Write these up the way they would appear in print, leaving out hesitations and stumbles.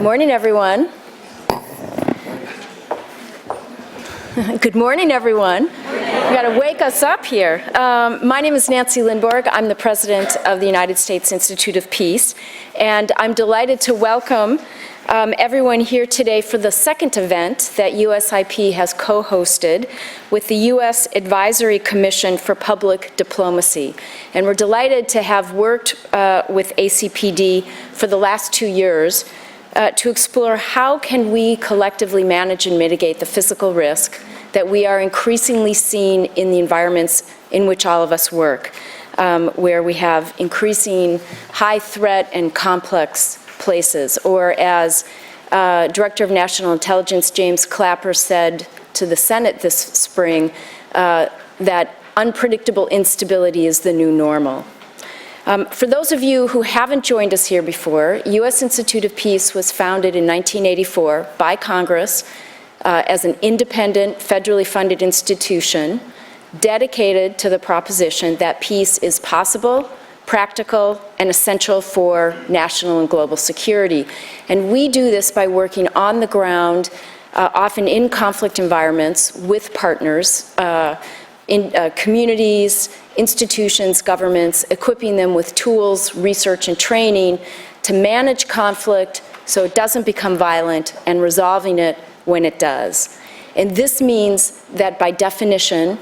Good morning, everyone. Good morning, everyone. You got to wake us up here. My name is Nancy Lindborg. I'm the president of the United States Institute of Peace, and I'm delighted to welcome everyone here today for the second event that USIP has co-hosted with the U.S. Advisory Commission for Public Diplomacy. And we're delighted to have worked with ACPD for the last 2 years to explore how can we collectively manage and mitigate the physical risk that we are increasingly seeing in the environments in which all of us work, where we have increasing high threat and complex places, or as Director of National Intelligence James Clapper said to the Senate this spring, that unpredictable instability is the new normal. For those of you who haven't joined us here before, U.S. Institute of Peace was founded in 1984 by Congress as an independent, federally funded institution dedicated to the proposition that peace is possible, practical, and essential for national and global security. And we do this by working on the ground, often in conflict environments, with partners, in communities, institutions, governments, equipping them with tools, research, and training to manage conflict so it doesn't become violent, and resolving it when it does. And this means that, by definition,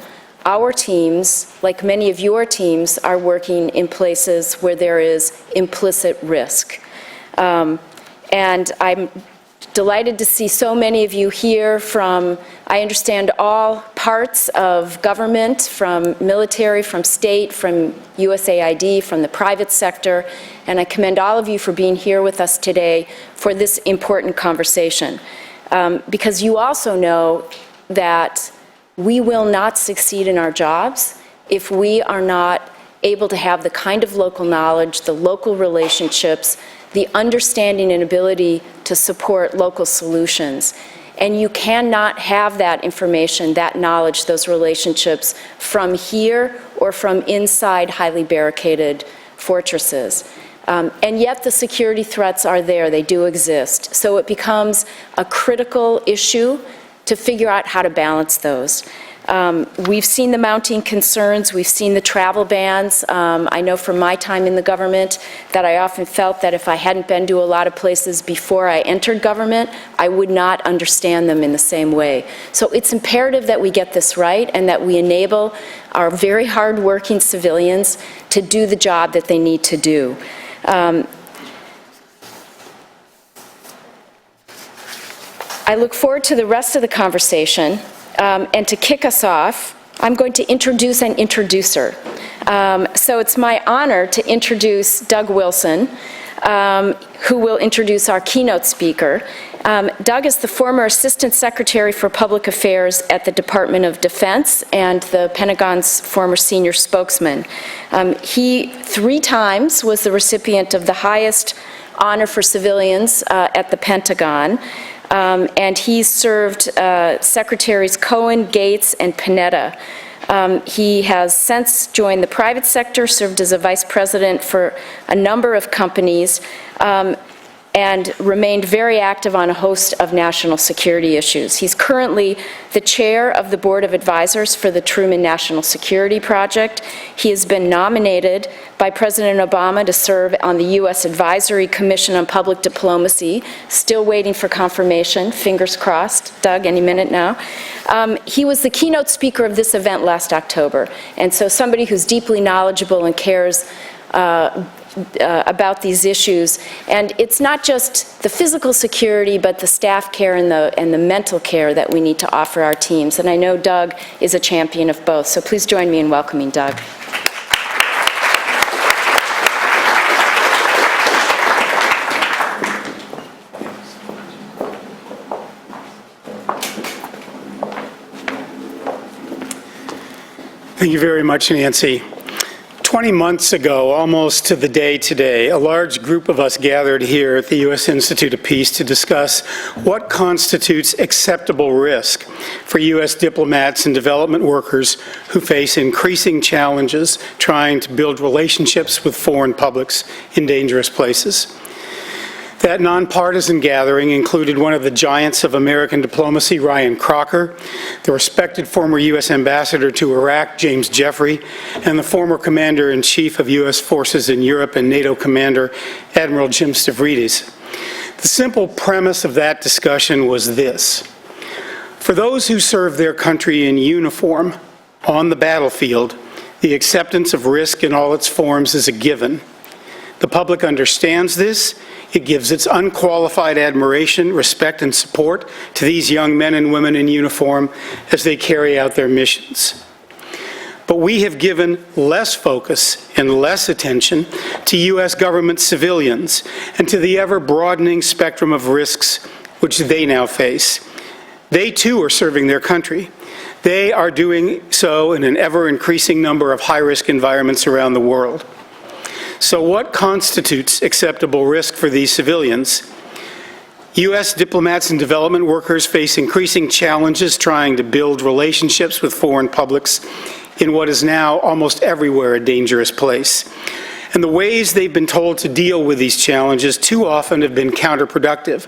our teams, like many of your teams, are working in places where there is implicit risk. And I'm delighted to see so many of you here from, I understand, all parts of government, from military, from state, from USAID, from the private sector, and I commend all of you for being here with us today for this important conversation. Because you also know that we will not succeed in our jobs if we are not able to have the kind of local knowledge, the local relationships, the understanding and ability to support local solutions. And you cannot have that information, that knowledge, those relationships from here or from inside highly barricaded fortresses. And yet the security threats are there, they do exist. So it becomes a critical issue to figure out how to balance those. We've seen the mounting concerns, we've seen the travel bans. I know from my time in the government that I often felt that if I hadn't been to a lot of places before I entered government, I would not understand them in the same way. So it's imperative that we get this right and that we enable our very hard-working civilians to do the job that they need to do. I look forward to the rest of the conversation, and to kick us off, I'm going to introduce an introducer. So it's my honor to introduce Doug Wilson, who will introduce our keynote speaker. Doug is the former Assistant Secretary for Public Affairs at the Department of Defense and the Pentagon's former senior spokesman. He 3 times was the recipient of the highest honor for civilians at the Pentagon. And he served Secretaries Cohen, Gates, and Panetta. He has since joined the private sector, served as a vice president for a number of companies, and remained very active on a host of national security issues. He's currently the chair of the Board of Advisors for the Truman National Security Project. He has been nominated by President Obama to serve on the U.S. Advisory Commission on Public Diplomacy, still waiting for confirmation, fingers crossed, Doug, any minute now. He was the keynote speaker of this event last October, and so somebody who's deeply knowledgeable and cares about these issues. And it's not just the physical security, but the staff care and the mental care that we need to offer our teams. And I know Doug is a champion of both. So please join me in welcoming Doug. Thank you very much, Nancy. 20 months ago, almost to the day today, a large group of us gathered here at the U.S. Institute of Peace to discuss what constitutes acceptable risk for U.S. diplomats and development workers who face increasing challenges trying to build relationships with foreign publics in dangerous places. That nonpartisan gathering included one of the giants of American diplomacy, Ryan Crocker, the respected former U.S. ambassador to Iraq, James Jeffrey, and the former commander-in-chief of U.S. forces in Europe and NATO commander, Admiral Jim Stavridis. The simple premise of that discussion was this: for those who serve their country in uniform on the battlefield, the acceptance of risk in all its forms is a given. The public understands this. It gives its unqualified admiration, respect, and support to these young men and women in uniform as they carry out their missions. But we have given less focus and less attention to U.S. government civilians and to the ever-broadening spectrum of risks which they now face. They too are serving their country. They are doing so in an ever-increasing number of high-risk environments around the world. So what constitutes acceptable risk for these civilians? U.S. diplomats and development workers face increasing challenges trying to build relationships with foreign publics in what is now almost everywhere a dangerous place. And the ways they've been told to deal with these challenges too often have been counterproductive.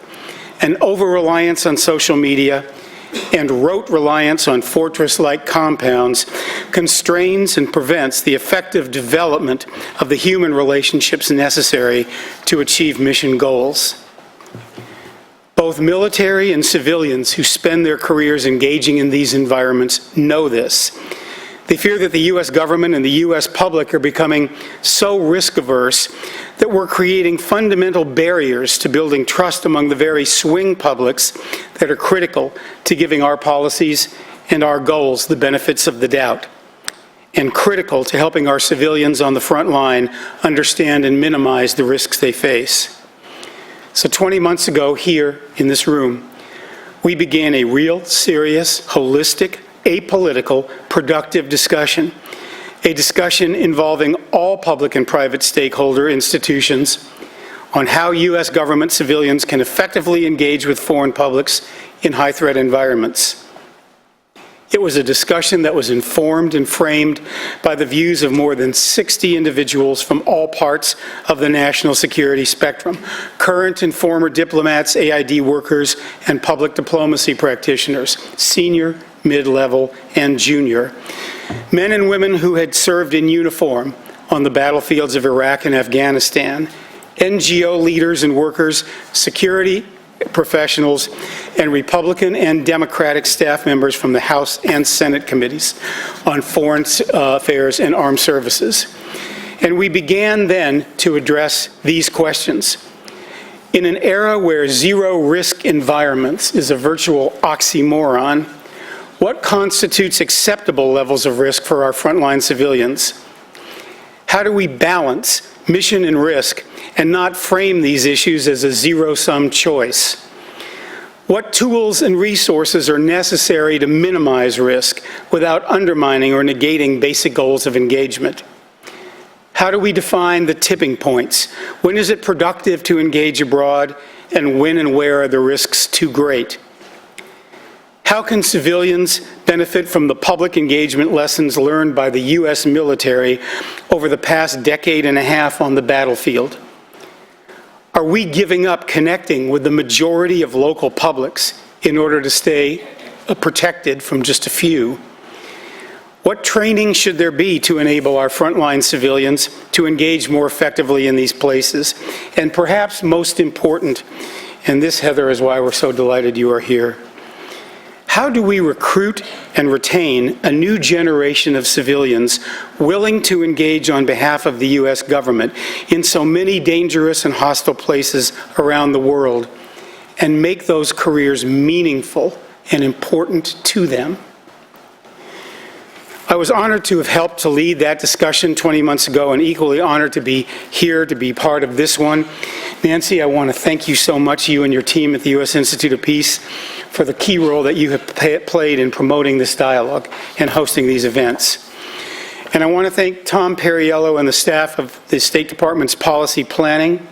An over-reliance on social media and rote reliance on fortress-like compounds constrains and prevents the effective development of the human relationships necessary to achieve mission goals. Both military and civilians who spend their careers engaging in these environments know this. They fear that the U.S. government and the U.S. public are becoming so risk-averse that we're creating fundamental barriers to building trust among the very swing publics that are critical to giving our policies and our goals the benefits of the doubt, and critical to helping our civilians on the front line understand and minimize the risks they face. So 20 months ago, here in this room, we began a real, serious, holistic, apolitical, productive discussion. A discussion involving all public and private stakeholder institutions on how U.S. government civilians can effectively engage with foreign publics in high-threat environments. It was a discussion that was informed and framed by the views of more than 60 individuals from all parts of the national security spectrum, current and former diplomats, AID workers, and public diplomacy practitioners, senior, mid-level, and junior. Men and women who had served in uniform on the battlefields of Iraq and Afghanistan, NGO leaders and workers, security professionals, and Republican and Democratic staff members from the House and Senate committees on foreign affairs and armed services. And we began then to address these questions. In an era where zero-risk environments is a virtual oxymoron, what constitutes acceptable levels of risk for our frontline civilians? How do we balance mission and risk and not frame these issues as a zero-sum choice? What tools and resources are necessary to minimize risk without undermining or negating basic goals of engagement? How do we define the tipping points? When is it productive to engage abroad, and when and where are the risks too great? How can civilians benefit from the public engagement lessons learned by the U.S. military over the past decade and a half on the battlefield? Are we giving up connecting with the majority of local publics in order to stay protected from just a few? What training should there be to enable our frontline civilians to engage more effectively in these places? And perhaps most important, and this, Heather, is why we're so delighted you are here, how do we recruit and retain a new generation of civilians willing to engage on behalf of the U.S. government in so many dangerous and hostile places around the world and make those careers meaningful and important to them? I was honored to have helped to lead that discussion 20 months ago, and equally honored to be here to be part of this one. Nancy, I want to thank you so much, you and your team at the U.S. Institute of Peace, for the key role that you have played in promoting this dialogue and hosting these events. And I want to thank Tom Perriello and the staff of the State Department's policy planning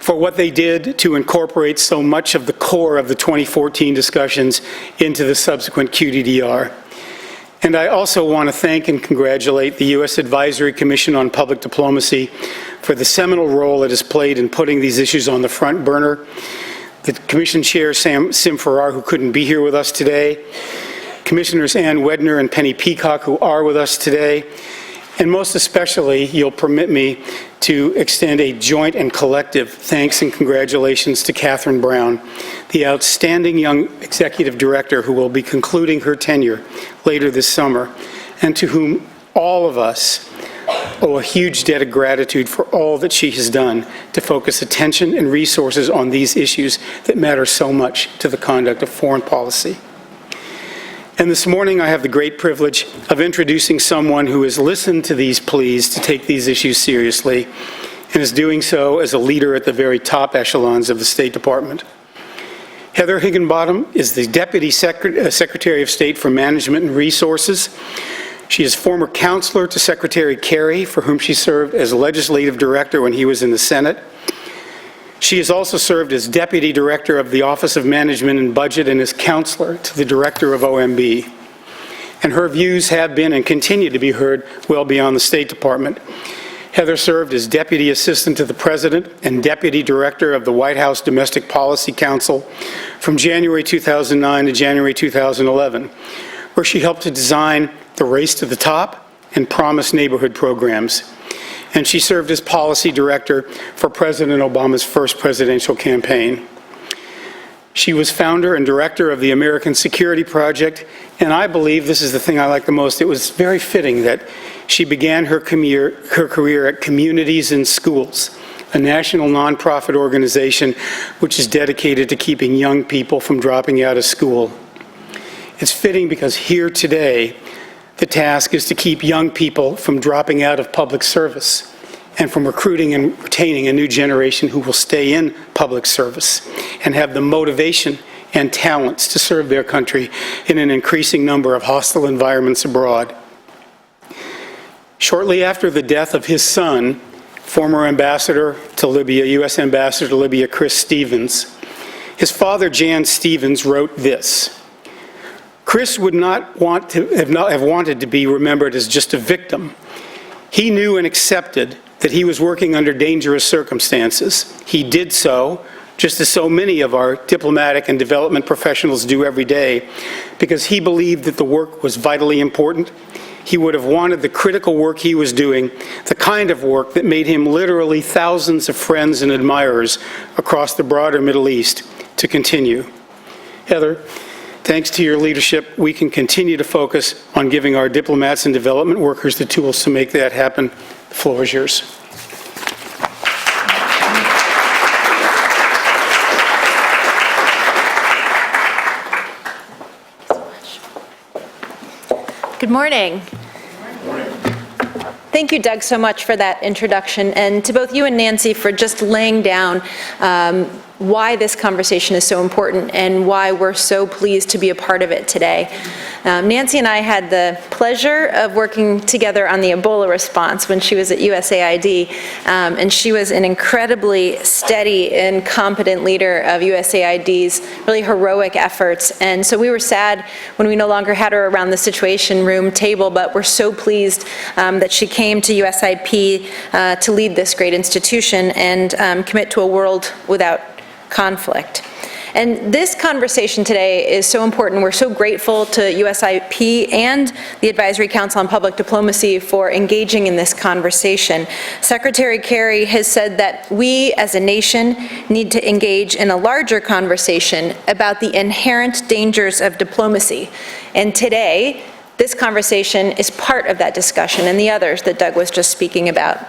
for what they did to incorporate so much of the core of the 2014 discussions into the subsequent QDDR. And I also want to thank and congratulate the U.S. Advisory Commission on Public Diplomacy for the seminal role it has played in putting these issues on the front burner. The Commission Chair, Sim Farrar, who couldn't be here with us today, Commissioners Ann Wedner and Penny Peacock, who are with us today, and most especially, you'll permit me to extend a joint and collective thanks and congratulations to Catherine Brown, the outstanding young executive director who will be concluding her tenure later this summer, and to whom all of us owe a huge debt of gratitude for all that she has done to focus attention and resources on these issues that matter so much to the conduct of foreign policy. And this morning, I have the great privilege of introducing someone who has listened to these pleas to take these issues seriously and is doing so as a leader at the very top echelons of the State Department. Heather Higginbottom is the Deputy Secretary of State for Management and Resources. She is former counselor to Secretary Kerry, for whom she served as legislative director when he was in the Senate. She has also served as Deputy Director of the Office of Management and Budget and as counselor to the Director of OMB. And her views have been and continue to be heard well beyond the State Department. Heather served as Deputy Assistant to the President and Deputy Director of the White House Domestic Policy Council from January 2009 to January 2011, where she helped to design the Race to the Top and Promise Neighborhood programs. And she served as policy director for President Obama's first presidential campaign. She was founder and director of the American Security Project, and I believe, this is the thing I like the most, it was very fitting that she began her career at Communities in Schools, a national nonprofit organization which is dedicated to keeping young people from dropping out of school. It's fitting because here today, the task is to keep young people from dropping out of public service and from recruiting and retaining a new generation who will stay in public service and have the motivation and talents to serve their country in an increasing number of hostile environments abroad. Shortly after the death of his son, former ambassador to Libya, U.S. Ambassador to Libya, Chris Stevens, his father, Jan Stevens, wrote this: Chris would not have wanted to be remembered as just a victim. He knew and accepted that he was working under dangerous circumstances. He did so, just as so many of our diplomatic and development professionals do every day, because he believed that the work was vitally important. He would have wanted the critical work he was doing, the kind of work that made him literally thousands of friends and admirers across the broader Middle East, to continue. Heather, thanks to your leadership, we can continue to focus on giving our diplomats and development workers the tools to make that happen. The floor is yours. Good morning. Thank you, Doug, so much for that introduction, and to both you and Nancy for just laying down why this conversation is so important and why we're so pleased to be a part of it today. Nancy and I had the pleasure of working together on the Ebola response when she was at USAID, and she was an incredibly steady and competent leader of USAID's really heroic efforts. And so we were sad when we no longer had her around the Situation Room table, but we're so pleased that she came to USIP to lead this great institution and commit to a world without conflict. And this conversation today is so important. We're so grateful to USIP and the Advisory Council on Public Diplomacy for engaging in this conversation. Secretary Kerry has said that we as a nation need to engage in a larger conversation about the inherent dangers of diplomacy. And today, this conversation is part of that discussion and the others that Doug was just speaking about.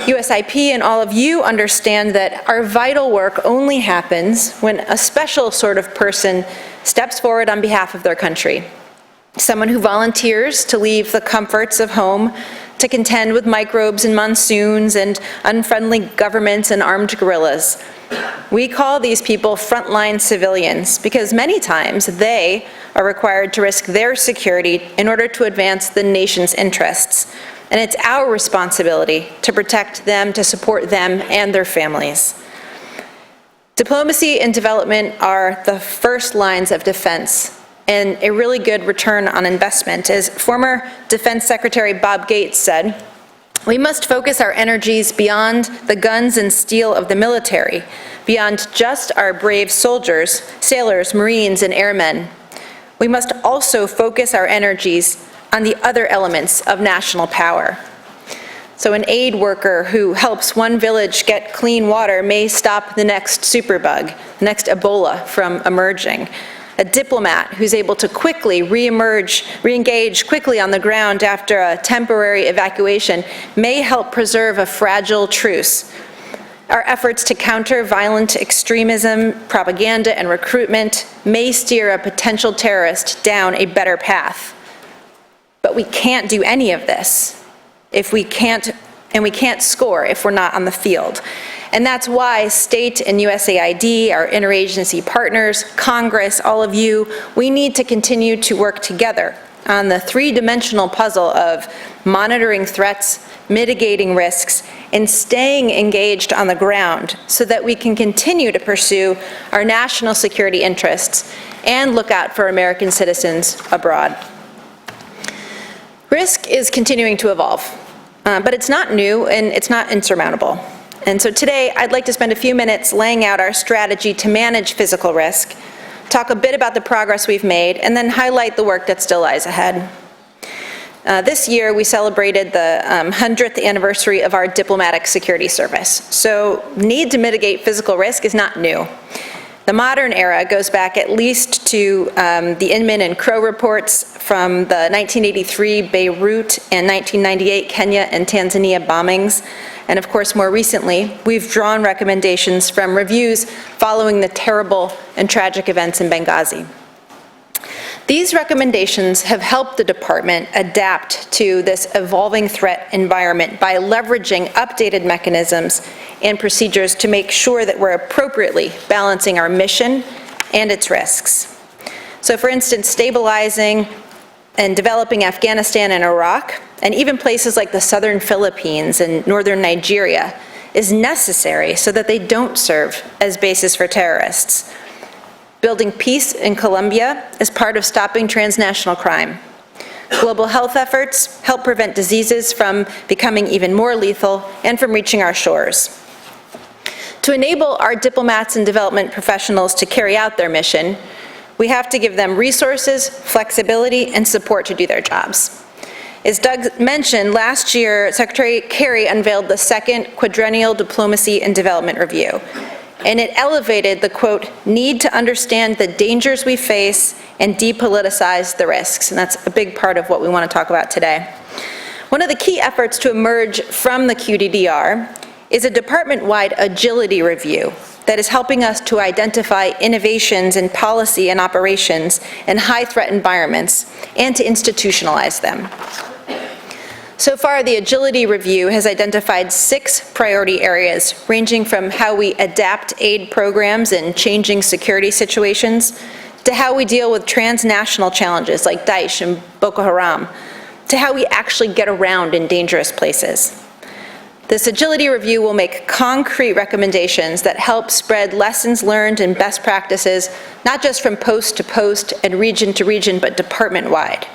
USIP and all of you understand that our vital work only happens when a special sort of person steps forward on behalf of their country. Someone who volunteers to leave the comforts of home to contend with microbes and monsoons and unfriendly governments and armed guerrillas. We call these people frontline civilians because many times they are required to risk their security in order to advance the nation's interests. And it's our responsibility to protect them, to support them and their families. Diplomacy and development are the first lines of defense and a really good return on investment. As former Defense Secretary Bob Gates said, We must focus our energies beyond the guns and steel of the military, beyond just our brave soldiers, sailors, Marines, and airmen. We must also focus our energies on the other elements of national power. So an aid worker who helps one village get clean water may stop the next superbug, the next Ebola from emerging. A diplomat who's able to quickly re-engage quickly on the ground after a temporary evacuation may help preserve a fragile truce. Our efforts to counter violent extremism, propaganda, and recruitment may steer a potential terrorist down a better path. But we can't do any of this if we can't score if we're not on the field. And that's why state and USAID, our interagency partners, Congress, all of you, we need to continue to work together on the three-dimensional puzzle of monitoring threats, mitigating risks, and staying engaged on the ground so that we can continue to pursue our national security interests and look out for American citizens abroad. Risk is continuing to evolve, but it's not new and it's not insurmountable. And so today, I'd like to spend a few minutes laying out our strategy to manage physical risk, talk a bit about the progress we've made, and then highlight the work that still lies ahead. This year, we celebrated the 100th anniversary of our diplomatic security service. So need to mitigate physical risk is not new. The modern era goes back at least to the Inman and Crow reports from the 1983 Beirut and 1998 Kenya and Tanzania bombings. And of course, more recently, we've drawn recommendations from reviews following the terrible and tragic events in Benghazi. These recommendations have helped the department adapt to this evolving threat environment by leveraging updated mechanisms and procedures to make sure that we're appropriately balancing our mission and its risks. So for instance, stabilizing and developing Afghanistan and Iraq, and even places like the southern Philippines and northern Nigeria, is necessary so that they don't serve as bases for terrorists. Building peace in Colombia is part of stopping transnational crime. Global health efforts help prevent diseases from becoming even more lethal and from reaching our shores. To enable our diplomats and development professionals to carry out their mission, we have to give them resources, flexibility, and support to do their jobs. As Doug mentioned, last year, Secretary Kerry unveiled the second Quadrennial Diplomacy and Development Review, and it elevated the, quote, need to understand the dangers we face and depoliticize the risks, and that's a big part of what we want to talk about today. One of the key efforts to emerge from the QDDR is a department-wide agility review that is helping us to identify innovations in policy and operations in high-threat environments and to institutionalize them. So far, the Agility Review has identified 6 priority areas, ranging from how we adapt aid programs in changing security situations, to how we deal with transnational challenges like Daesh and Boko Haram, to how we actually get around in dangerous places. This Agility Review will make concrete recommendations that help spread lessons learned and best practices, not just from post to post and region to region, but department-wide.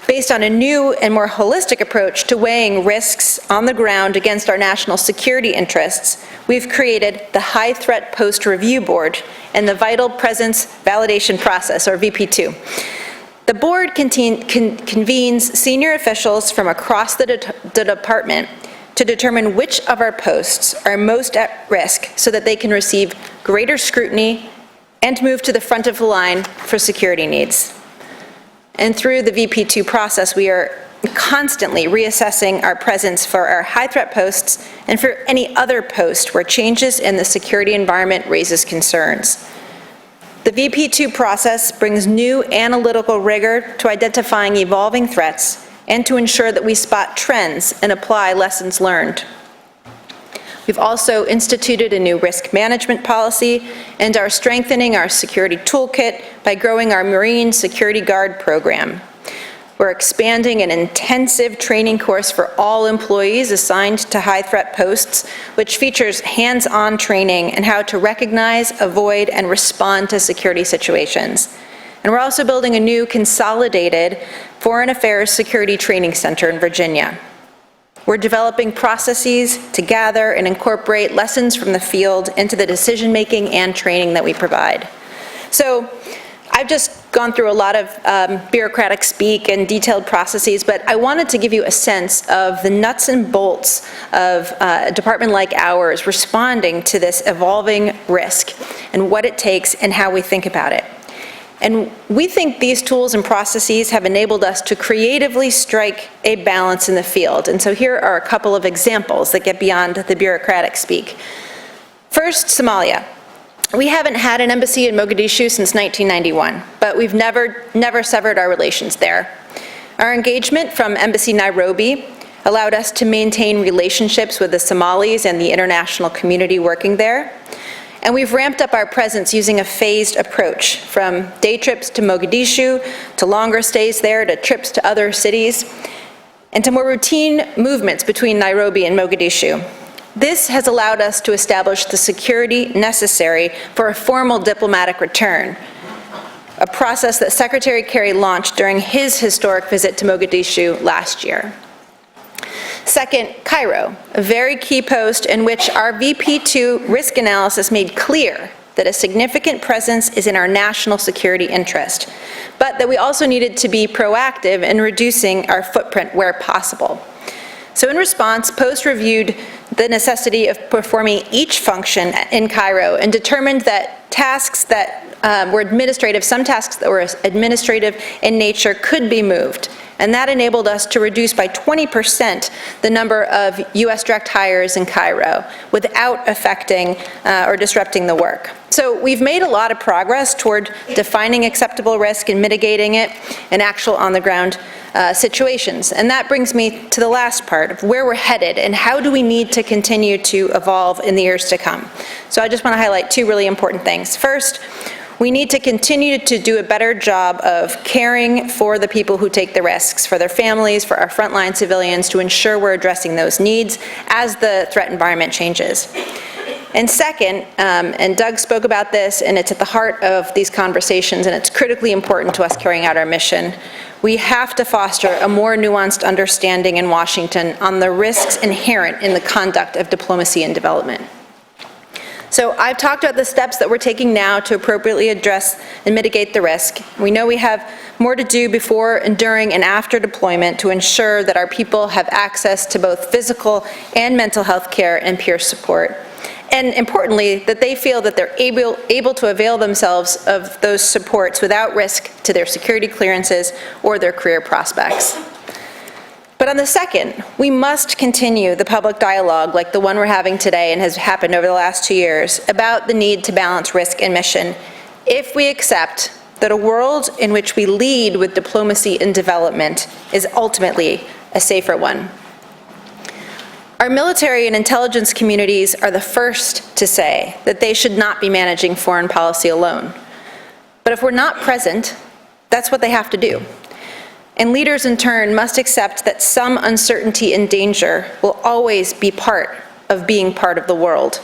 Based on a new and more holistic approach to weighing risks on the ground against our national security interests, we've created the High Threat Post Review Board and the Vital Presence Validation Process, or VP2. The board convenes senior officials from across the department to determine which of our posts are most at risk so that they can receive greater scrutiny and move to the front of the line for security needs. And through the VP2 process, we are constantly reassessing our presence for our high-threat posts and for any other post where changes in the security environment raises concerns. The VP2 process brings new analytical rigor to identifying evolving threats and to ensure that we spot trends and apply lessons learned. We've also instituted a new risk management policy and are strengthening our security toolkit by growing our Marine Security Guard program. We're expanding an intensive training course for all employees assigned to high-threat posts, which features hands-on training in how to recognize, avoid, and respond to security situations. And we're also building a new consolidated Foreign Affairs Security Training Center in Virginia. We're developing processes to gather and incorporate lessons from the field into the decision-making and training that we provide. So I've just gone through a lot of bureaucratic speak and detailed processes, but I wanted to give you a sense of the nuts and bolts of a department like ours responding to this evolving risk and what it takes and how we think about it. And we think these tools and processes have enabled us to creatively strike a balance in the field. And so here are a couple of examples that get beyond the bureaucratic speak. First, Somalia. We haven't had an embassy in Mogadishu since 1991, but we've never severed our relations there. Our engagement from Embassy Nairobi allowed us to maintain relationships with the Somalis and the international community working there. And we've ramped up our presence using a phased approach, from day trips to Mogadishu, to longer stays there, to trips to other cities, and to more routine movements between Nairobi and Mogadishu. This has allowed us to establish the security necessary for a formal diplomatic return, a process that Secretary Kerry launched during his historic visit to Mogadishu last year. Second, Cairo, a very key post in which our VP2 risk analysis made clear that a significant presence is in our national security interest, but that we also needed to be proactive in reducing our footprint where possible. So in response, Post reviewed the necessity of performing each function in Cairo and determined that tasks that were administrative, some tasks that were administrative in nature could be moved. And that enabled us to reduce by 20% the number of U.S. direct hires in Cairo without affecting or disrupting the work. So we've made a lot of progress toward defining acceptable risk and mitigating it in actual on-the-ground situations. And that brings me to the last part of where we're headed and how do we need to continue to evolve in the years to come. So I just want to highlight two really important things. First, we need to continue to do a better job of caring for the people who take the risks, for their families, for our frontline civilians, to ensure we're addressing those needs as the threat environment changes. And second, and Doug spoke about this, and it's at the heart of these conversations, and it's critically important to us carrying out our mission, we have to foster a more nuanced understanding in Washington on the risks inherent in the conduct of diplomacy and development. So I've talked about the steps that we're taking now to appropriately address and mitigate the risk. We know we have more to do before and during and after deployment to ensure that our people have access to both physical and mental health care and peer support. And importantly, that they feel that they're able to avail themselves of those supports without risk to their security clearances or their career prospects. But on the second, we must continue the public dialogue like the one we're having today and has happened over the last 2 years about the need to balance risk and mission if we accept that a world in which we lead with diplomacy and development is ultimately a safer one. Our military and intelligence communities are the first to say that they should not be managing foreign policy alone. But if we're not present, that's what they have to do. And leaders, in turn, must accept that some uncertainty and danger will always be part of being part of the world.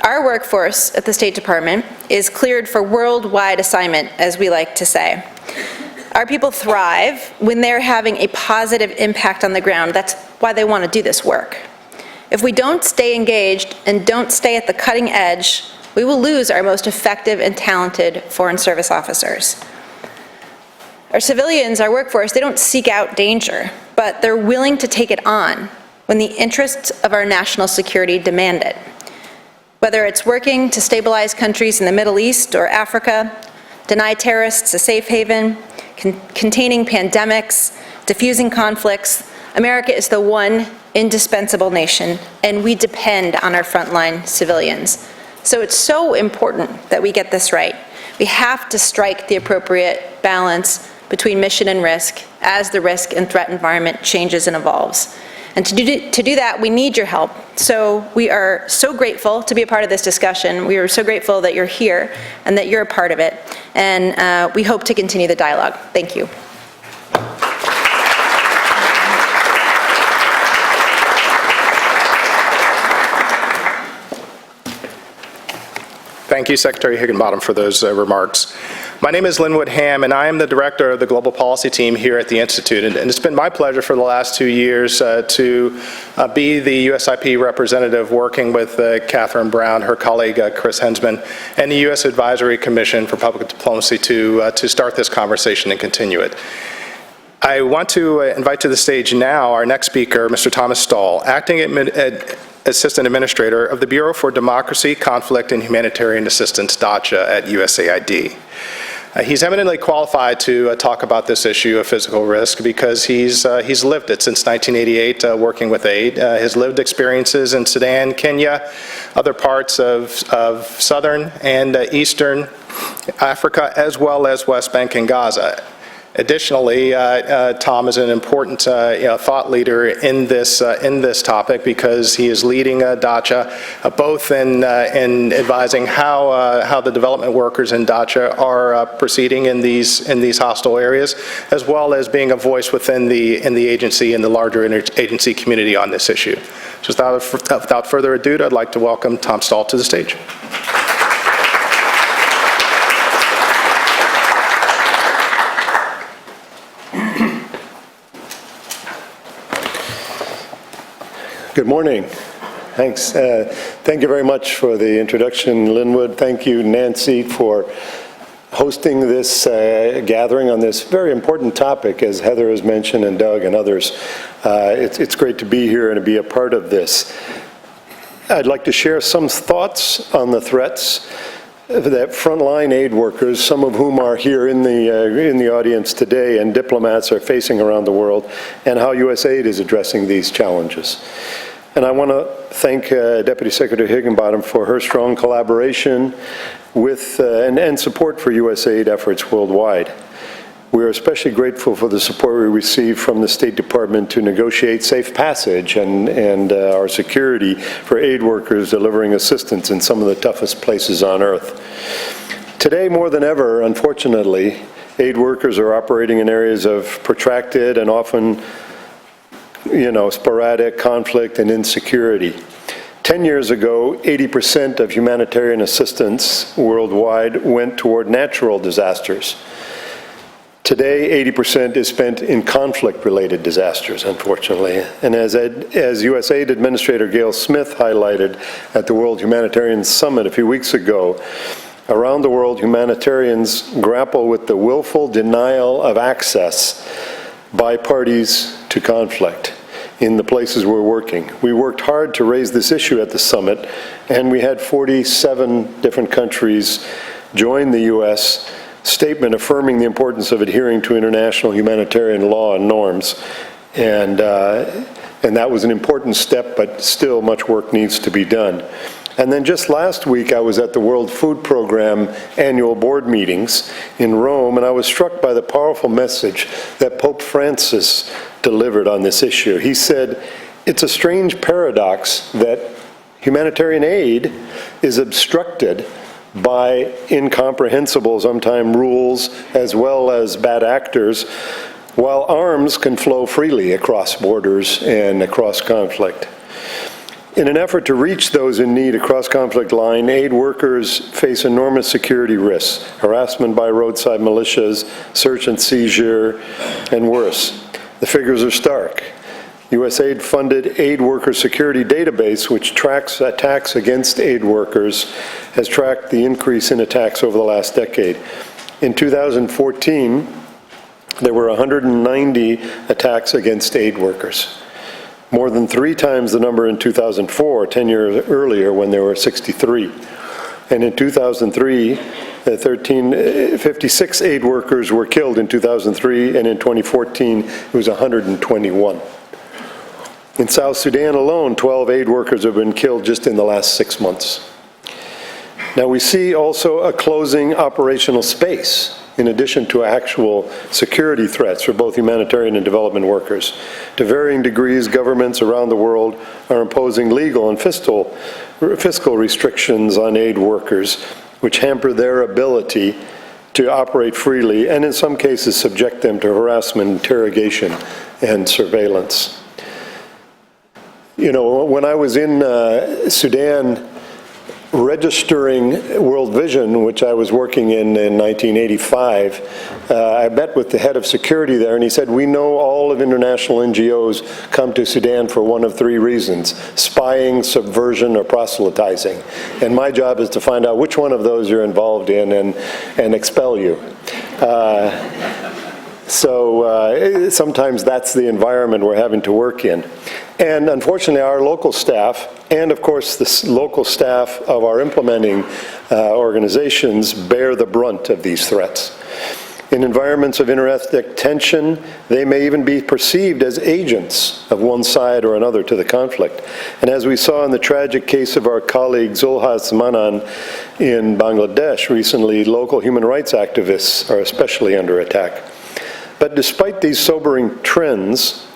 Our workforce at the State Department is cleared for worldwide assignment, as we like to say. Our people thrive when they're having a positive impact on the ground. That's why they want to do this work. If we don't stay engaged and don't stay at the cutting edge, we will lose our most effective and talented foreign service officers. Our civilians, our workforce, they don't seek out danger, but they're willing to take it on when the interests of our national security demand it. Whether it's working to stabilize countries in the Middle East or Africa, deny terrorists a safe haven, containing pandemics, diffusing conflicts, America is the one indispensable nation, and we depend on our frontline civilians. So it's so important that we get this right. We have to strike the appropriate balance between mission and risk as the risk and threat environment changes and evolves. And to do that, we need your help. So we are so grateful to be a part of this discussion. We are so grateful that you're here and that you're a part of it. And we hope to continue the dialogue. Thank you. Thank you, Secretary Higginbottom, for those remarks. My name is Linwood Ham, and I am the director of the Global Policy Team here at the Institute. And it's been my pleasure for the last 2 years to be the USIP representative working with Catherine Brown, her colleague Chris Hensman, and the U.S. Advisory Commission for Public Diplomacy to start this conversation and continue it. I want to invite to the stage now our next speaker, Mr. Thomas Stahl, Acting Assistant Administrator of the Bureau for Democracy, Conflict, and Humanitarian Assistance, DACHA, at USAID. He's eminently qualified to talk about this issue of physical risk because he's lived it since 1988, working with aid. His lived experiences in Sudan, Kenya, other parts of southern and eastern Africa, as well as West Bank and Gaza. Additionally, Tom is an important thought leader in this topic because he is leading DACHA, both in advising how the development workers in DACHA are proceeding in these hostile areas, as well as being a voice within the agency and the larger interagency community on this issue. Just without further ado, I'd like to welcome Tom Stahl to the stage. Good morning. Thanks. Thank you very much for the introduction, Linwood. Thank you, Nancy, for hosting this gathering on this very important topic, as Heather has mentioned, and Doug and others. It's great to be here and to be a part of this. I'd like to share some thoughts on the threats that frontline aid workers, some of whom are here in the audience today, and diplomats are facing around the world, and how USAID is addressing these challenges. And I want to thank Deputy Secretary Higginbottom for her strong collaboration with and support for USAID efforts worldwide. We are especially grateful for the support we receive from the State Department to negotiate safe passage and our security for aid workers delivering assistance in some of the toughest places on earth. Today, more than ever, unfortunately, aid workers are operating in areas of protracted and often sporadic conflict and insecurity. 10 years ago, 80% of humanitarian assistance worldwide went toward natural disasters. Today, 80% is spent in conflict-related disasters, unfortunately. And as USAID Administrator Gail Smith highlighted at the World Humanitarian Summit a few weeks ago, around the world, humanitarians grapple with the willful denial of access by parties to conflict in the places we're working. We worked hard to raise this issue at the summit, and we had 47 different countries join the U.S. statement affirming the importance of adhering to international humanitarian law and norms. And that was an important step, but still much work needs to be done. And then just last week, I was at the World Food Program annual board meetings in Rome, and I was struck by the powerful message that Pope Francis delivered on this issue. He said, it's a strange paradox that humanitarian aid is obstructed by incomprehensible, sometimes rules, as well as bad actors, while arms can flow freely across borders and across conflict. In an effort to reach those in need across conflict line, aid workers face enormous security risks, harassment by roadside militias, search and seizure, and worse. The figures are stark. USAID-funded Aid Worker Security Database, which tracks attacks against aid workers, has tracked the increase in attacks over the last decade. In 2014, there were 190 attacks against aid workers. More than 3 times the number in 2004, 10 years earlier, when there were 63. And in 2003, 56 aid workers were killed in 2003, and in 2014, it was 121. In South Sudan alone, 12 aid workers have been killed just in the last 6 months. Now, we see also a closing operational space in addition to actual security threats for both humanitarian and development workers. To varying degrees, governments around the world are imposing legal and fiscal restrictions on aid workers, which hamper their ability to operate freely, and in some cases subject them to harassment, interrogation, and surveillance. When I was in Sudan registering World Vision, which I was working in 1985, I met with the head of security there, and he said, we know all of international NGOs come to Sudan for one of three reasons: spying, subversion, or proselytizing. And my job is to find out which one of those you're involved in and expel you. So sometimes that's the environment we're having to work in. And unfortunately, our local staff, and of course the local staff of our implementing organizations, bear the brunt of these threats. In environments of interethnic tension, they may even be perceived as agents of one side or another to the conflict. And as we saw in the tragic case of our colleague Zulhas Manan in Bangladesh recently, local human rights activists are especially under attack. But despite these sobering trends,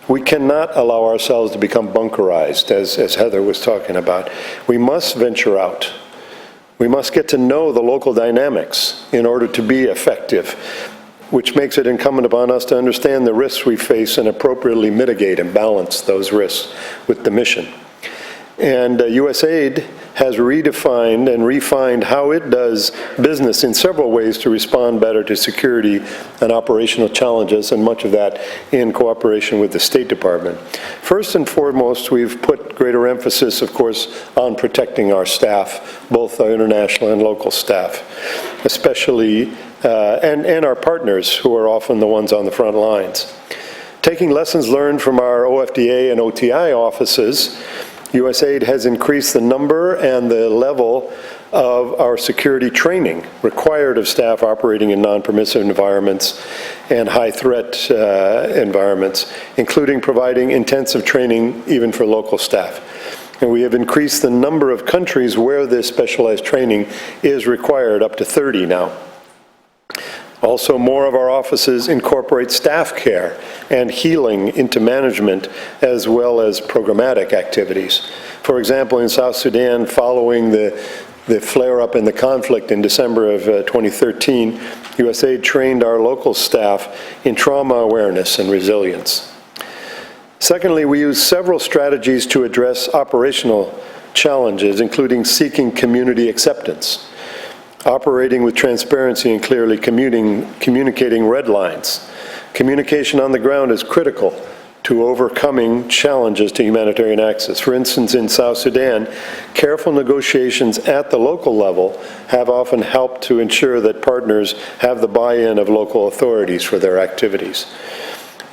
we cannot allow ourselves to become bunkerized, as Heather was talking about. We must venture out. We must get to know the local dynamics in order to be effective, which makes it incumbent upon us to understand the risks we face and appropriately mitigate and balance those risks with the mission. And USAID has redefined and refined how it does business in several ways to respond better to security and operational challenges, and much of that in cooperation with the State Department. First and foremost, we've put greater emphasis, of course, on protecting our staff, both our international and local staff, especially, and our partners, who are often the ones on the front lines. Taking lessons learned from our OFDA and OTI offices, USAID has increased the number and the level of our security training required of staff operating in non-permissive environments and high-threat environments, including providing intensive training even for local staff. And we have increased the number of countries where this specialized training is required up to 30 now. Also, more of our offices incorporate staff care and healing into management, as well as programmatic activities. For example, in South Sudan, following the flare-up in the conflict in December of 2013, USAID trained our local staff in trauma awareness and resilience. Secondly, we use several strategies to address operational challenges, including seeking community acceptance, operating with transparency and clearly communicating red lines. Communication on the ground is critical to overcoming challenges to humanitarian access. For instance, in South Sudan, careful negotiations at the local level have often helped to ensure that partners have the buy-in of local authorities for their activities.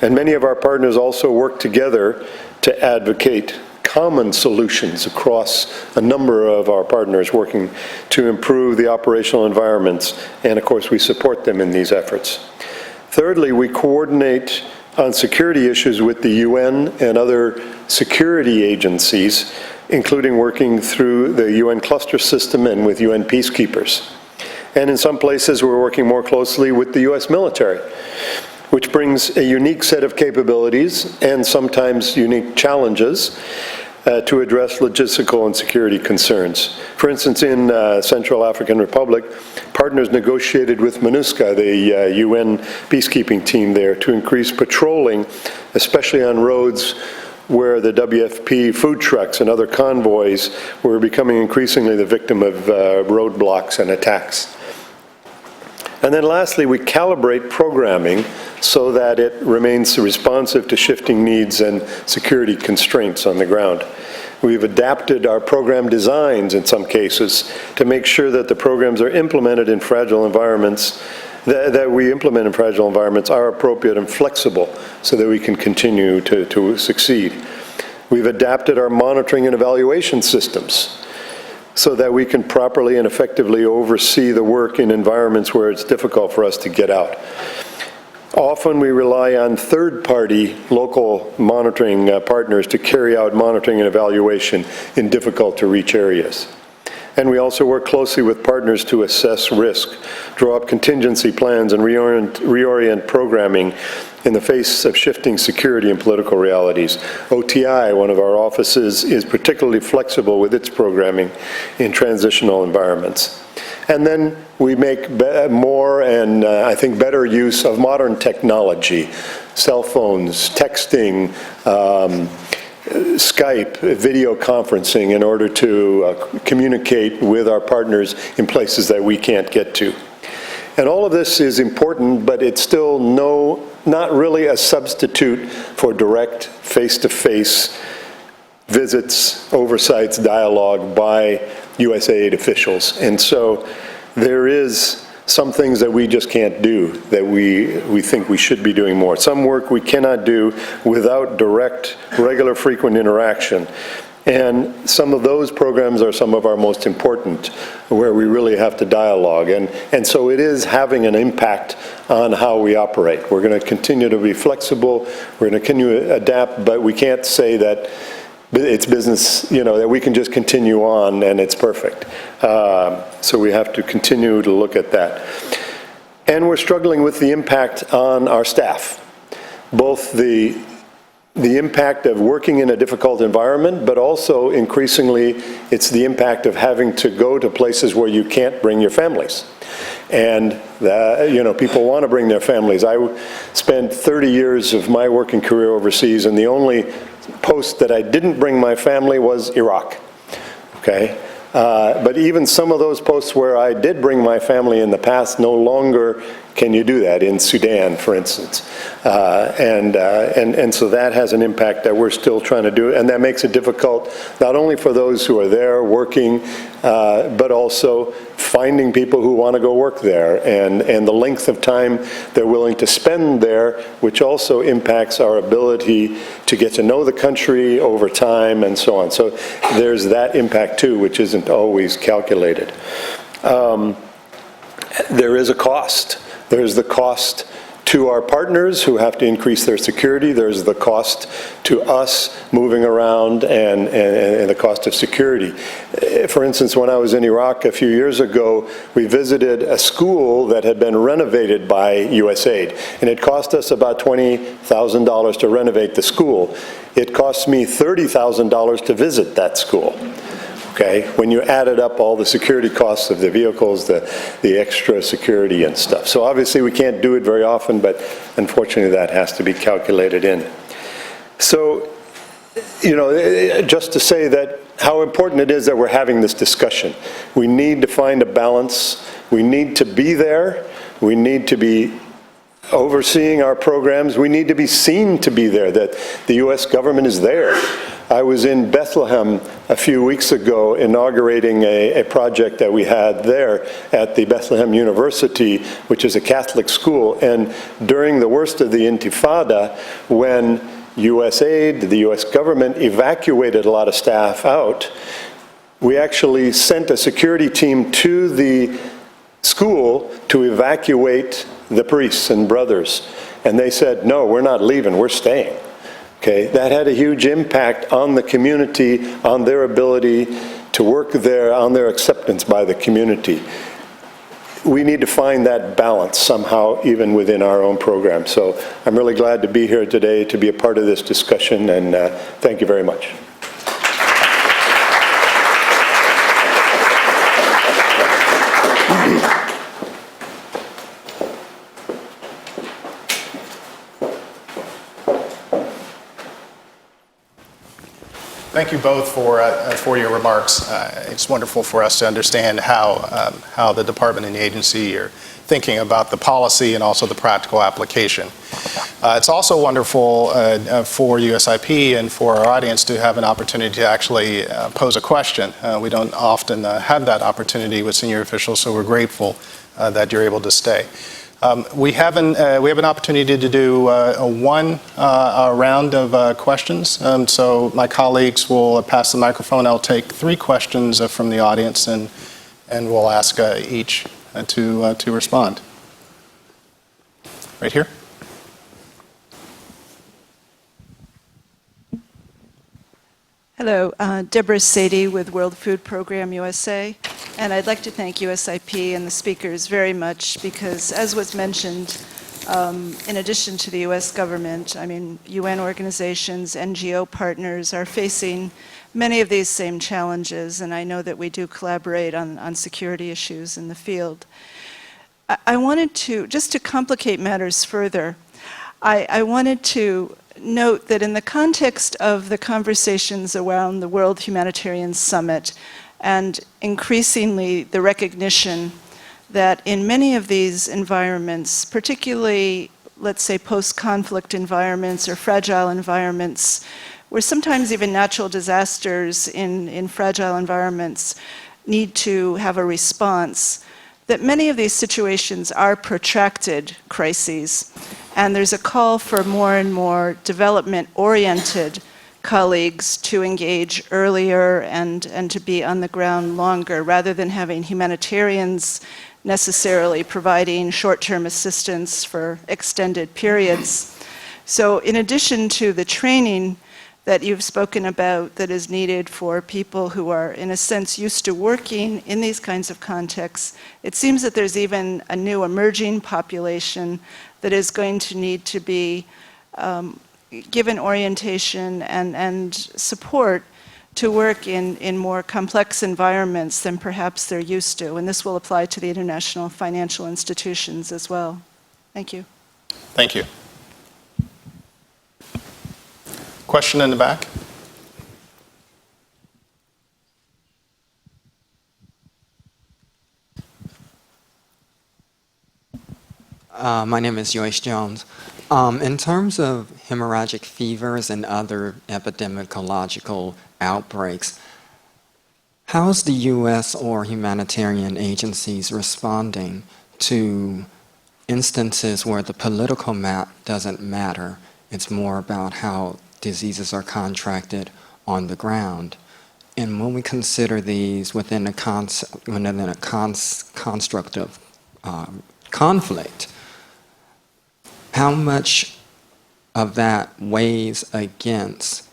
And many of our partners also work together to advocate common solutions across a number of our partners working to improve the operational environments, and of course we support them in these efforts. Thirdly, we coordinate on security issues with the UN and other security agencies, including working through the UN cluster system and with UN peacekeepers. And in some places we're working more closely with the US military, which brings a unique set of capabilities and sometimes unique challenges to address logistical and security concerns. For instance, in Central African Republic, partners negotiated with MINUSCA, the UN peacekeeping team there, to increase patrolling, especially on roads where the WFP food trucks and other convoys were becoming increasingly the victim of roadblocks and attacks. And then lastly, we calibrate programming so that it remains responsive to shifting needs and security constraints on the ground. We've adapted our program designs in some cases to make sure that the programs are implemented in fragile environments, that we implement in fragile environments are appropriate and flexible so that we can continue to succeed. We've adapted our monitoring and evaluation systems so that we can properly and effectively oversee the work in environments where it's difficult for us to get out. Often we rely on third-party local monitoring partners to carry out monitoring and evaluation in difficult-to-reach areas. And we also work closely with partners to assess risk, draw up contingency plans, and reorient programming in the face of shifting security and political realities. OTI, one of our offices, is particularly flexible with its programming in transitional environments. And then we make more and I think better use of modern technology, cell phones, texting, Skype, video conferencing in order to communicate with our partners in places that we can't get to. And all of this is important, but it's still not really a substitute for direct face-to-face visits, oversights, dialogue by USAID officials. And so there is some things that we just can't do that we think we should be doing more. Some work we cannot do without direct, regular, frequent interaction. And some of those programs are some of our most important, where we really have to dialogue. And so it is having an impact on how we operate. We're going to continue to be flexible, we're going to continue to adapt, but we can't say that it's business, that we can just continue on and it's perfect. So we have to continue to look at that. And we're struggling with the impact on our staff, both the impact of working in a difficult environment, but also increasingly it's the impact of having to go to places where you can't bring your families. And people want to bring their families. I spent 30 years of my working career overseas, and the only post that I didn't bring my family was Iraq. Okay? But even some of those posts where I did bring my family in the past, no longer can you do that, in Sudan, for instance. And so that has an impact that we're still trying to do, and that makes it difficult not only for those who are there working, but also finding people who want to go work there, and the length of time they're willing to spend there, which also impacts our ability to get to know the country over time and so on. So there's that impact too, which isn't always calculated. There is a cost. There's the cost to our partners who have to increase their security. There's the cost to us moving around and the cost of security. For instance, when I was in Iraq a few years ago, we visited a school that had been renovated by USAID, and it cost us about $20,000 to renovate the school. It cost me $30,000 to visit that school. Okay, when you added up all the security costs of the vehicles, the extra security and stuff. So obviously we can't do it very often, but unfortunately that has to be calculated in. So, just to say that how important it is that we're having this discussion. We need to find a balance. We need to be there. We need to be overseeing our programs. We need to be seen to be there, that the U.S. government is there. I was in Bethlehem a few weeks ago inaugurating a project that we had there at the Bethlehem University, which is a Catholic school. And during the worst of the Intifada, when USAID, the U.S. government, evacuated a lot of staff out, we actually sent a security team to the school to evacuate the priests and brothers. And they said, no, we're not leaving, we're staying. Okay, that had a huge impact on the community, on their ability to work there, on their acceptance by the community. We need to find that balance somehow, even within our own program. So I'm really glad to be here today, to be a part of this discussion, and thank you very much. Thank you both for your remarks. It's wonderful for us to understand how the department and the agency are thinking about the policy and also the practical application. It's also wonderful for USIP and for our audience to have an opportunity to actually pose a question. We don't often have that opportunity with senior officials, so we're grateful that you're able to stay. We have an opportunity to do one round of questions. So my colleagues will pass the microphone. I'll take 3 questions from the audience, and we'll ask each to respond. Right here. Hello, Deborah Sadie with World Food Program USA, and I'd like to thank USIP and the speakers very much because, as was mentioned, in addition to the U.S. government, UN organizations, NGO partners are facing many of these same challenges, and I know that we do collaborate on security issues in the field. I wanted to, just to complicate matters further, I wanted to note that in the context of the conversations around the World Humanitarian Summit, and increasingly the recognition that in many of these environments, particularly, let's say, post-conflict environments or fragile environments, where sometimes even natural disasters in fragile environments need to have a response, that many of these situations are protracted crises. And there's a call for more and more development-oriented colleagues to engage earlier and to be on the ground longer, rather than having humanitarians necessarily providing short-term assistance for extended periods. So in addition to the training that you've spoken about that is needed for people who are, in a sense, used to working in these kinds of contexts, it seems that there's even a new emerging population that is going to need to be given orientation and support to work in more complex environments than perhaps they're used to. And this will apply to the international financial institutions as well. Thank you. Thank you. Question in the back? My name is Joyce Jones. In terms of hemorrhagic fevers and other epidemiological outbreaks, how is the U.S. or humanitarian agencies responding to instances where the political map doesn't matter? It's more about how diseases are contracted on the ground. And when we consider these within a construct of conflict, how much of that weighs against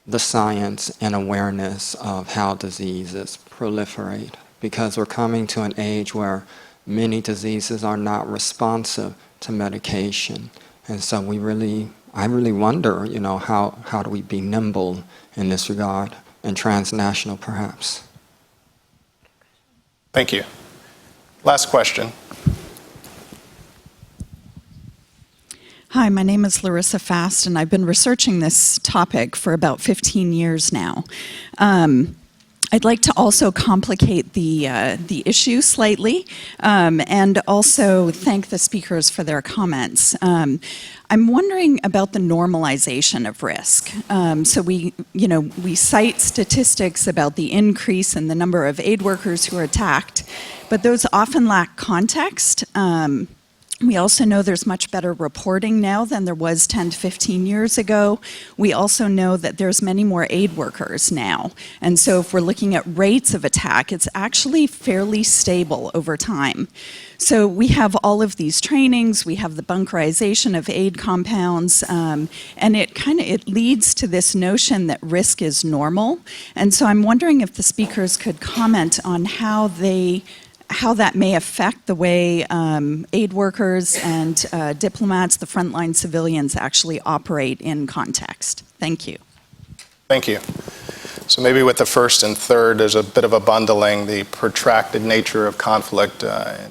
the science and awareness of how diseases proliferate? Because we're coming to an age where many diseases are not responsive to medication. And so I really wonder, how do we be nimble in this regard, and transnational perhaps? Thank you. Last question. Hi, my name is Larissa Fast, and I've been researching this topic for about 15 years now. I'd like to also complicate the issue slightly, and also thank the speakers for their comments. I'm wondering about the normalization of risk. So we cite statistics about the increase in the number of aid workers who are attacked, but those often lack context. We also know there's much better reporting now than there was 10 to 15 years ago. We also know that there's many more aid workers now. And so if we're looking at rates of attack, it's actually fairly stable over time. So we have all of these trainings, we have the bunkerization of aid compounds, and it leads to this notion that risk is normal. And so I'm wondering if the speakers could comment on how that may affect the way aid workers and diplomats, the frontline civilians, actually operate in context. Thank you. Thank you. So maybe with the first and third, there's a bit of a bundling, the protracted nature of conflict,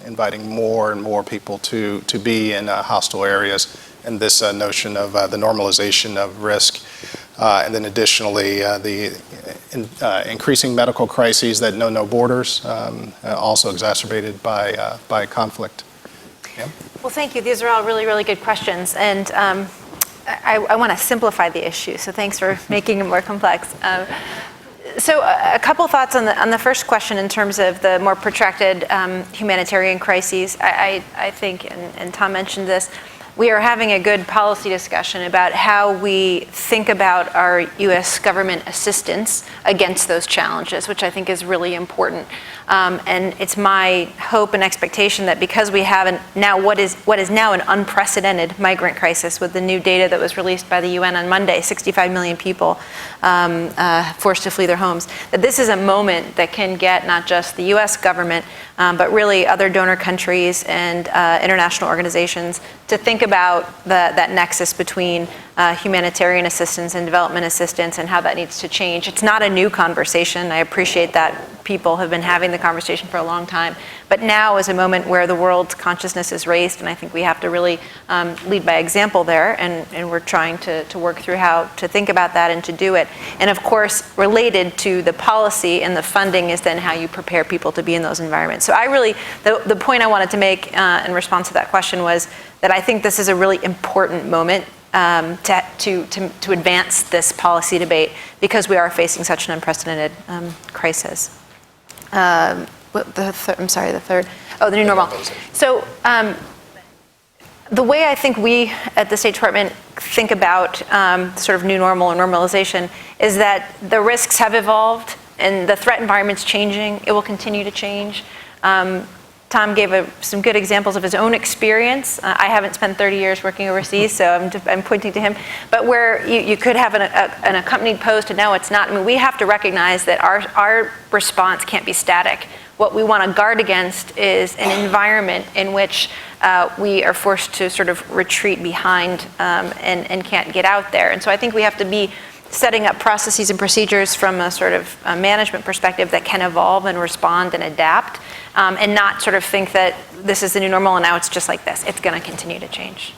inviting more and more people to be in hostile areas, and this notion of the normalization of risk. And then additionally, the increasing medical crises that know no borders, also exacerbated by conflict. Yeah. Well, thank you. These are all really, really good questions. And I want to simplify the issue, so thanks for making it more complex. So a couple thoughts on the first question in terms of the more protracted humanitarian crises. I think, and Tom mentioned this, we are having a good policy discussion about how we think about our U.S. government assistance against those challenges, which I think is really important. And it's my hope and expectation that because we have what is now an unprecedented migrant crisis with the new data that was released by the UN on Monday, 65 million people forced to flee their homes, that this is a moment that can get not just the U.S. government, but really other donor countries and international organizations to think about that nexus between humanitarian assistance and development assistance and how that needs to change. It's not a new conversation. I appreciate that people have been having the conversation for a long time. But now is a moment where the world's consciousness is raised, and I think we have to really lead by example there, and we're trying to work through how to think about that and to do it. And of course, related to the policy and the funding is then how you prepare people to be in those environments. So I really, the point I wanted to make in response to that question was that I think this is a really important moment to advance this policy debate because we are facing such an unprecedented crisis. I'm sorry, the third. Oh, the new normal. So the way I think we at the State Department think about sort of new normal or normalization is that the risks have evolved and the threat environment's changing. It will continue to change. Tom gave some good examples of his own experience. I haven't spent 30 years working overseas, so I'm pointing to him. But where you could have an accompanied post and no, it's not. I mean, we have to recognize that our response can't be static. What we want to guard against is an environment in which we are forced to sort of retreat behind and can't get out there. And so I think we have to be setting up processes and procedures from a sort of a management perspective that can evolve and respond and adapt, and not sort of think that this is the new normal and now it's just like this. It's going to continue to change.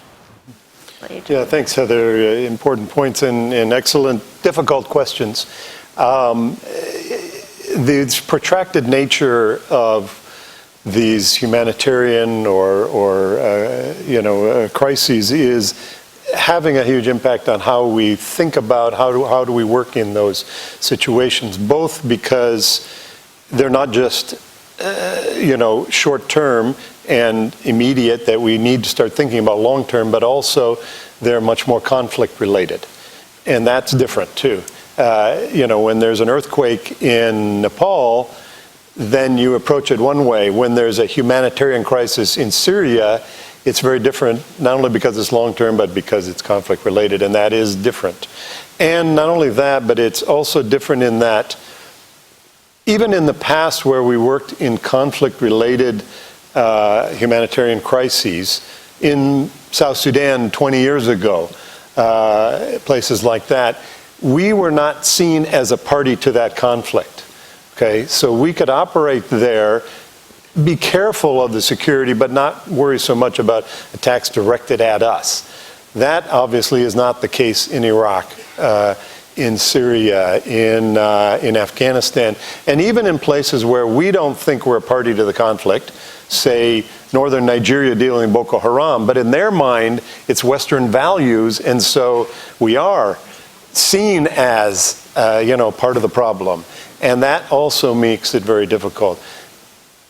Yeah, thanks, Heather. Important points and excellent, difficult questions. The protracted nature of these humanitarian or crises is having a huge impact on how we think about how do we work in those situations, both because they're not just short term and immediate that we need to start thinking about long term, but also they're much more conflict related, and that's different too. When there's an earthquake in Nepal, then you approach it one way. When there's a humanitarian crisis in Syria, it's very different, not only because it's long-term, but because it's conflict-related, and that is different. And not only that, but it's also different in that even in the past where we worked in conflict-related humanitarian crises, in South Sudan 20 years ago, places like that, we were not seen as a party to that conflict. Okay, so we could operate there, be careful of the security, but not worry so much about attacks directed at us. That obviously is not the case in Iraq, in Syria, in Afghanistan, and even in places where we don't think we're a party to the conflict, say northern Nigeria dealing with Boko Haram, but in their mind it's Western values, and so we are seen as part of the problem, and that also makes it very difficult.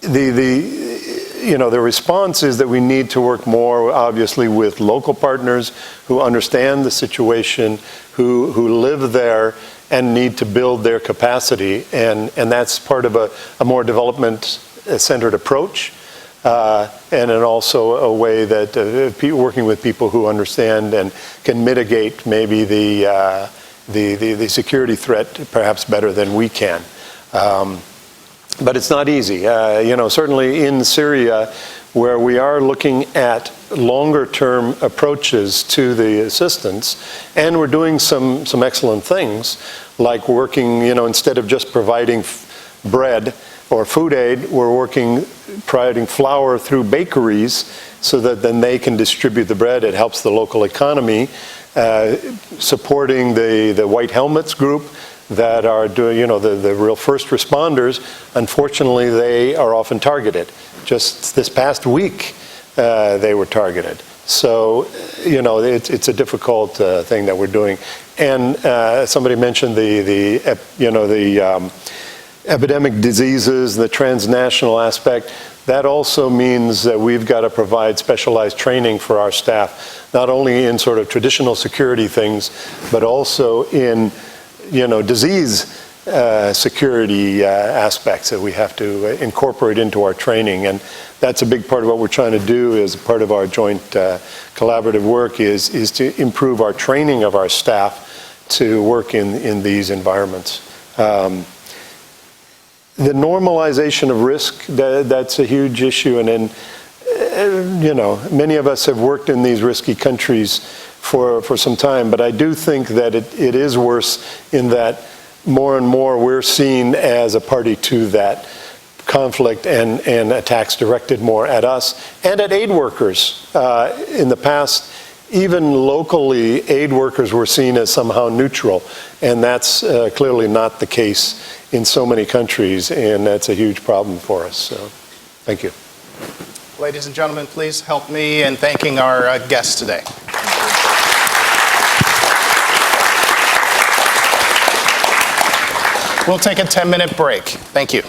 The response is that we need to work more, obviously, with local partners who understand the situation, who live there and need to build their capacity, and that's part of a development-centered approach, and also a way that working with people who understand and can mitigate maybe the security threat perhaps better than we can. But it's not easy. Certainly in Syria, where we are looking at longer-term approaches to the assistance, and we're doing some excellent things, like working, instead of just providing bread or food aid, we're providing flour through bakeries so that then they can distribute the bread. It helps the local economy, supporting the White Helmets group that are doing, the real first responders. Unfortunately, they are often targeted. Just this past week, they were targeted. So, it's a difficult thing that we're doing. And somebody mentioned the epidemic diseases, the transnational aspect. That also means that we've got to provide specialized training for our staff, not only in sort of traditional security things, but also in disease security aspects that we have to incorporate into our training. And that's a big part of what we're trying to do as part of our joint collaborative work is to improve our training of our staff to work in these environments. The normalization of risk, that's a huge issue. And many of us have worked in these risky countries for some time, but I do think that it is worse in that more and more we're seen as a party to that conflict and attacks directed more at us and at aid workers. In the past, even locally, aid workers were seen as somehow neutral, and that's clearly not the case in so many countries, and that's a huge problem for us. So, thank you. Ladies and gentlemen, please help me in thanking our guests today. We'll take a 10-minute break. Thank you.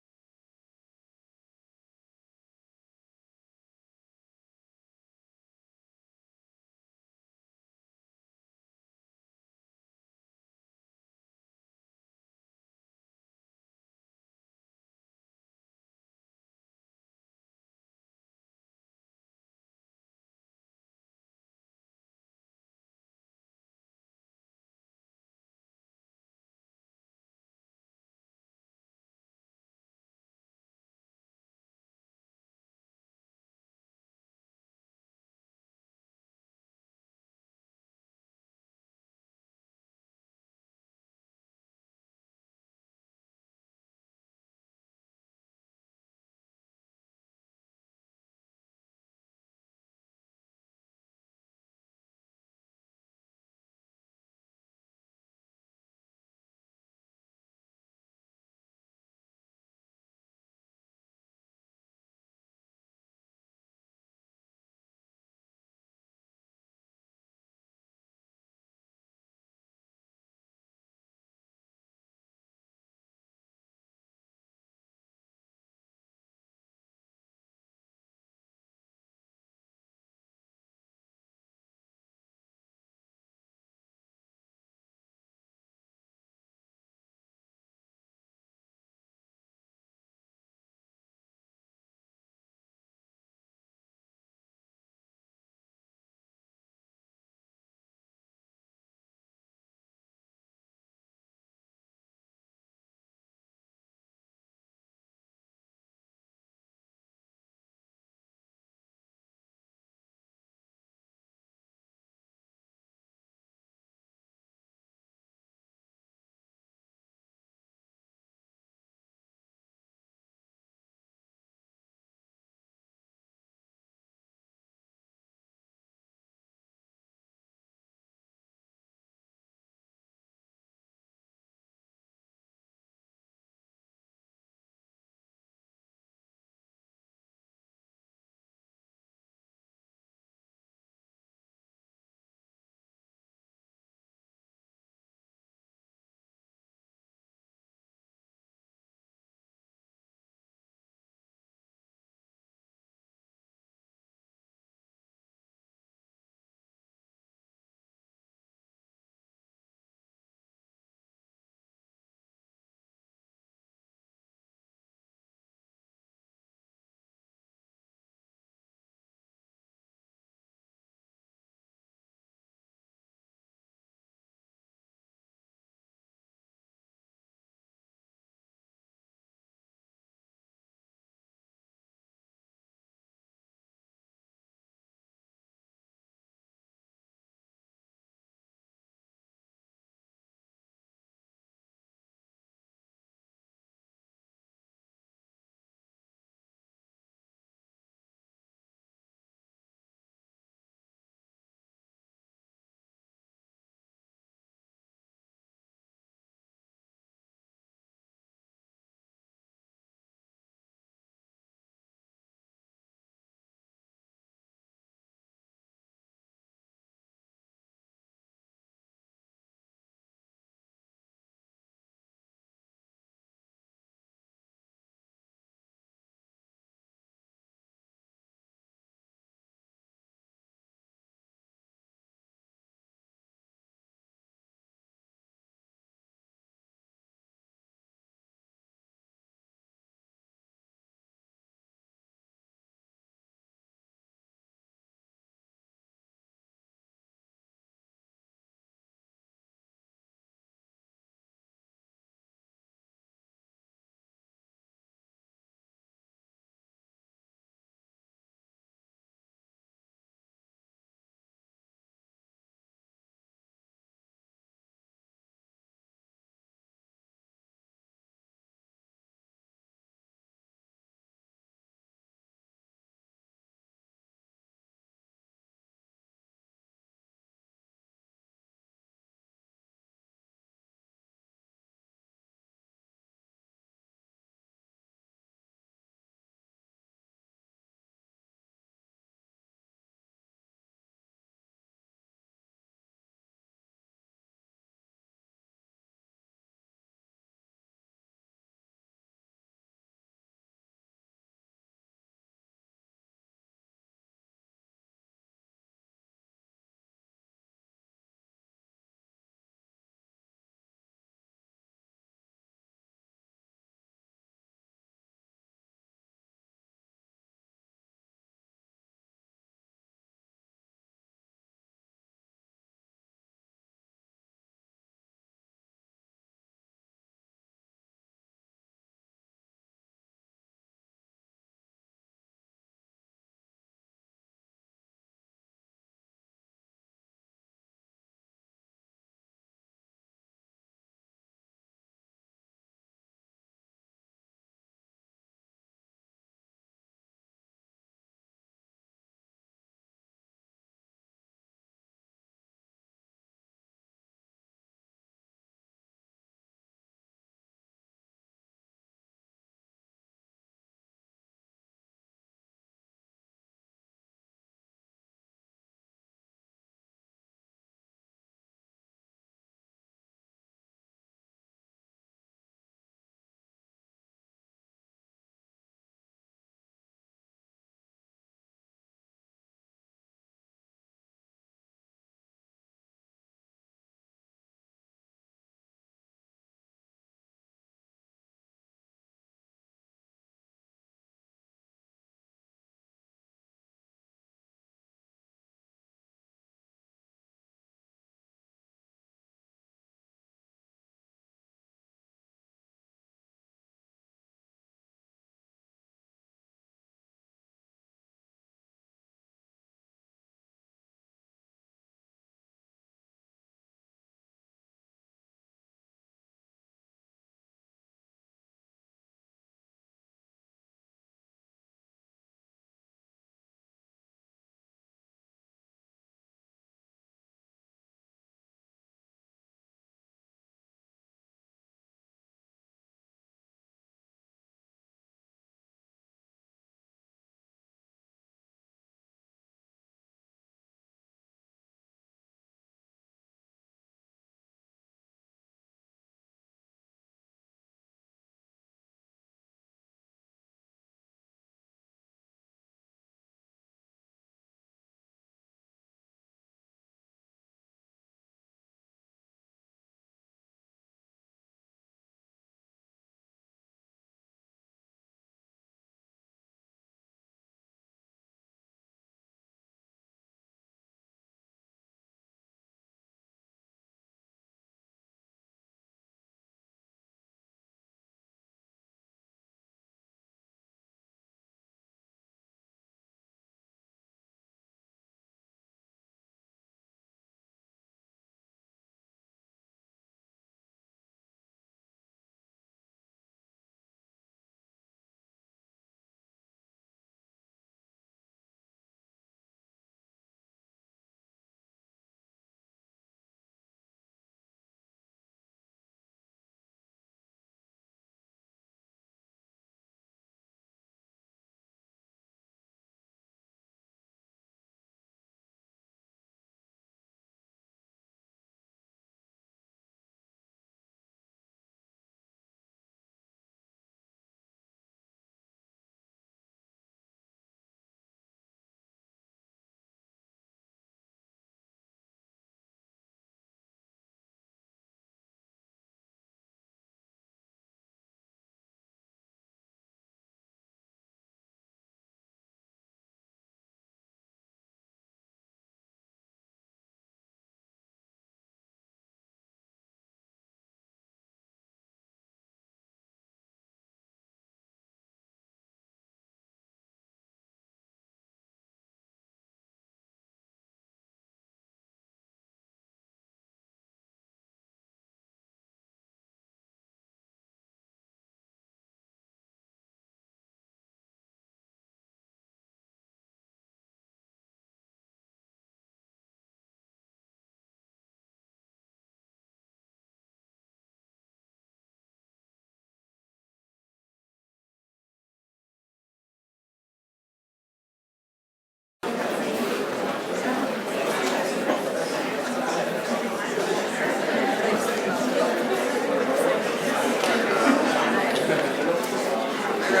Hi,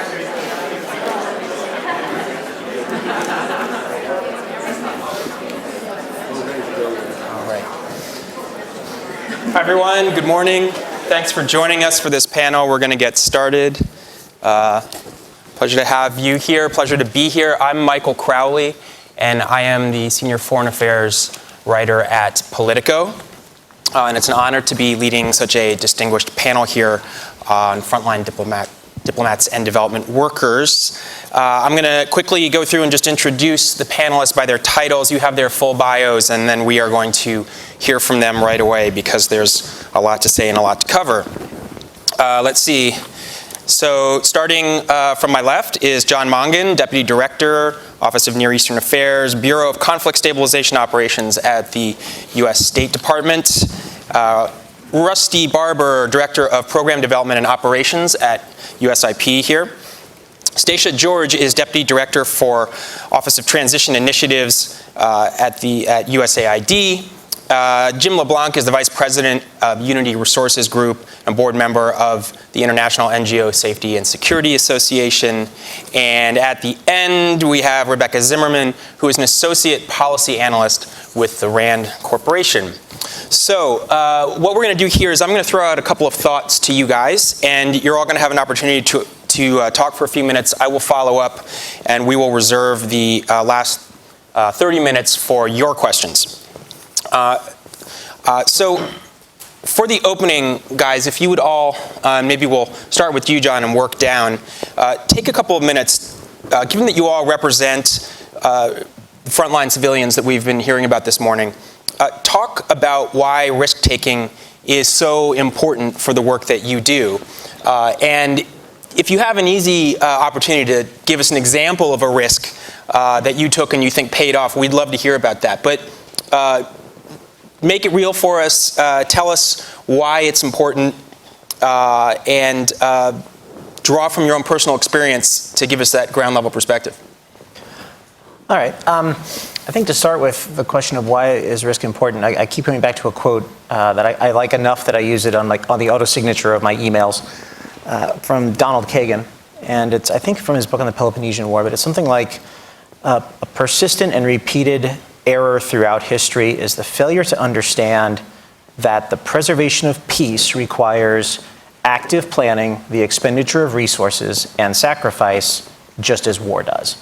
everyone. Good morning. Thanks for joining us for this panel. We're going to get started. Pleasure to have you here. Pleasure to be here. I'm Michael Crowley, and I am the Senior Foreign Affairs writer at Politico. And it's an honor to be leading such a distinguished panel here on Frontline Diplomats and Development Workers. I'm going to quickly go through and just introduce the panelists by their titles. You have their full bios, and then we are going to hear from them right away because there's a lot to say and a lot to cover. Let's see. So starting from my left is John Mongan, Deputy Director, Office of Near Eastern Affairs, Bureau of Conflict Stabilization Operations at the U.S. State Department. Rusty Barber, Director of Program Development and Operations at USIP here. Stacia George is Deputy Director for Office of Transition Initiatives at USAID. Jim LeBlanc is the Vice President of Unity Resources Group and board member of the International NGO Safety and Security Association. And at the end, we have Rebecca Zimmerman, who is an Associate Policy Analyst with the RAND Corporation. So what we're going to do here is I'm going to throw out a couple of thoughts to you guys, and you're all going to have an opportunity to talk for a few minutes. I will follow up, and we will reserve the last 30 minutes for your questions. So for the opening, guys, if you would all, maybe we'll start with you, John, and work down. Take a couple of minutes, given that you all represent frontline civilians that we've been hearing about this morning. Talk about why risk-taking is so important for the work that you do. And if you have an easy opportunity to give us an example of a risk that you took and you think paid off, we'd love to hear about that. But make it real for us. Tell us why it's important, and draw from your own personal experience to give us that ground level perspective. All right. I think to start with the question of why is risk important, I keep coming back to a quote that I like enough that I use it on the auto signature of my emails from Donald Kagan, and it's I think from his book on the Peloponnesian War, but it's something like a persistent and repeated error throughout history is the failure to understand that the preservation of peace requires active planning, the expenditure of resources, and sacrifice, just as war does.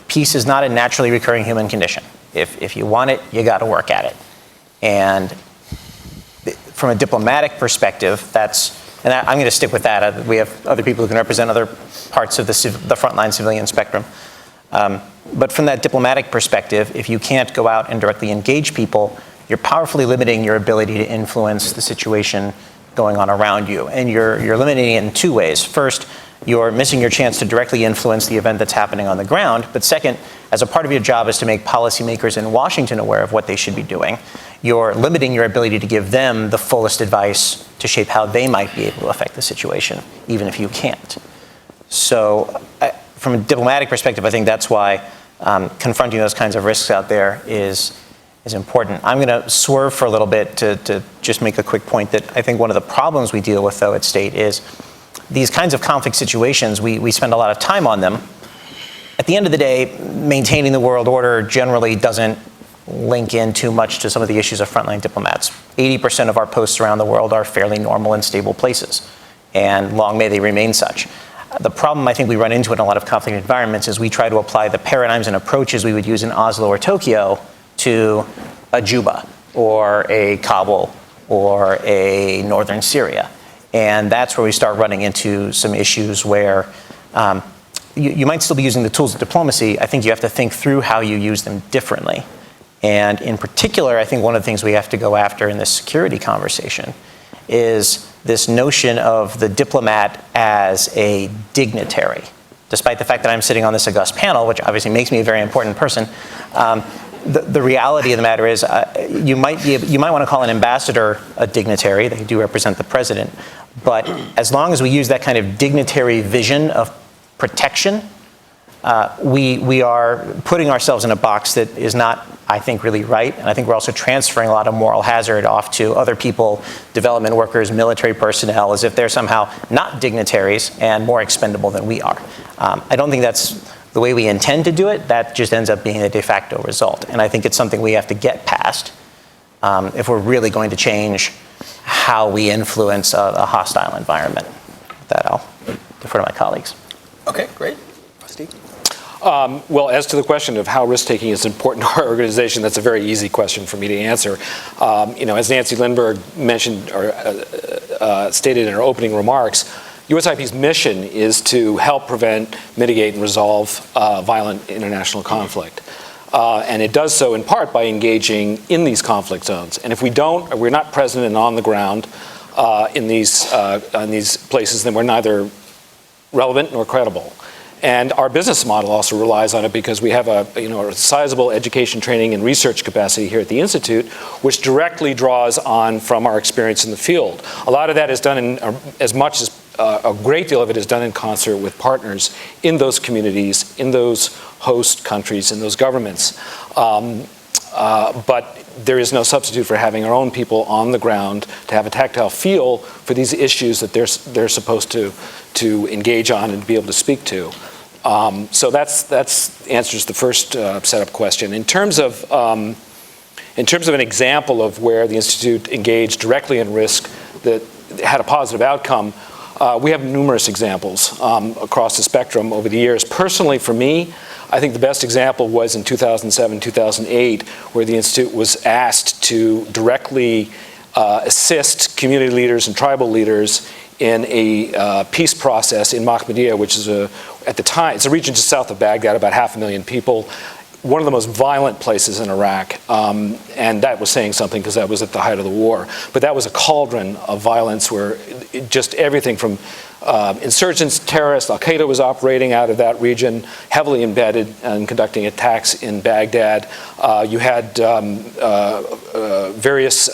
Peace is not a naturally recurring human condition. If you want it, you got to work at it. And from a diplomatic perspective, and I'm going to stick with that. We have other people who can represent other parts of the frontline civilian spectrum. But from that diplomatic perspective, if you can't go out and directly engage people, you're powerfully limiting your ability to influence the situation going on around you. And you're limiting it in two ways. First, you're missing your chance to directly influence the event that's happening on the ground. But second, as a part of your job is to make policymakers in Washington aware of what they should be doing, you're limiting your ability to give them the fullest advice to shape how they might be able to affect the situation, even if you can't. So from a diplomatic perspective, I think that's why confronting those kinds of risks out there is important. I'm going to swerve for a little bit to just make a quick point that I think one of the problems we deal with, though, at State is these kinds of conflict situations, we spend a lot of time on them. At the end of the day, maintaining the world order generally doesn't link in too much to some of the issues of frontline diplomats. 80% of our posts around the world are fairly normal and stable places, and long may they remain such. The problem I think we run into in a lot of conflict environments is we try to apply the paradigms and approaches we would use in Oslo or Tokyo to a Juba or a Kabul or a northern Syria. And that's where we start running into some issues where you might still be using the tools of diplomacy. I think you have to think through how you use them differently. And in particular, I think one of the things we have to go after in this security conversation is this notion of the diplomat as a dignitary. Despite the fact that I'm sitting on this august panel, which obviously makes me a very important person, the reality of the matter is you might want to call an ambassador a dignitary. They do represent the president. But as long as we use that kind of dignitary vision of protection, we are putting ourselves in a box that is not, I think, really right. And I think we're also transferring a lot of moral hazard off to other people, development workers, military personnel, as if they're somehow not dignitaries and more expendable than we are. I don't think that's the way we intend to do it. That just ends up being a de facto result. And I think it's something we have to get past if we're really going to change how we influence a hostile environment. With that, I'll defer to my colleagues. Okay, great. Steve? Well, as to the question of how risk-taking is important to our organization, that's a very easy question for me to answer. As Nancy Lindberg mentioned or stated in her opening remarks, USIP's mission is to help prevent, mitigate, and resolve violent international conflict. And it does so in part by engaging in these conflict zones. And if we don't, or we're not present and on the ground in these places, then we're neither relevant nor credible. And our business model also relies on it because we have a sizable education, training, and research capacity here at the Institute, which directly draws on from our experience in the field. A lot of that is done in, a great deal of it is done in concert with partners in those communities, in those host countries, in those governments. But there is no substitute for having our own people on the ground to have a tactile feel for these issues that they're supposed to engage on and be able to speak to. So that's answers the first setup question. In terms of an example of where the Institute engaged directly in risk that had a positive outcome, we have numerous examples across the spectrum over the years. Personally, for me, I think the best example was in 2007, 2008, where the Institute was asked to directly assist community leaders and tribal leaders in a peace process in Mahmadiyya, which is at the time, it's a region just south of Baghdad, about 500,000 people, one of the most violent places in Iraq. And that was saying something because that was at the height of the war. But that was a cauldron of violence where just everything from insurgents, terrorists, Al-Qaeda was operating out of that region, heavily embedded and conducting attacks in Baghdad. You had various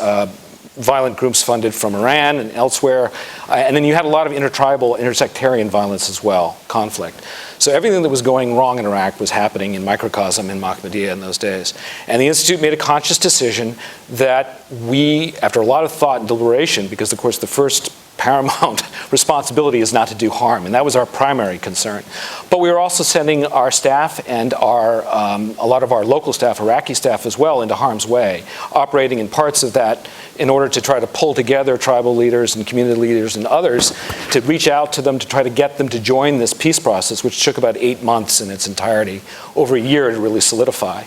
violent groups funded from Iran and elsewhere. And then you had a lot of intertribal, intersectarian violence as well, conflict. So everything that was going wrong in Iraq was happening in microcosm in Mahmadiyya in those days. And the Institute made a conscious decision that we, after a lot of thought and deliberation, because of course the first paramount responsibility is not to do harm, and that was our primary concern. But we were also sending our staff and a lot of our local staff, Iraqi staff as well, into harm's way, operating in parts of that in order to try to pull together tribal leaders and community leaders and others to reach out to them to try to get them to join this peace process, which took about 8 months in its entirety, over a year to really solidify.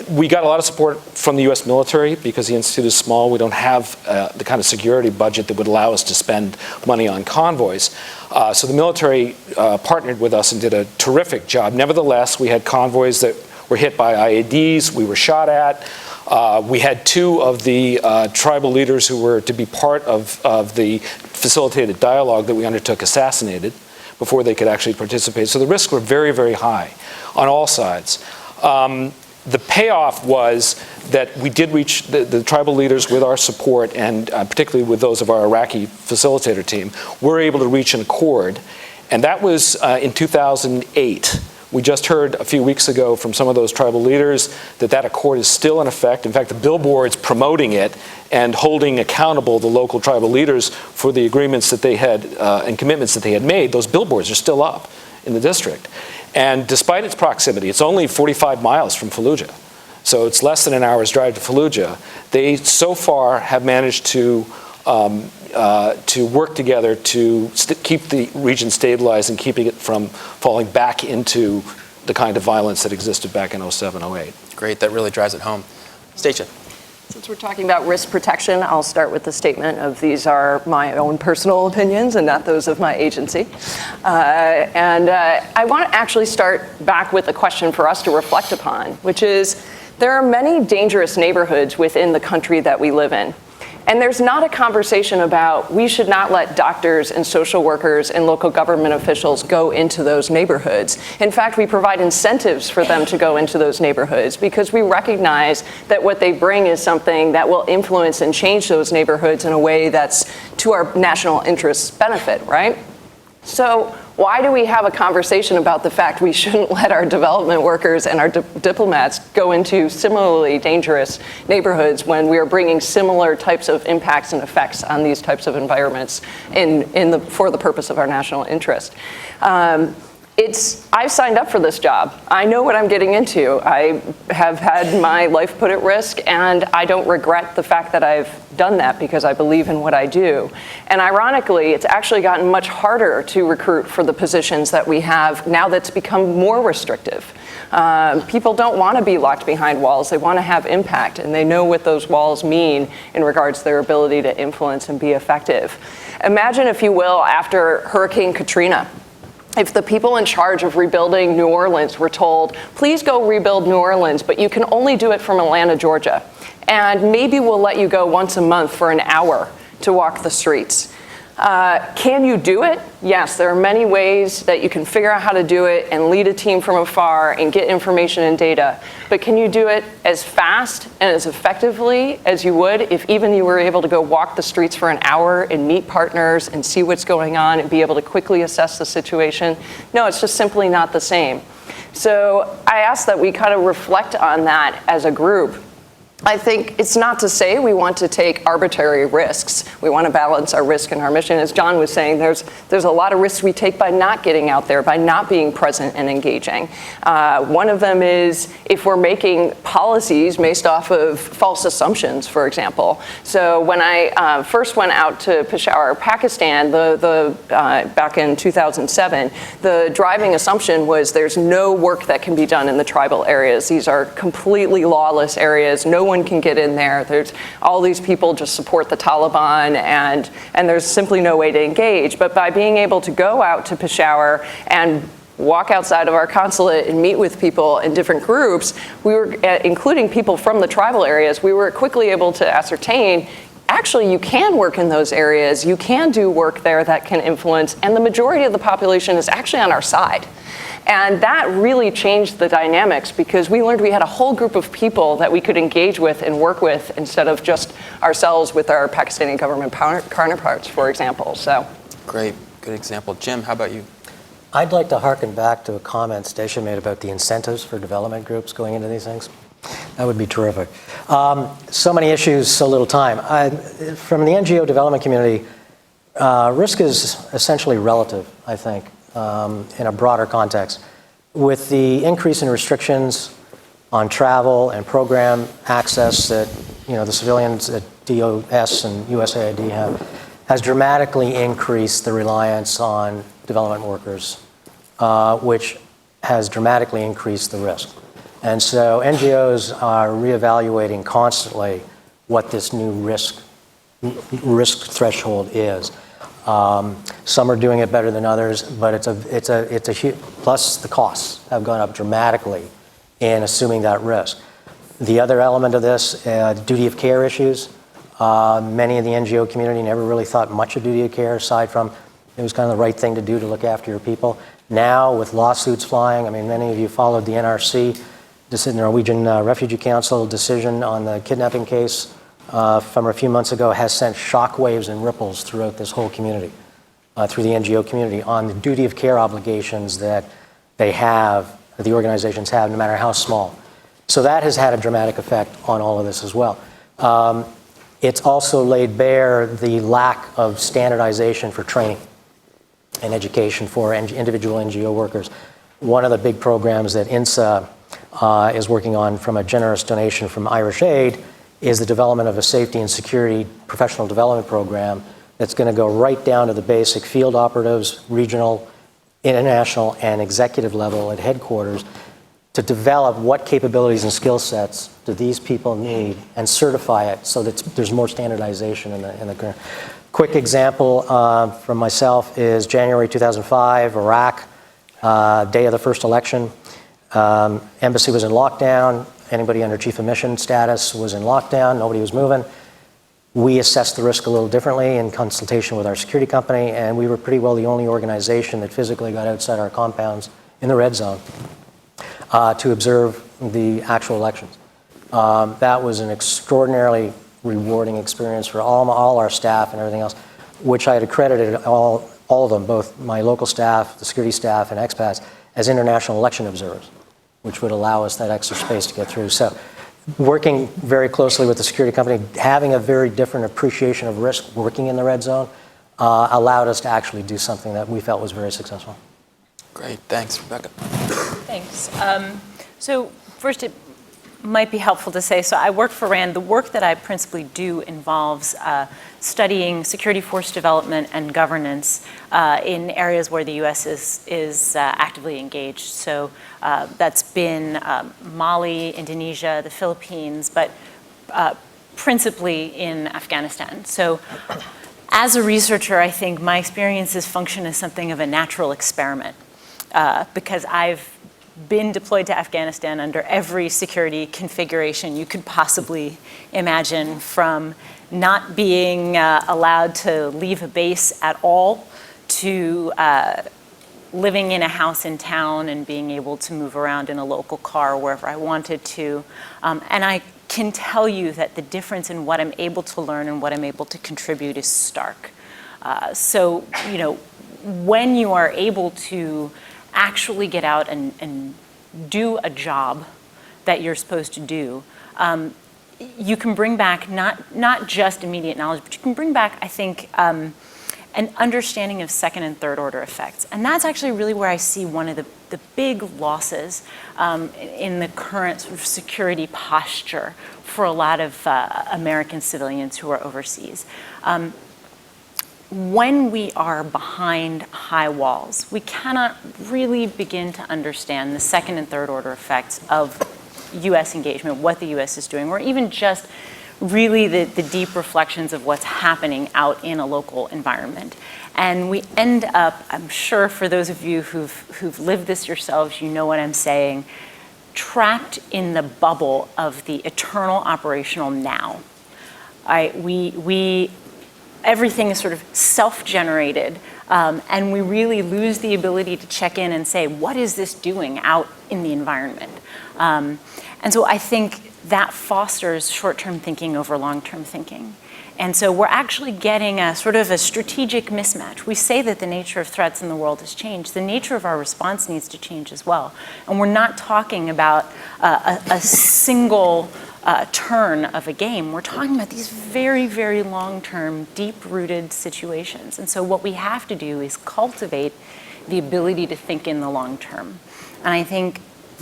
We got a lot of support from the U.S. military because the Institute is small. We don't have the kind of security budget that would allow us to spend money on convoys. So the military partnered with us and did a terrific job. Nevertheless, we had convoys that were hit by IEDs. We were shot at. We had 2 of the tribal leaders who were to be part of the facilitated dialogue that we undertook assassinated before they could actually participate. So the risks were very, very high on all sides. The payoff was that we did reach the tribal leaders with our support, and particularly with those of our Iraqi facilitator team, were able to reach an accord. And that was in 2008. We just heard a few weeks ago from some of those tribal leaders that accord is still in effect. In fact, the billboards promoting it and holding accountable the local tribal leaders for the agreements that they had and commitments that they had made, those billboards are still up in the district. And despite its proximity, it's only 45 miles from Fallujah. So it's less than an hour's drive to Fallujah. They so far have managed to work together to keep the region stabilized and keeping it from falling back into the kind of violence that existed back in 07, 08. Great, that really drives it home. Stacia. Since we're talking about risk protection, I'll start with the statement of these are my own personal opinions and not those of my agency. I want to actually start back with a question for us to reflect upon, which is there are many dangerous neighborhoods within the country that we live in. And there's not a conversation about we should not let doctors and social workers and local government officials go into those neighborhoods. In fact, we provide incentives for them to go into those neighborhoods because we recognize that what they bring is something that will influence and change those neighborhoods in a way that's to our national interests benefit, right? So Why do we have a conversation about the fact we shouldn't let our development workers and our diplomats go into similarly dangerous neighborhoods when we are bringing similar types of impacts and effects on these types of environments for the purpose of our national interest? I've signed up for this job. I know what I'm getting into. I have had my life put at risk, and I don't regret the fact that I've done that because I believe in what I do. And ironically, it's actually gotten much harder to recruit for the positions that we have now that's become more restrictive. People don't want to be locked behind walls. They want to have impact, and they know what those walls mean in regards to their ability to influence and be effective. Imagine, if you will, after Hurricane Katrina, if the people in charge of rebuilding New Orleans were told, please go rebuild New Orleans, but you can only do it from Atlanta, Georgia. And maybe we'll let you go once a month for an hour to walk the streets. Can you do it? Yes, there are many ways that you can figure out how to do it and lead a team from afar and get information and data. But can you do it as fast and as effectively as you would if even you were able to go walk the streets for an hour and meet partners and see what's going on and be able to quickly assess the situation? No, it's just simply not the same. So I ask that we kind of reflect on that as a group. I think it's not to say we want to take arbitrary risks. We want to balance our risk and our mission. As John was saying, there's a lot of risks we take by not getting out there, by not being present and engaging. One of them is if we're making policies based off of false assumptions, for example. So when I first went out to Peshawar, Pakistan, back in 2007, the driving assumption was there's no work that can be done in the tribal areas. These are completely lawless areas. No one can get in there. There's all these people just support the Taliban, and there's simply no way to engage. But by being able to go out to Peshawar and walk outside of our consulate and meet with people in different groups, we were, including people from the tribal areas, we were quickly able to ascertain actually you can work in those areas, you can do work there that can influence, and the majority of the population is actually on our side. And that really changed the dynamics because we learned we had a whole group of people that we could engage with and work with instead of just ourselves with our Pakistani government counterparts, for example. So, great, good example. Jim, how about you? I'd like to harken back to a comment Stacia made about the incentives for development groups going into these things. That would be terrific. So many issues, so little time. From the NGO development community, risk is essentially relative, I think. In a broader context. With the increase in restrictions on travel and program access that the civilians at DOS and USAID have, has dramatically increased the reliance on development workers, which has dramatically increased the risk. And so NGOs are reevaluating constantly what this new risk threshold is. Some are doing it better than others, but it's a huge, plus the costs have gone up dramatically in assuming that risk. The other element of this, duty of care issues. Many of the NGO community never really thought much of duty of care aside from it was kind of the right thing to do to look after your people. Now with lawsuits flying, I mean, many of you followed the NRC, the Norwegian Refugee Council decision on the kidnapping case from a few months ago has sent shockwaves and ripples throughout this whole community, through the NGO community, on the duty of care obligations that they have, that the organizations have, no matter how small. So that has had a dramatic effect on all of this as well. It's also laid bare the lack of standardization for training and education for individual NGO workers. One of the big programs that INSA is working on from a generous donation from Irish Aid is the development of a safety and security professional development program that's going to go right down to the basic field operatives, regional, international, and executive level at headquarters to develop what capabilities and skill sets do these people need and certify it so that there's more standardization in the quick example from myself is January 2005, Iraq, day of the first election. Embassy was in lockdown. Anybody under chief of mission status was in lockdown. Nobody was moving. We assessed the risk a little differently in consultation with our security company, and we were pretty well the only organization that physically got outside our compounds in the red zone to observe the actual elections. That was an extraordinarily rewarding experience for all our staff and everything else, which I had accredited all all of them, both my local staff, the security staff, and expats, as international election observers, which would allow us that extra space to get through. So working very closely with the security company, having a very different appreciation of risk working in the red zone allowed us to actually do something that we felt was very successful. Great, thanks, Rebecca. Thanks. So first, it might be helpful to say, so I work for RAND. The work that I principally do involves studying security force development and governance in areas where the U.S. is actively engaged. So that's been Mali, Indonesia, the Philippines, but principally in Afghanistan. So as a researcher, I think my experiences function as something of a natural experiment because I've been deployed to Afghanistan under every security configuration you could possibly imagine, from not being allowed to leave a base at all to living in a house in town and being able to move around in a local car wherever I wanted to. And I can tell you that the difference in what I'm able to learn and what I'm able to contribute is stark. So, you know, when you are able to actually get out and do a job that you're supposed to do, you can bring back not just immediate knowledge, but you can bring back, I think, an understanding of second and third order effects. And that's actually really where I see one of the big losses in the current sort of security posture for a lot of American civilians who are overseas. When we are behind high walls, we cannot really begin to understand the second and third order effects of U.S. engagement, what the U.S. is doing, or even just really the deep reflections of what's happening out in a local environment. And we end up, I'm sure for those of you who've lived this yourselves, you know what I'm saying, trapped in the bubble of the eternal operational now. Everything is sort of self-generated, and we really lose the ability to check in and say, what is this doing out in the environment? And so I think that fosters short-term thinking over long-term thinking. And so we're actually getting a sort of a strategic mismatch. We say that the nature of threats in the world has changed. The nature of our response needs to change as well. And we're not talking about a single turn of a game. We're talking about these very, very long-term, deep-rooted situations. And so what we have to do is cultivate the ability to think in the long term. And I think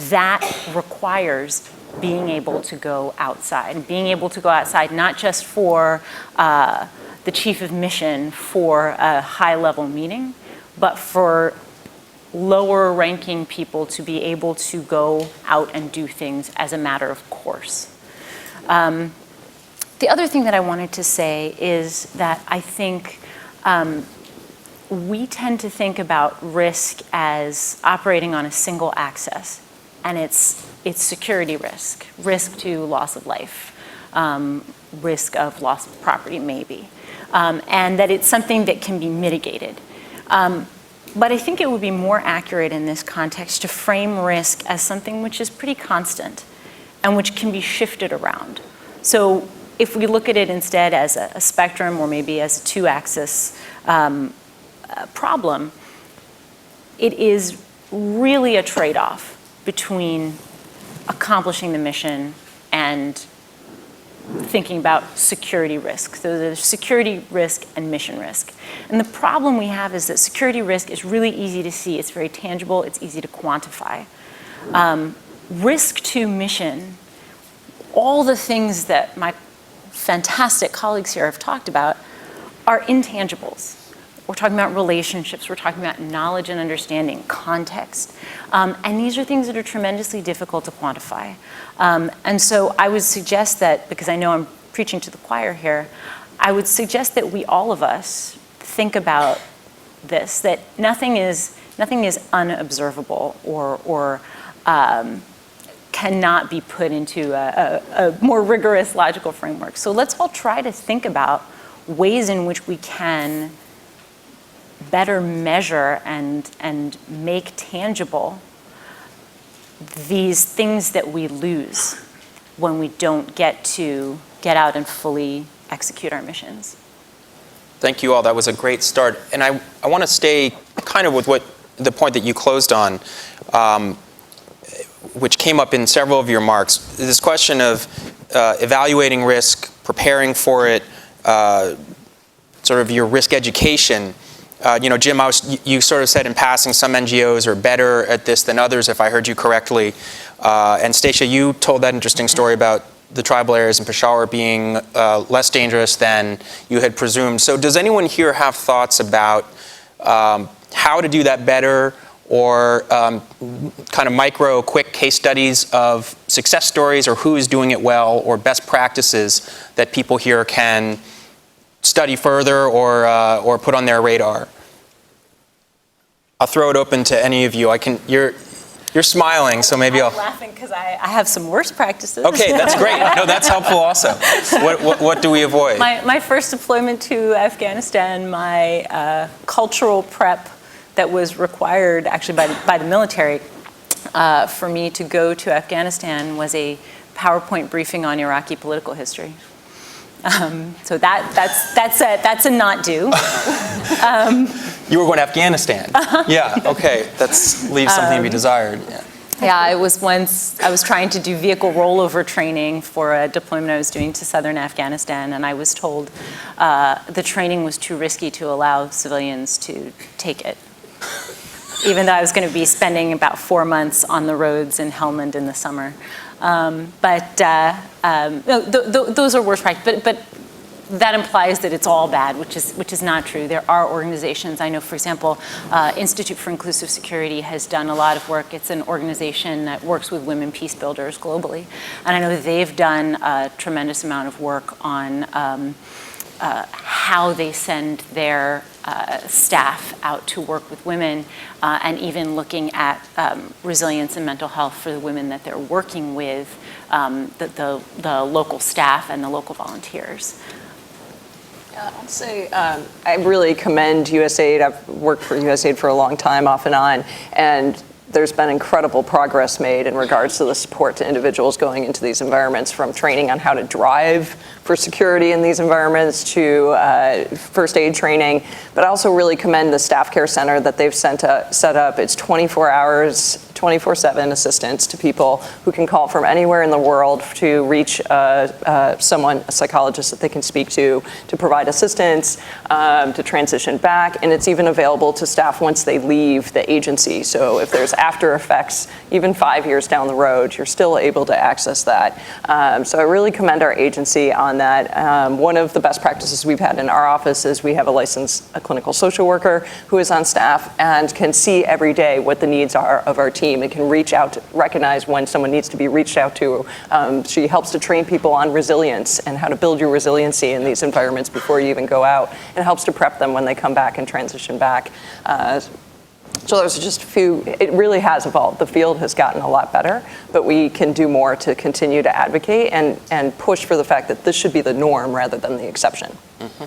that requires being able to go outside, being able to go outside not just for the chief of mission for a high-level meeting, but for lower-ranking people to be able to go out and do things as a matter of course. The other thing that I wanted to say is that I think we tend to think about risk as operating on a single axis, and it's security risk, risk to loss of life, risk of loss of property maybe, and that it's something that can be mitigated. But I think it would be more accurate in this context to frame risk as something which is pretty constant and which can be shifted around. So if we look at it instead as a spectrum or maybe as a two-axis problem, it is really a trade-off between accomplishing the mission and thinking about security risk. So there's security risk and mission risk. And the problem we have is that security risk is really easy to see. It's very tangible. It's easy to quantify. Risk to mission, all the things that my fantastic colleagues here have talked about are intangibles. We're talking about relationships, we're talking about knowledge and understanding, context. And these are things that are tremendously difficult to quantify. And so I would suggest that, because I know I'm preaching to the choir here, I would suggest that we, all of us, think about this, that nothing is unobservable or cannot be put into a more rigorous logical framework. So let's all try to think about ways in which we can better measure and make tangible these things that we lose when we don't get out and fully execute our missions. Thank you all. That was a great start. And I want to stay kind of with the point that you closed on, which came up in several of your remarks. This question of evaluating risk, preparing for it, sort of your risk education. Jim, you sort of said in passing some NGOs are better at this than others, if I heard you correctly. And Stacia, you told that interesting story about the tribal areas in Peshawar being less dangerous than you had presumed. So does anyone here have thoughts about how to do that better, or kind of micro, quick case studies of success stories, or who is doing it well, or best practices that people here can study further or put on their radar? I'll throw it open to any of you. You're smiling, so maybe I'm laughing because I have some worst practices. Okay, that's great. No, that's helpful also. What do we avoid? My first deployment to Afghanistan, my cultural prep that was required actually by the military for me to go to Afghanistan was a PowerPoint briefing on Iraqi political history. So that's a not do. You were going to Afghanistan. Yeah, okay. That leaves something to be desired. Yeah, I was trying to do vehicle rollover training for a deployment I was doing to southern Afghanistan, and I was told the training was too risky to allow civilians to take it, even though I was going to be spending about 4 months on the roads in Helmand in the summer. Those are worst practices, but that implies that it's all bad, which is not true. There are organizations, I know, for example, Institute for Inclusive Security has done a lot of work. It's an organization that works with women peace builders globally. And I know that they've done a tremendous amount of work on how they send their staff out to work with women, and even looking at resilience and mental health for the women that they're working with, the local staff and the local volunteers. I'll say I really commend USAID. I've worked for USAID for a long time, off and on, and there's been incredible progress made in regards to the support to individuals going into these environments, from training on how to drive for security in these environments to first aid training. But I also really commend the staff care center that they've set up. It's 24 hours, 24/7 assistance to people who can call from anywhere in the world to reach someone, a psychologist that they can speak to provide assistance, to transition back. And it's even available to staff once they leave the agency. So if there's after effects, even 5 years down the road, you're still able to access that. So I really commend our agency on that. One of the best practices we've had in our office is we have a clinical social worker who is on staff and can see every day what the needs are of our team and can reach out to recognize when someone needs to be reached out to. She helps to train people on resilience and how to build your resiliency in these environments before you even go out, and helps to prep them when they come back and transition back. So those are just a few. It really has evolved. The field has gotten a lot better, but we can do more to continue to advocate and push for the fact that this should be the norm rather than the exception. Mm-hmm.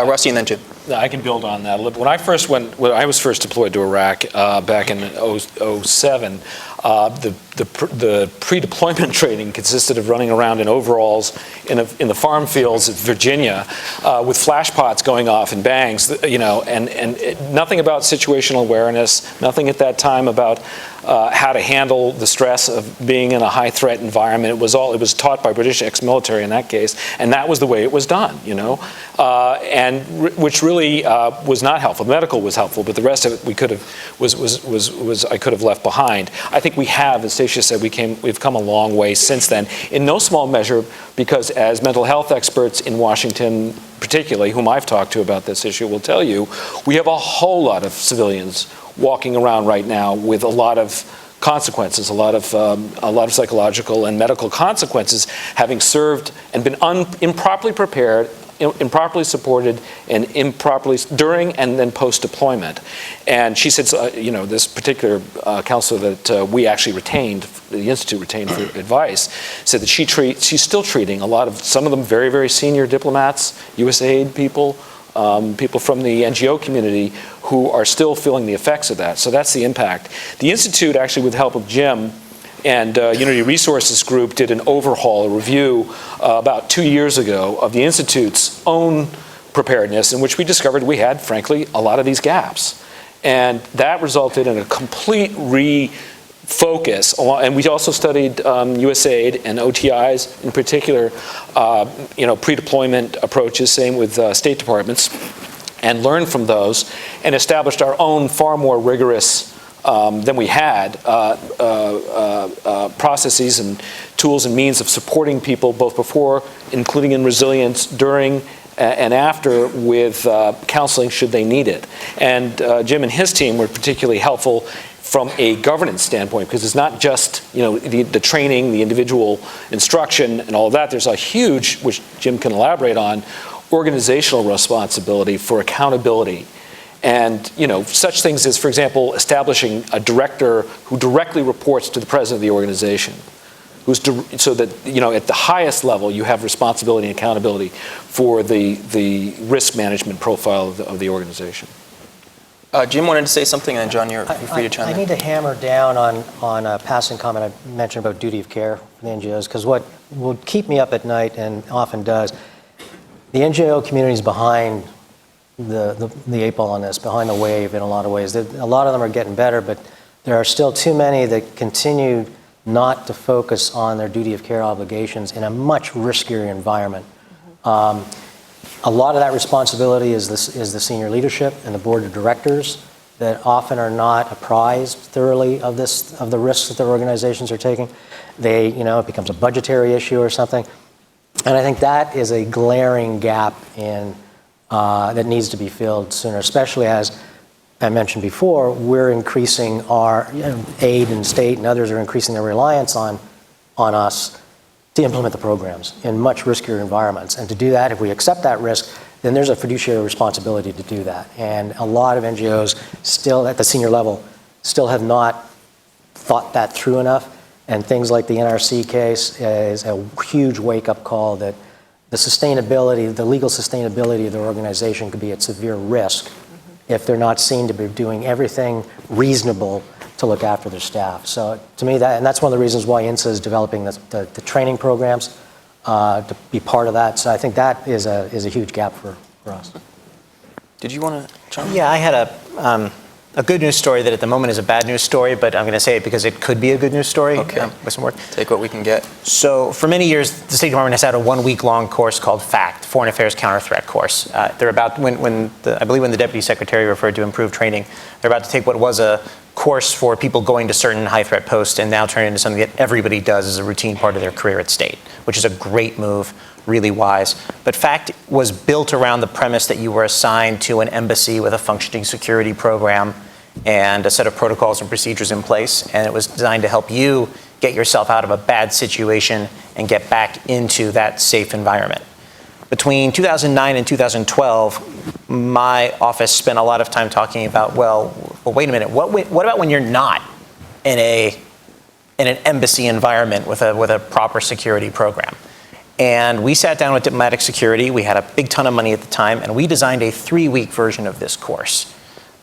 Rusty and then Jim. I can build on that. When I was first deployed to Iraq back in 2007, the pre-deployment training consisted of running around in overalls in the farm fields of Virginia with flash pots going off and bangs, and nothing about situational awareness, nothing at that time about how to handle the stress of being in a high-threat environment. It was taught by British ex-military in that case, and that was the way it was done, which really was not helpful. Medical was helpful, but the rest of it I could have left behind. I think we have, as Stacia said, we've come a long way since then, in no small measure because as mental health experts in Washington, particularly, whom I've talked to about this issue, will tell you, we have a whole lot of civilians walking around right now with a lot of consequences, a lot of psychological and medical consequences, having served and been improperly prepared, improperly supported, and improperly during and then post-deployment. And she said, this particular counselor that we actually retained, the Institute retained for advice, said that she's still treating some of them very, very senior diplomats, USAID people, people from the NGO community who are still feeling the effects of that. So that's the impact. The Institute, actually with the help of Jim and Unity Resources Group, did an overhaul, a review about 2 years ago of the Institute's own preparedness, in which we discovered we had, frankly, a lot of these gaps. And that resulted in a complete refocus. And we also studied USAID and OTIs in particular, pre-deployment approaches, same with State Departments, and learned from those and established our own far more rigorous than we had processes and tools and means of supporting people both before, including in resilience, during, and after with counseling should they need it. And Jim and his team were particularly helpful from a governance standpoint, because it's not just the training, the individual instruction and all of that. There's a huge, which Jim can elaborate on, organizational responsibility for accountability. And such things as, for example, establishing a director who directly reports to the president of the organization, so that at the highest level you have responsibility and accountability for the risk management profile of the organization. Jim wanted to say something, and then John, you're free to chime in. I need to hammer down on a passing comment I mentioned about duty of care for the NGOs, because what will keep me up at night, and often does, the NGO community is behind the eight ball on this, behind the wave in a lot of ways. A lot of them are getting better, but there are still too many that continue not to focus on their duty of care obligations in a much riskier environment. A lot of that responsibility is the senior leadership and the board of directors that often are not apprised thoroughly of the risks that their organizations are taking. It becomes a budgetary issue or something. And I think that is a glaring gap that needs to be filled sooner, especially as I mentioned before, we're increasing our aid, and state and others are increasing their reliance on us to implement the programs in much riskier environments. And to do that, if we accept that risk, then there's a fiduciary responsibility to do that. And a lot of NGOs still at the senior level still have not thought that through enough. And things like the NRC case is a huge wake-up call that the sustainability, the legal sustainability of their organization could be at severe risk if they're not seen to be doing everything reasonable to look after their staff. So to me, that's one of the reasons why INSA is developing the training programs to be part of that. So I think that is a huge gap for us. Did you want to chime in? Yeah, I had a good news story that at the moment is a bad news story, but I'm going to say it because it could be a good news story. Okay. With some work. Take what we can get. So for many years, the State Department has had a 1-week-long course called FACT, Foreign Affairs Counter Threat Course. They're about, I believe when the Deputy Secretary referred to improved training, they're about to take what was a course for people going to certain high-threat posts and now turn it into something that everybody does as a routine part of their career at State, which is a great move, really wise. But FACT was built around the premise that you were assigned to an embassy with a functioning security program and a set of protocols and procedures in place, and it was designed to help you get yourself out of a bad situation and get back into that safe environment. Between 2009 and 2012, my office spent a lot of time talking about, well wait a minute, what about when you're not in an embassy environment with a proper security program? And we sat down with Diplomatic Security. We had a big ton of money at the time, and we designed a 3-week version of this course.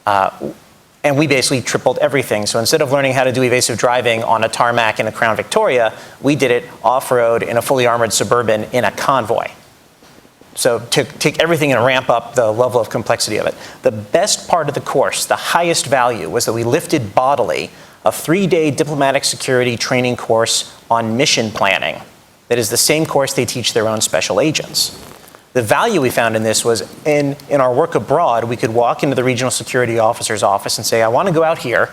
And we basically tripled everything. So instead of learning how to do evasive driving on a tarmac in a Crown Victoria, we did it off-road in a fully armored Suburban in a convoy. So to take everything and ramp up the level of complexity of it. The best part of the course, the highest value, was that we lifted bodily a 3-day diplomatic security training course on mission planning. That is the same course they teach their own special agents. The value we found in this was in our work abroad, we could walk into the regional security officer's office and say, I want to go out here.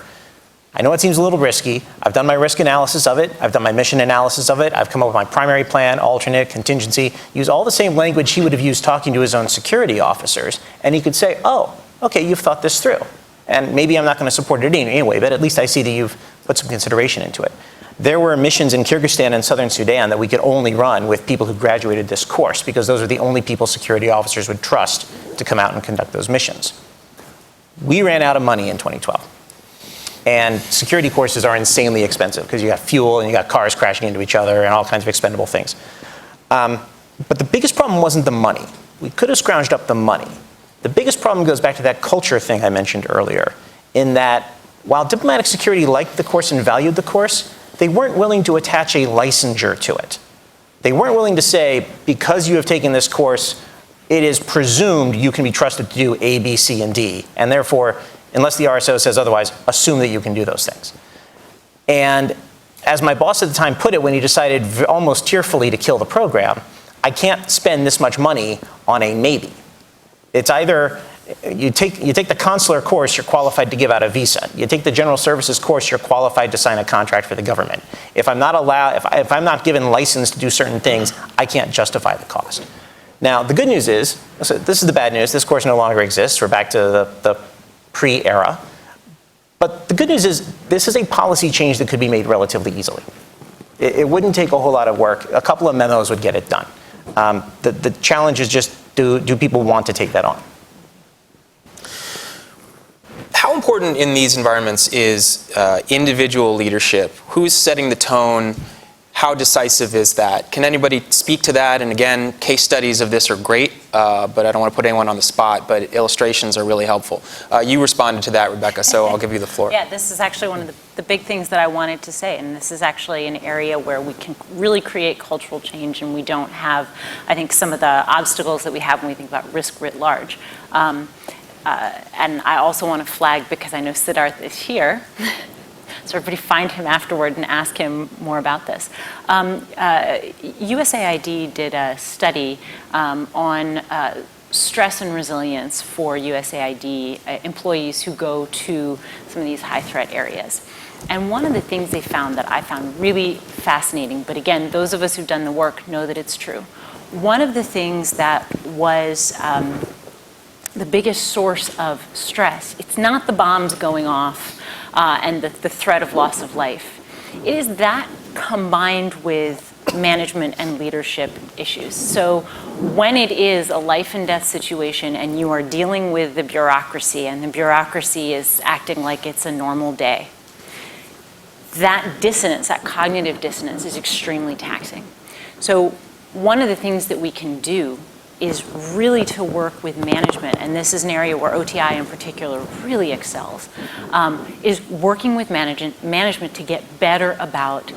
I know it seems a little risky. I've done my risk analysis of it. I've done my mission analysis of it. I've come up with my primary plan, alternate, contingency, use all the same language he would have used talking to his own security officers. And he could say, oh, okay, you've thought this through. And maybe I'm not going to support it anyway, but at least I see that you've put some consideration into it. There were missions in Kyrgyzstan and southern Sudan that we could only run with people who graduated this course because those are the only people security officers would trust to come out and conduct those missions. We ran out of money in 2012. And security courses are insanely expensive because you got fuel and you got cars crashing into each other and all kinds of expendable things. But the biggest problem wasn't the money. We could have scrounged up the money. The biggest problem goes back to that culture thing I mentioned earlier, in that while diplomatic security liked the course and valued the course, they weren't willing to attach a licensure to it. They weren't willing to say, because you have taken this course, it is presumed you can be trusted to do A, B, C, and D. And therefore, unless the RSO says otherwise, assume that you can do those things. And as my boss at the time put it when he decided almost tearfully to kill the program, I can't spend this much money on a maybe. It's either you take the consular course, you're qualified to give out a visa. You take the general services course, you're qualified to sign a contract for the government. If I'm not allowed, if I'm not given license to do certain things, I can't justify the cost. Now, the good news is, so this is the bad news, this course no longer exists. We're back to the pre-era. But the good news is, this is a policy change that could be made relatively easily. It wouldn't take a whole lot of work. A couple of memos would get it done. The challenge is just, do people want to take that on? How important in these environments is individual leadership? Who's setting the tone? How decisive is that? Can anybody speak to that? And again, case studies of this are great, but I don't want to put anyone on the spot, but illustrations are really helpful. You responded to that, Rebecca, so I'll give you the floor. Yeah, this is actually one of the big things that I wanted to say, and this is actually an area where we can really create cultural change, and we don't have, I think, some of the obstacles that we have when we think about risk writ large. And I also want to flag, because I know Siddharth is here, so everybody find him afterward and ask him more about this. USAID did a study on stress and resilience for USAID employees who go to some of these high threat areas. And one of the things they found that I found really fascinating, but again, those of us who've done the work know that it's true. One of the things that was the biggest source of stress, it's not the bombs going off and the threat of loss of life. It is that combined with management and leadership issues. So when it is a life and death situation and you are dealing with the bureaucracy and the bureaucracy is acting like it's a normal day, that dissonance, that cognitive dissonance is extremely taxing. So one of the things that we can do is really to work with management, and this is an area where OTI in particular really excels, is working with management to get better about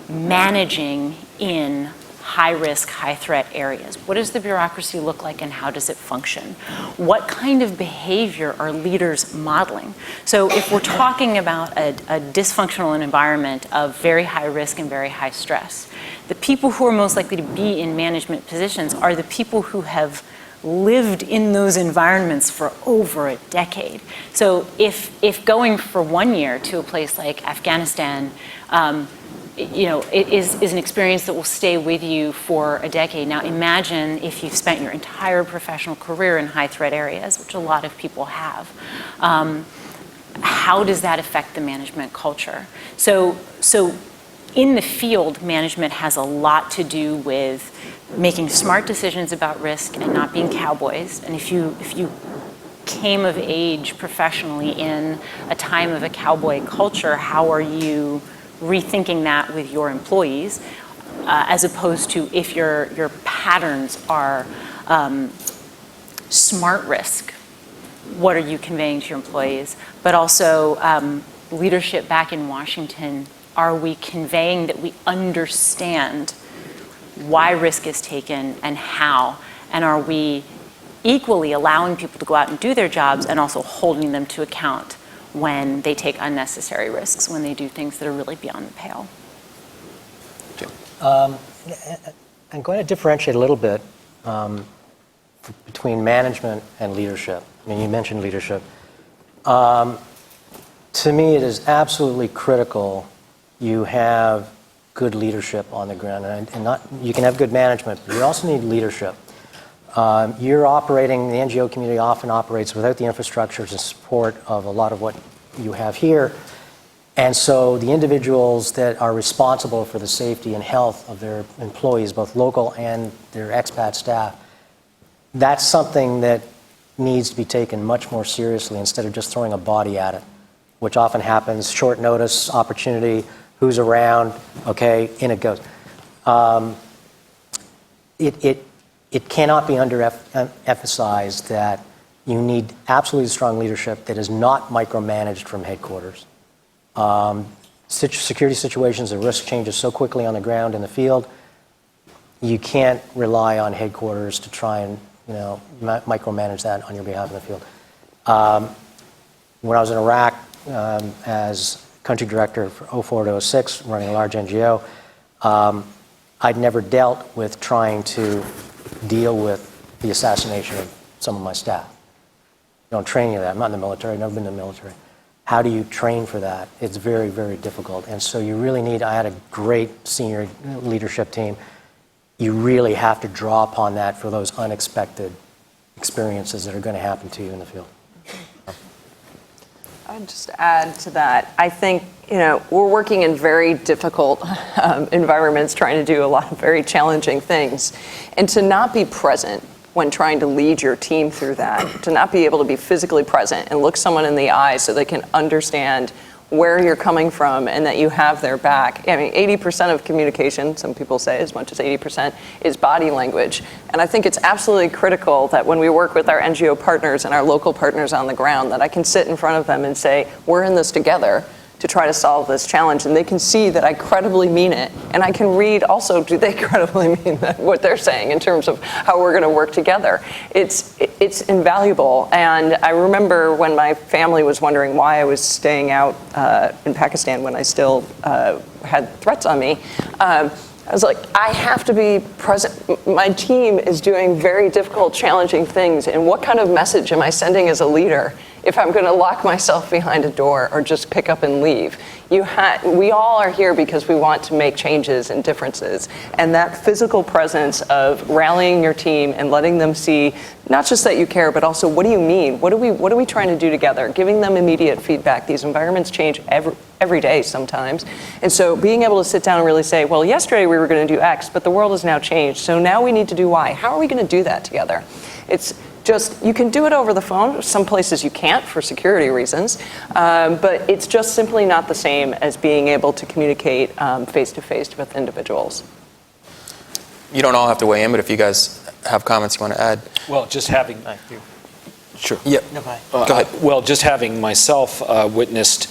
managing in high-risk, high-threat areas. What does the bureaucracy look like and how does it function? What kind of behavior are leaders modeling? So if we're talking about a dysfunctional environment of very high risk and very high stress, the people who are most likely to be in management positions are the people who have lived in those environments for over a decade. So if going for 1 year to a place like Afghanistan, it is an experience that will stay with you for a decade. Now imagine if you've spent your entire professional career in high threat areas, which a lot of people have. How does that affect the management culture? So in the field, management has a lot to do with making smart decisions about risk and not being cowboys. And if you came of age professionally in a time of a cowboy culture, how are you rethinking that with your employees, as opposed to if your patterns are smart risk, what are you conveying to your employees? But also leadership back in Washington, are we conveying that we understand why risk is taken and how, and are we equally allowing people to go out and do their jobs and also holding them to account when they take unnecessary risks, when they do things that are really beyond the pale? I'm going to differentiate a little bit between management and leadership. I mean, you mentioned leadership. To me, it is absolutely critical you have good leadership on the ground. And you can have good management, but you also need leadership. You're operating, the NGO community often operates without the infrastructure and support of a lot of what you have here. And so the individuals that are responsible for the safety and health of their employees, both local and their expat staff, that's something that needs to be taken much more seriously instead of just throwing a body at it, which often happens, short notice, opportunity, who's around, okay, in it goes. It cannot be emphasized that you need absolutely strong leadership that is not micromanaged from headquarters. Security situations, the risk changes so quickly on the ground in the field, you can't rely on headquarters to try and micromanage that on your behalf in the field. When I was in Iraq as country director for 04 to 06, running a large NGO, I'd never dealt with trying to deal with the assassination of some of my staff. You don't train you that. I'm not in the military. I've never been in the military. How do you train for that? It's very, very difficult. And so you really need, I had a great senior leadership team. You really have to draw upon that for those unexpected experiences that are going to happen to you in the field. I'd just add to that. I think, we're working in very difficult environments, trying to do a lot of very challenging things. And to not be present when trying to lead your team through that, to not be able to be physically present and look someone in the eye so they can understand where you're coming from and that you have their back. I mean, 80% of communication, some people say as much as 80%, is body language. And I think it's absolutely critical that when we work with our NGO partners and our local partners on the ground, that I can sit in front of them and say, we're in this together to try to solve this challenge. And they can see that I credibly mean it. And I can read also, do they credibly mean that, what they're saying in terms of how we're going to work together? It's invaluable. And I remember when my family was wondering why I was staying out in Pakistan when I still had threats on me. I was like, I have to be present. My team is doing very difficult, challenging things. And what kind of message am I sending as a leader if I'm going to lock myself behind a door or just pick up and leave? We all are here because we want to make changes and differences. And that physical presence of rallying your team and letting them see not just that you care, but also what do you mean? What are we trying to do together? Giving them immediate feedback. These environments change every day sometimes. And so being able to sit down and really say, well, yesterday we were going to do X, but the world has now changed. So now we need to do Y. How are we going to do that together? It's just, you can do it over the phone. Some places you can't for security reasons, but it's just simply not the same as being able to communicate face-to-face with individuals. You don't all have to weigh in, but if you guys have comments you want to add. Well, just having... Sure. Yeah. No, go ahead. Well, just having myself witnessed,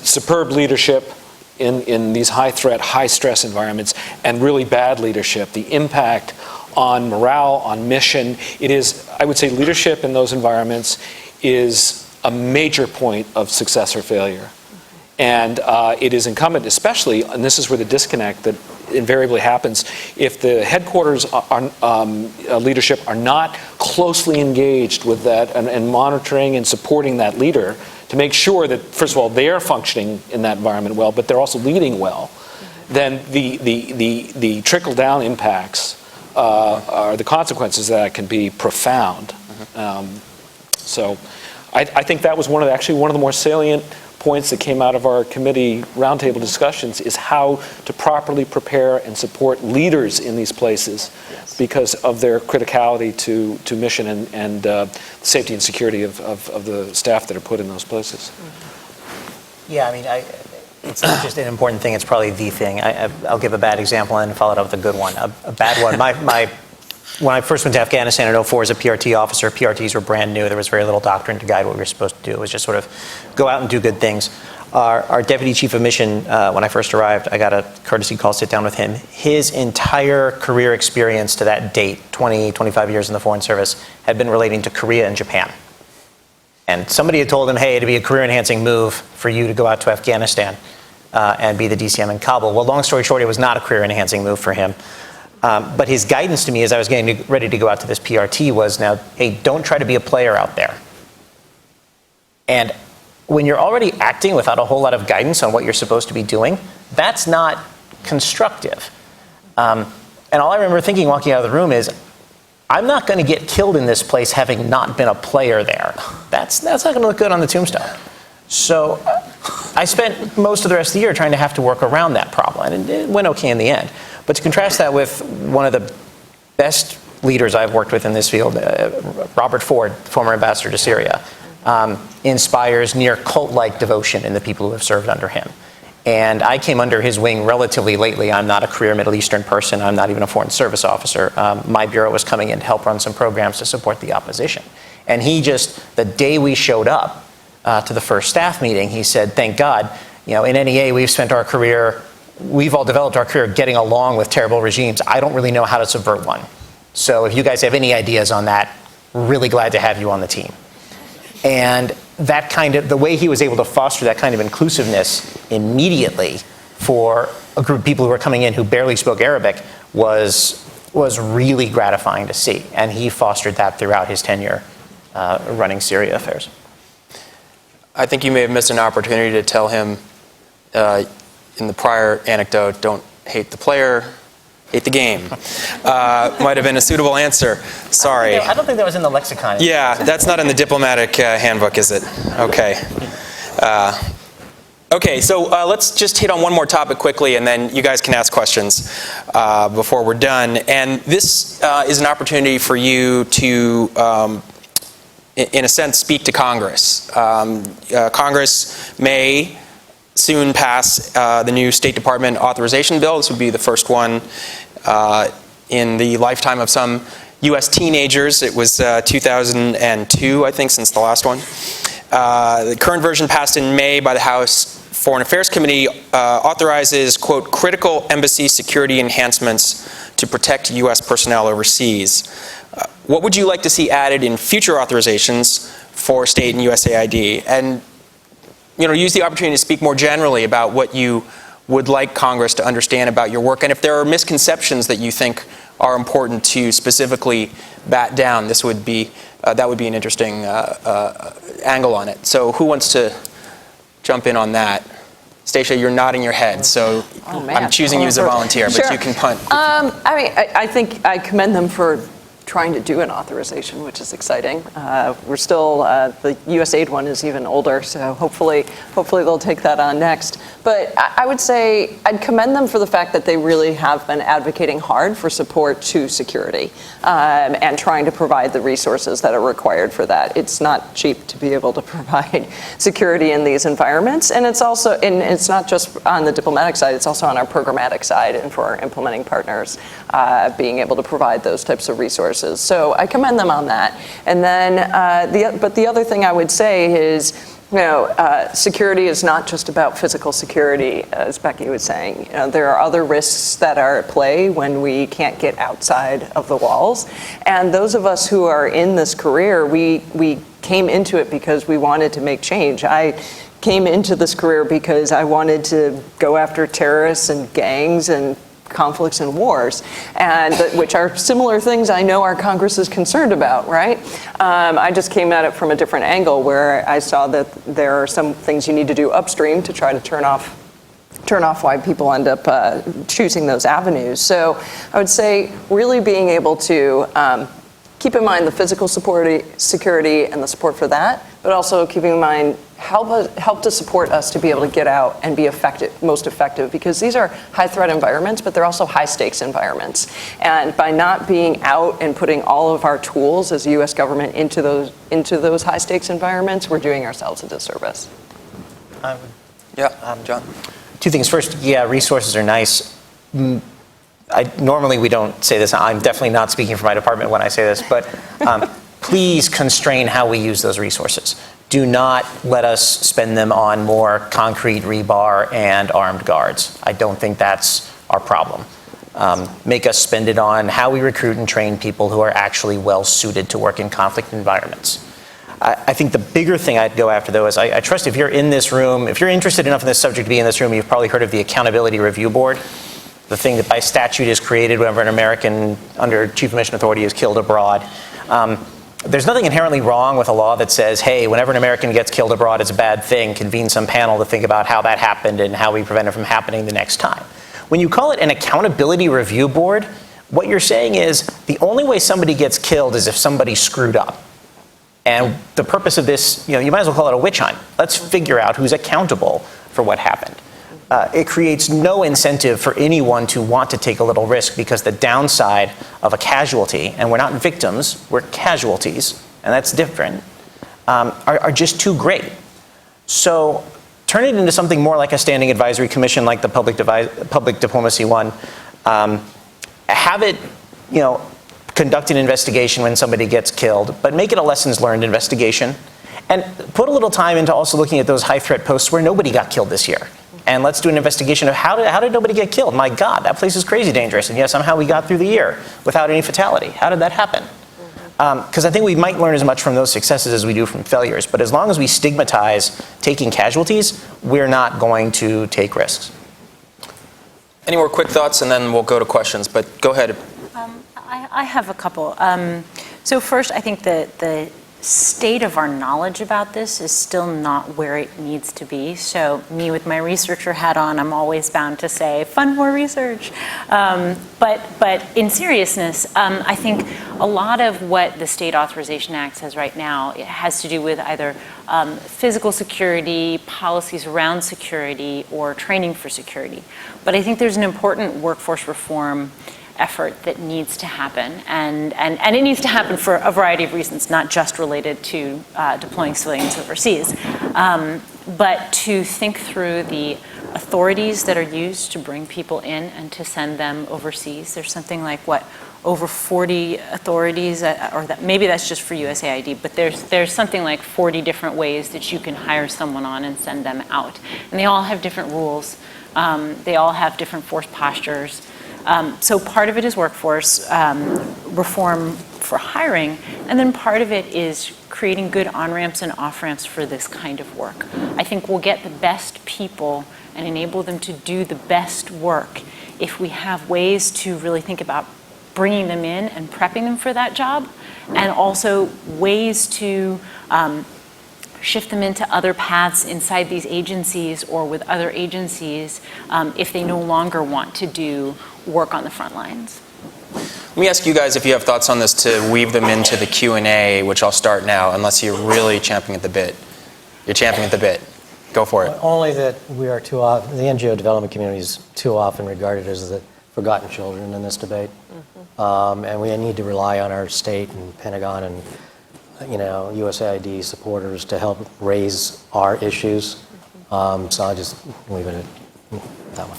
superb leadership in these high-threat, high-stress environments, and really bad leadership, the impact on morale, on mission. It is, I would say, leadership in those environments is a major point of success or failure. And it is incumbent, especially, and this is where the disconnect that invariably happens, if the headquarters leadership are not closely engaged with that and monitoring and supporting that leader to make sure that, first of all, they are functioning in that environment well, but they're also leading well, then the trickle-down impacts are the consequences of that can be profound. So I think that was one of the more salient points that came out of our committee roundtable discussions is how to properly prepare and support leaders in these places because of their criticality to mission and safety and security of the staff that are put in those places. Yeah, I mean, it's not just an important thing, it's probably the thing. I'll give a bad example and follow it up with a good one. A bad one, when I first went to Afghanistan in 04 as a PRT officer, PRTs were brand new. There was very little doctrine to guide what we were supposed to do. It was just sort of go out and do good things. Our deputy chief of mission, when I first arrived, I got a courtesy call, sit down with him. His entire career experience to that date, 20, 25 years in the Foreign Service, had been relating to Korea and Japan. And somebody had told him, hey, it'd be a career-enhancing move for you to go out to Afghanistan and be the DCM in Kabul. Well, long story short, it was not a career-enhancing move for him. But his guidance to me as I was getting ready to go out to this PRT was now, hey, don't try to be a player out there. And when you're already acting without a whole lot of guidance on what you're supposed to be doing, that's not constructive. And all I remember thinking walking out of the room is, I'm not going to get killed in this place having not been a player there. That's not going to look good on the tombstone. So I spent most of the rest of the year trying to have to work around that problem, and it went okay in the end. But to contrast that with one of the best leaders I've worked with in this field, Robert Ford, former ambassador to Syria, inspires near cult-like devotion in the people who have served under him. And I came under his wing relatively lately. I'm not a career Middle Eastern person. I'm not even a Foreign Service officer. My bureau was coming in to help run some programs to support the opposition. And he just, the day we showed up to the first staff meeting, he said, thank God, in NEA we've all developed our career getting along with terrible regimes. I don't really know how to subvert one. So if you guys have any ideas on that, really glad to have you on the team. And that kind of, the way he was able to foster that kind of inclusiveness immediately for a group of people who were coming in who barely spoke Arabic was really gratifying to see. And he fostered that throughout his tenure running Syria affairs. I think you may have missed an opportunity to tell him in the prior anecdote, don't hate the player, hate the game. Might have been a suitable answer. Sorry. I don't think that was in the lexicon. Yeah, that's not in the diplomatic handbook, is it? Okay. Okay, so let's just hit on one more topic quickly, and then you guys can ask questions before we're done. And this is an opportunity for you to, in a sense, speak to Congress. Congress may soon pass the new State Department authorization bill. This would be the first one in the lifetime of some U.S. teenagers. It was 2002, I think, since the last one. The current version passed in May by the House Foreign Affairs Committee authorizes, quote, critical embassy security enhancements to protect U.S. personnel overseas. What would you like to see added in future authorizations for state and USAID? And, use the opportunity to speak more generally about what you would like Congress to understand about your work, and if there are misconceptions that you think are important to specifically bat down, this would be that would be an interesting angle on it. So who wants to jump in on that? Stacia, you're nodding your head, so I'm choosing you as a volunteer, but Sure. you can punt. I think I commend them for trying to do an authorization, which is exciting. We're still, the USAID one is even older, so hopefully they'll take that on next. But I would say I'd commend them for the fact that they really have been advocating hard for support to security and trying to provide the resources that are required for that. It's not cheap to be able to provide security in these environments, and it's also, and it's not just on the diplomatic side, it's also on our programmatic side and for our implementing partners being able to provide those types of resources. So I commend them on that. And then, but the other thing I would say is, security is not just about physical security, as Becky was saying. There are other risks that are at play when we can't get outside of the walls. And those of us who are in this career, we came into it because we wanted to make change. I came into this career because I wanted to go after terrorists and gangs and conflicts and wars, and which are similar things I know our Congress is concerned about, right? I just came at it from a different angle where I saw that there are some things you need to do upstream to try to turn off why people end up choosing those avenues. So I would say really being able to keep in mind the physical security and the support for that, but also keeping in mind help to support us to be able to get out and be most effective, because these are high threat environments, but they're also high stakes environments. And by not being out and putting all of our tools as a U.S. government into those high stakes environments, we're doing ourselves a disservice. John? Two things. First, yeah, resources are nice. Normally we don't say this. I'm definitely not speaking for my department when I say this, but please constrain how we use those resources. Do not let us spend them on more concrete rebar and armed guards. I don't think that's our problem. Make us spend it on how we recruit and train people who are actually well suited to work in conflict environments. I think the bigger thing I'd go after, though, is I trust if you're in this room, if you're interested enough in this subject to be in this room, you've probably heard of the Accountability Review Board, the thing that by statute is created whenever an American under Chief of Mission Authority is killed abroad. There's nothing inherently wrong with a law that says, hey, whenever an American gets killed abroad, it's a bad thing. Convene some panel to think about how that happened and how we prevent it from happening the next time. When you call it an accountability review board, what you're saying is the only way somebody gets killed is if somebody screwed up. And the purpose of this, you might as well call it a witch hunt. Let's figure out who's accountable for what happened. It creates no incentive for anyone to want to take a little risk, because the downside of a casualty, and we're not victims, we're casualties, and that's different, are just too great. So turn it into something more like a standing advisory commission like the public diplomacy one. Have it, conduct an investigation when somebody gets killed, but make it a lessons learned investigation. And put a little time into also looking at those high threat posts where nobody got killed this year, and let's do an investigation of how did nobody get killed? My God, that place is crazy dangerous, and yet somehow we got through the year without any fatality. How did that happen? Because I think we might learn as much from those successes as we do from failures, but as long as we stigmatize taking casualties, we're not going to take risks. Any more quick thoughts, and then we'll go to questions, but go ahead. I have a couple. So first, I think the state of our knowledge about this is still not where it needs to be. So me with my researcher hat on, I'm always bound to say, fund more research. But in seriousness, I think a lot of what the State Authorization Act says right now, it has to do with either physical security, policies around security, or training for security. But I think there's an important workforce reform effort that needs to happen, and it needs to happen for a variety of reasons, not just related to deploying civilians overseas, but to think through the authorities that are used to bring people in and to send them overseas. There's something like, over 40 authorities, or that maybe that's just for USAID, but there's something like 40 different ways that you can hire someone on and send them out. And they all have different rules. They all have different force postures. So part of it is workforce reform for hiring, and then part of it is creating good on-ramps and off-ramps for this kind of work. I think we'll get the best people and enable them to do the best work if we have ways to really think about bringing them in and prepping them for that job, and also ways to shift them into other paths inside these agencies or with other agencies if they no longer want to do work on the front lines. Let me ask you guys if you have thoughts on this to weave them into the Q&A, which I'll start now, unless you're really champing at the bit. You're champing at the bit. Go for it. Only that we are too often, the NGO development community is too often regarded as the forgotten children in this debate. And we need to rely on our state and Pentagon and USAID supporters to help raise our issues. So I'll just leave it at that one.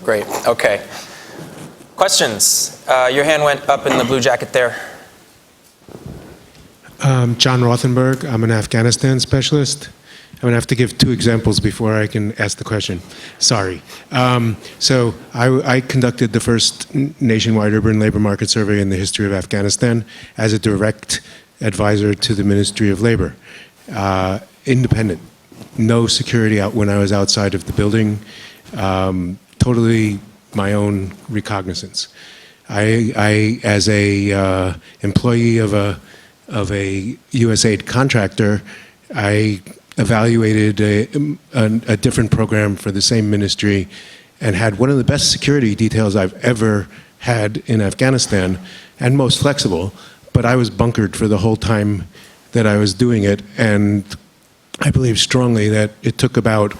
Great. Okay. Questions? Your hand went up in the blue jacket there. John Rothenberg. I'm an Afghanistan specialist. I'm going to have to give 2 examples before I can ask the question. Sorry. So I conducted the first nationwide urban labor market survey in the history of Afghanistan as a direct advisor to the Ministry of Labor. Independent. No security out when I was outside of the building. Totally my own recognizance. I as a employee of a USAID contractor, I evaluated a different program for the same ministry and had one of the best security details I've ever had in Afghanistan, and most flexible, but I was bunkered for the whole time that I was doing it, and I believe strongly that it took about,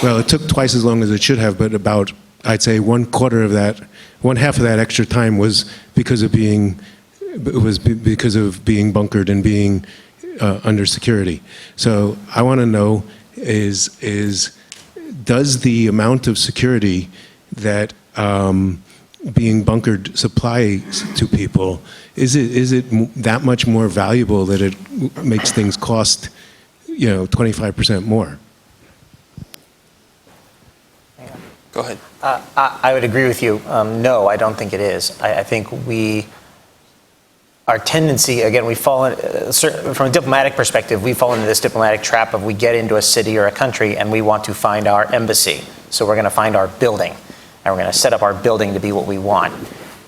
well, it took twice as long as it should have, but about, I'd say, one half of that extra time was because of being bunkered and being under security. So I want to know does the amount of security that being bunkered supplies to people, is it that much more valuable that it makes things cost 25% more? Go ahead. I would agree with you. No, I don't think it is. I think our tendency, again, we fall in, from a diplomatic perspective, we fall into this diplomatic trap of we get into a city or a country and we want to find our embassy. So we're going to find our building, and we're going to set up our building to be what we want.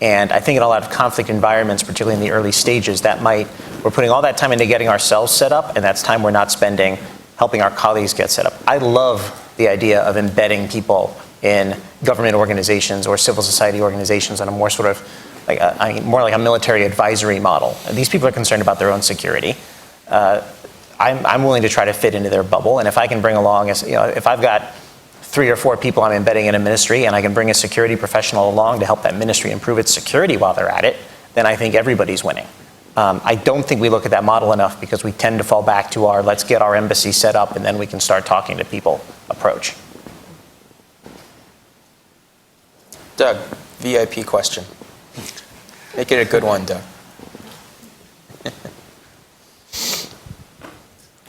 And I think in a lot of conflict environments, particularly in the early stages, we're putting all that time into getting ourselves set up, and that's time we're not spending helping our colleagues get set up. I love the idea of embedding people in government organizations or civil society organizations on a more sort of more like a military advisory model. These people are concerned about their own security. I'm willing to try to fit into their bubble, and if I can bring along, if I've got 3 or 4 people I'm embedding in a ministry, and I can bring a security professional along to help that ministry improve its security while they're at it, then I think everybody's winning. I don't think we look at that model enough because we tend to fall back to our let's get our embassy set up and then we can start talking to people approach. Doug, VIP question. Make it a good one, Doug.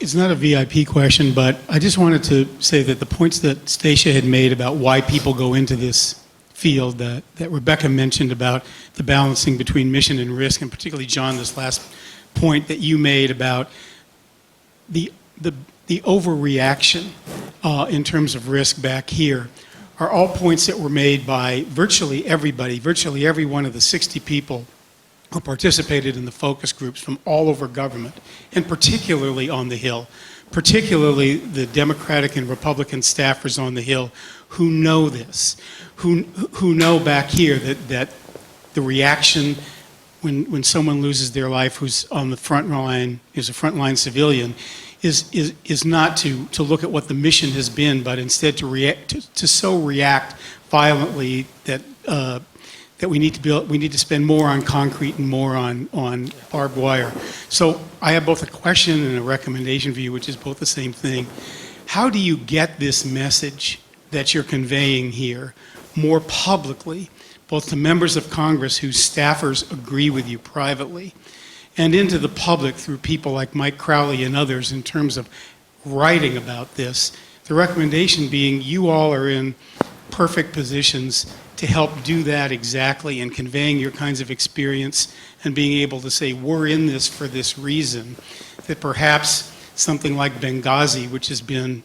It's not a VIP question, but I just wanted to say that the points that Stacia had made about why people go into this field that Rebecca mentioned about the balancing between mission and risk, and particularly, John, this last point that you made about the overreaction in terms of risk back here are all points that were made by virtually everybody, virtually every one of the 60 people who participated in the focus groups from all over government, and particularly on the Hill, particularly the Democratic and Republican staffers on the Hill who know this, who know back here that the reaction when someone loses their life who's on the front line, is a frontline civilian, is not to look at what the mission has been, but instead to react violently that we need to spend more on concrete and more on barbed wire. So I have both a question and a recommendation for you, which is both the same thing. How do you get this message that you're conveying here more publicly, both to members of Congress whose staffers agree with you privately, and into the public through people like Mike Crowley and others in terms of writing about this? The recommendation being you all are in perfect positions to help do that exactly, and conveying your kinds of experience and being able to say, we're in this for this reason, that perhaps something like Benghazi, which has been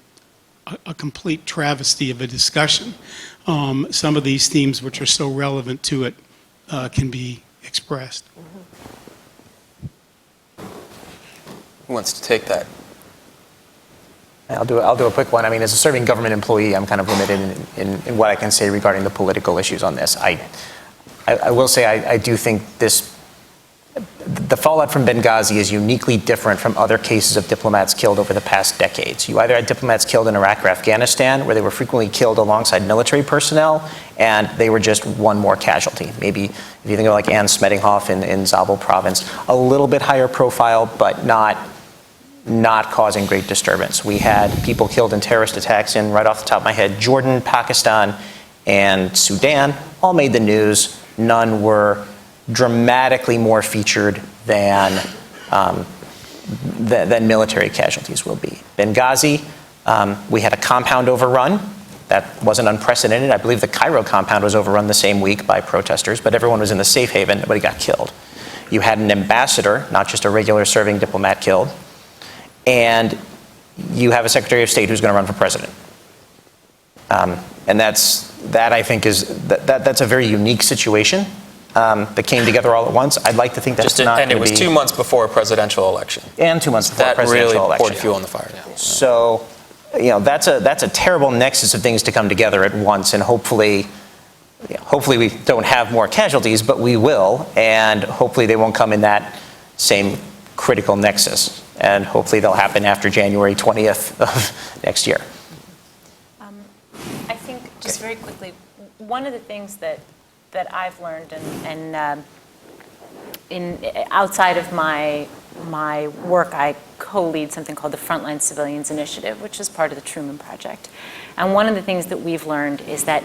a complete travesty of a discussion, some of these themes which are so relevant to it can be expressed. Who wants to take that? I'll do a quick one. I mean, as a serving government employee, I'm kind of limited in what I can say regarding the political issues on this. I will say I do think the fallout from Benghazi is uniquely different from other cases of diplomats killed over the past decades. You either had diplomats killed in Iraq or Afghanistan, where they were frequently killed alongside military personnel, and they were just one more casualty. Maybe if you think of like Ann Smedinghoff in Zabul province, a little bit higher profile, but not causing great disturbance. We had people killed in terrorist attacks in, right off the top of my head, Jordan, Pakistan, and Sudan, all made the news. None were dramatically more featured than military casualties will be. Benghazi, we had a compound overrun. That wasn't unprecedented. I believe the Cairo compound was overrun the same week by protesters, but everyone was in the safe haven. Nobody got killed. You had an ambassador, not just a regular serving diplomat, killed. And you have a Secretary of State who's going to run for president. And that I think that's a very unique situation that came together all at once. I'd like to think that's not going to be... And it was 2 months before a presidential election. And 2 months before a presidential election. That really poured fuel on the fire. Yeah. So, that's a terrible nexus of things to come together at once, and hopefully we don't have more casualties, but we will, and hopefully they won't come in that same critical nexus. And hopefully they'll happen after January 20th of next year. I think, just very quickly, one of the things that I've learned, and outside of my work, I co-lead something called the Frontline Civilians Initiative, which is part of the Truman Project. And one of the things that we've learned is that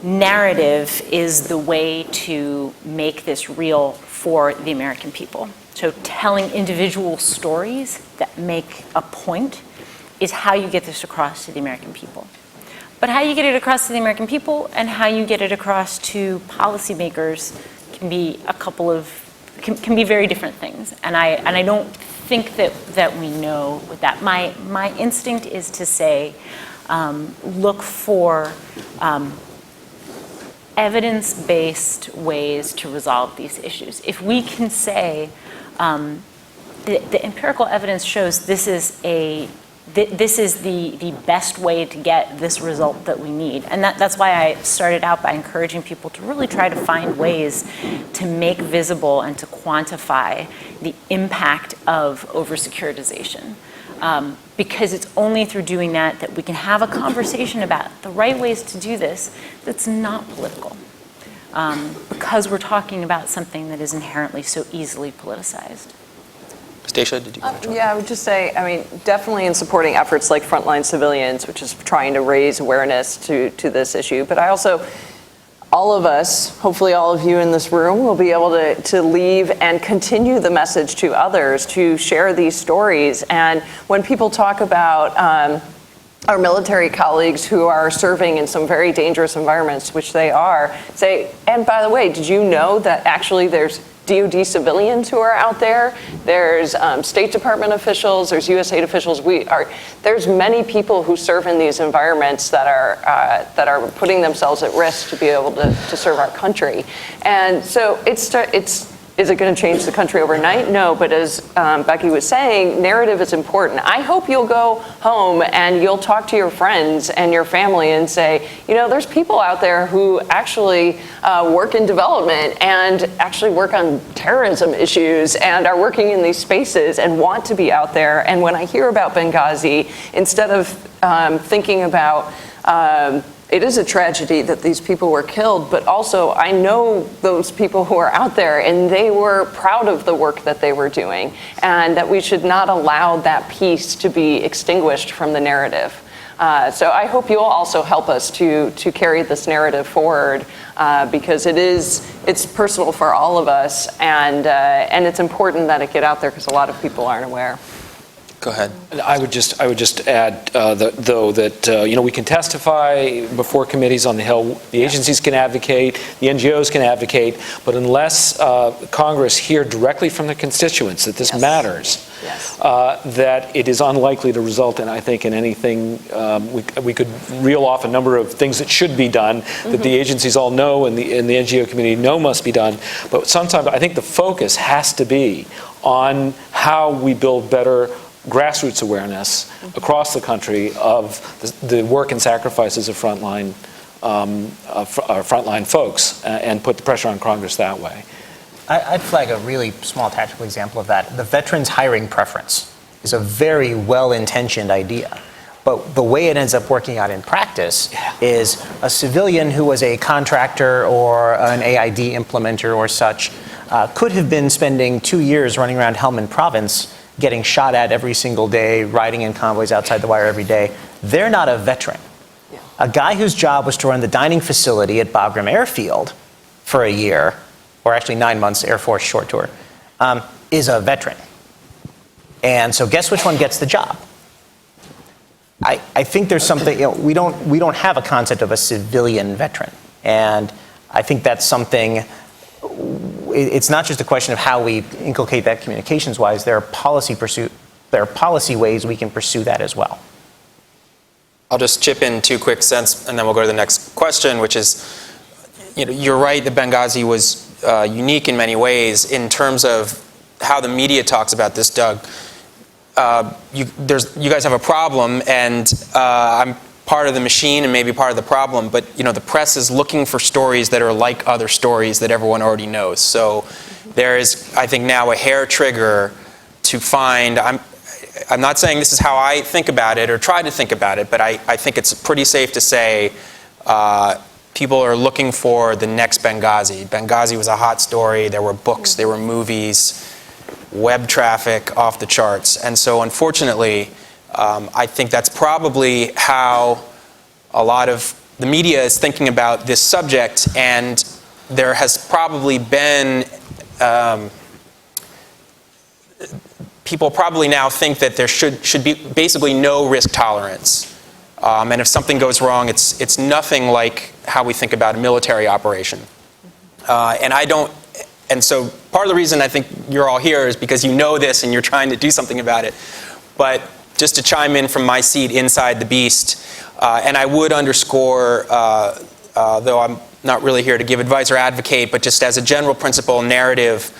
narrative is the way to make this real for the American people. So telling individual stories that make a point is how you get this across to the American people. But how you get it across to the American people and how you get it across to policymakers can be can be very different things. And I don't think that we know with that. My instinct is to say, look for evidence-based ways to resolve these issues. If we can say, the empirical evidence shows this is the best way to get this result that we need. And that's why I started out by encouraging people to really try to find ways to make visible and to quantify the impact of over-securitization. Because it's only through doing that we can have a conversation about the right ways to do this that's not political. Because we're talking about something that is inherently so easily politicized. Stacia, did you want to join? Yeah, I would just say, definitely in supporting efforts like Frontline Civilians, which is trying to raise awareness to this issue. But I also all of us, hopefully all of you in this room, will be able to leave and continue the message to others, to share these stories. And when people talk about our military colleagues who are serving in some very dangerous environments, which they are, say, and by the way, did you know that actually there's DoD civilians who are out there? There's State Department officials, there's USAID officials. There's many people who serve in these environments that are putting themselves at risk to be able to serve our country. And so is it going to change the country overnight? No, but as Becky was saying, narrative is important. I hope you'll go home and you'll talk to your friends and your family and say, you know, there's people out there who actually work in development and actually work on terrorism issues and are working in these spaces and want to be out there. And when I hear about Benghazi, instead of thinking about it is a tragedy that these people were killed, but also I know those people who are out there and they were proud of the work that they were doing, and that we should not allow that piece to be extinguished from the narrative. So I hope you'll also help us to carry this narrative forward, because it's personal for all of us, and it's important that it get out there because a lot of people aren't aware. Go ahead. I would just add, though, that we can testify before committees on the Hill. The agencies can advocate, the NGOs can advocate, but unless Congress hear directly from the constituents that this matters, that it is unlikely to result in, I think, in anything. We could reel off a number of things that should be done, that the agencies all know and the NGO community know must be done. But sometimes I think the focus has to be on how we build better grassroots awareness across the country of the work and sacrifices of frontline folks, and put the pressure on Congress that way. I'd flag a really small tactical example of that. The veterans hiring preference is a very well-intentioned idea, but the way it ends up working out in practice is a civilian who was a contractor or an AID implementer or such could have been spending 2 years running around Helmand Province getting shot at every single day, riding in convoys outside the wire every day. They're not a veteran. A guy whose job was to run the dining facility at Bagram Airfield for a year, or actually 9 months, Air Force short tour, is a veteran. And so guess which one gets the job? I think there's something, we don't have a concept of a civilian veteran. And I think that's something. It's not just a question of how we inculcate that communications-wise. There are policy ways we can pursue that as well. I'll just chip in 2 quick cents, and then we'll go to the next question, which is, you're right that Benghazi was unique in many ways in terms of how the media talks about this, Doug. You guys have a problem, and I'm part of the machine and maybe part of the problem, but the press is looking for stories that are like other stories that everyone already knows. So there is, I think, now a hair trigger to find. I'm not saying this is how I think about it or try to think about it, but I think it's pretty safe to say people are looking for the next Benghazi. Benghazi was a hot story. There were books, there were movies, web traffic off the charts. And so unfortunately, I think that's probably how a lot of the media is thinking about this subject, and there has probably been, people probably now think that there should be basically no risk tolerance. And if something goes wrong, it's nothing like how we think about a military operation. And so part of the reason I think you're all here is because you know this and you're trying to do something about it. But just to chime in from my seat inside the beast, and I would underscore, though I'm not really here to give advice or advocate, but just as a general principle, narrative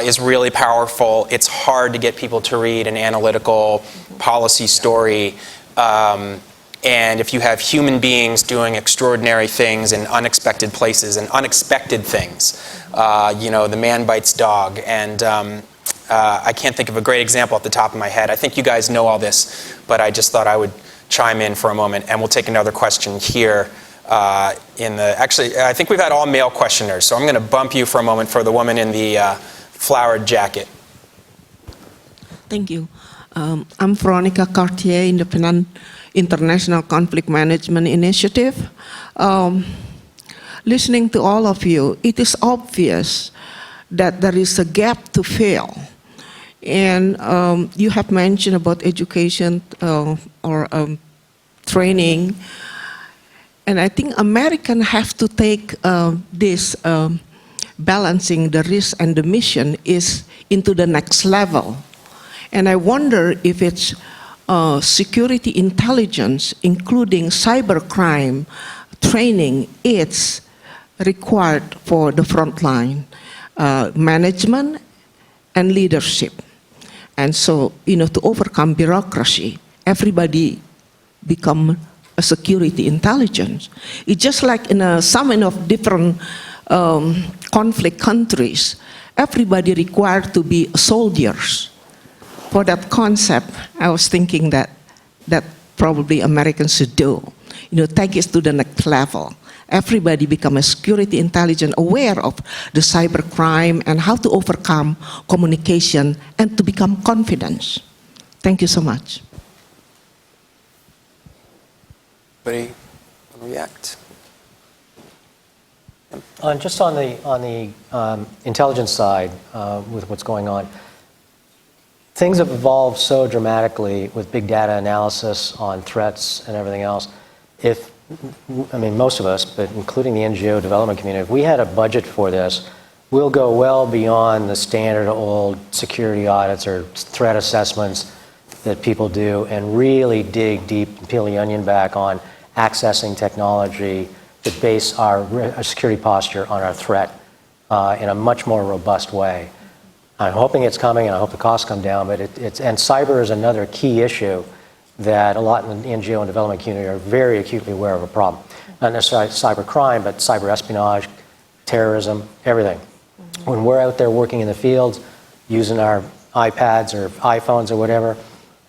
is really powerful. It's hard to get people to read an analytical policy story. And if you have human beings doing extraordinary things in unexpected places and unexpected things, the man bites dog, and I can't think of a great example off the top of my head. I think you guys know all this, but I just thought I would chime in for a moment, and we'll take another question here. Actually, I think we've had all male questioners, so I'm going to bump you for a moment for the woman in the flowered jacket. Thank you. I'm Veronica Cartier, Independent International Conflict Management Initiative. listening to all of you, it is obvious that there is a gap to fill. And you have mentioned about education or training. And I think Americans have to take this balancing the risk and the mission is into the next level. And I wonder if it's security intelligence, including cybercrime training, it's required for the frontline management and leadership. And so, to overcome bureaucracy, everybody become a security intelligence. It's just like in a summit of different conflict countries, everybody required to be soldiers. For that concept, I was thinking that probably Americans should do. Take it to the next level. Everybody become a security intelligence, aware of the cybercrime and how to overcome communication and to become confident. Thank you so much. Anybody want to react? Just on the intelligence side, with what's going on, things have evolved so dramatically with big data analysis on threats and everything else. Most of us, but including the NGO development community, if we had a budget for this, we'll go well beyond the standard old security audits or threat assessments that people do and really dig deep and peel the onion back on accessing technology to base our security posture on our threat in a much more robust way. I'm hoping it's coming, and I hope the costs come down, but and cyber is another key issue that a lot in the NGO and development community are very acutely aware of a problem. Not necessarily cyber crime, but cyber espionage, terrorism, everything. When we're out there working in the fields, using our iPads or iPhones or whatever,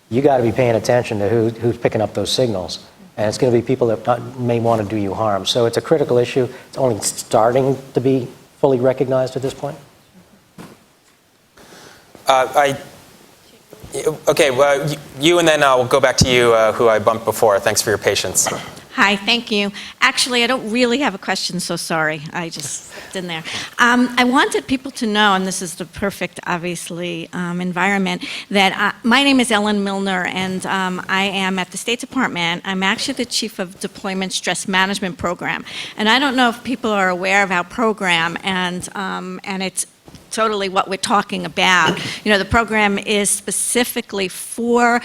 you got to be paying attention to who's picking up those signals. And it's going to be people that may want to do you harm. So it's a critical issue. It's only starting to be fully recognized at this point. Okay, well, you and then I'll go back to you, who I bumped before. Thanks for your patience. Hi, thank you. Actually, I don't really have a question, so sorry. I just didn't there. I wanted people to know, and this is the perfect, obviously, environment, that my name is Ellen Milner, and I am at the State Department. I'm actually the Chief of Deployment Stress Management Program. And I don't know if people are aware of our program, and it's totally what we're talking about. The program is specifically for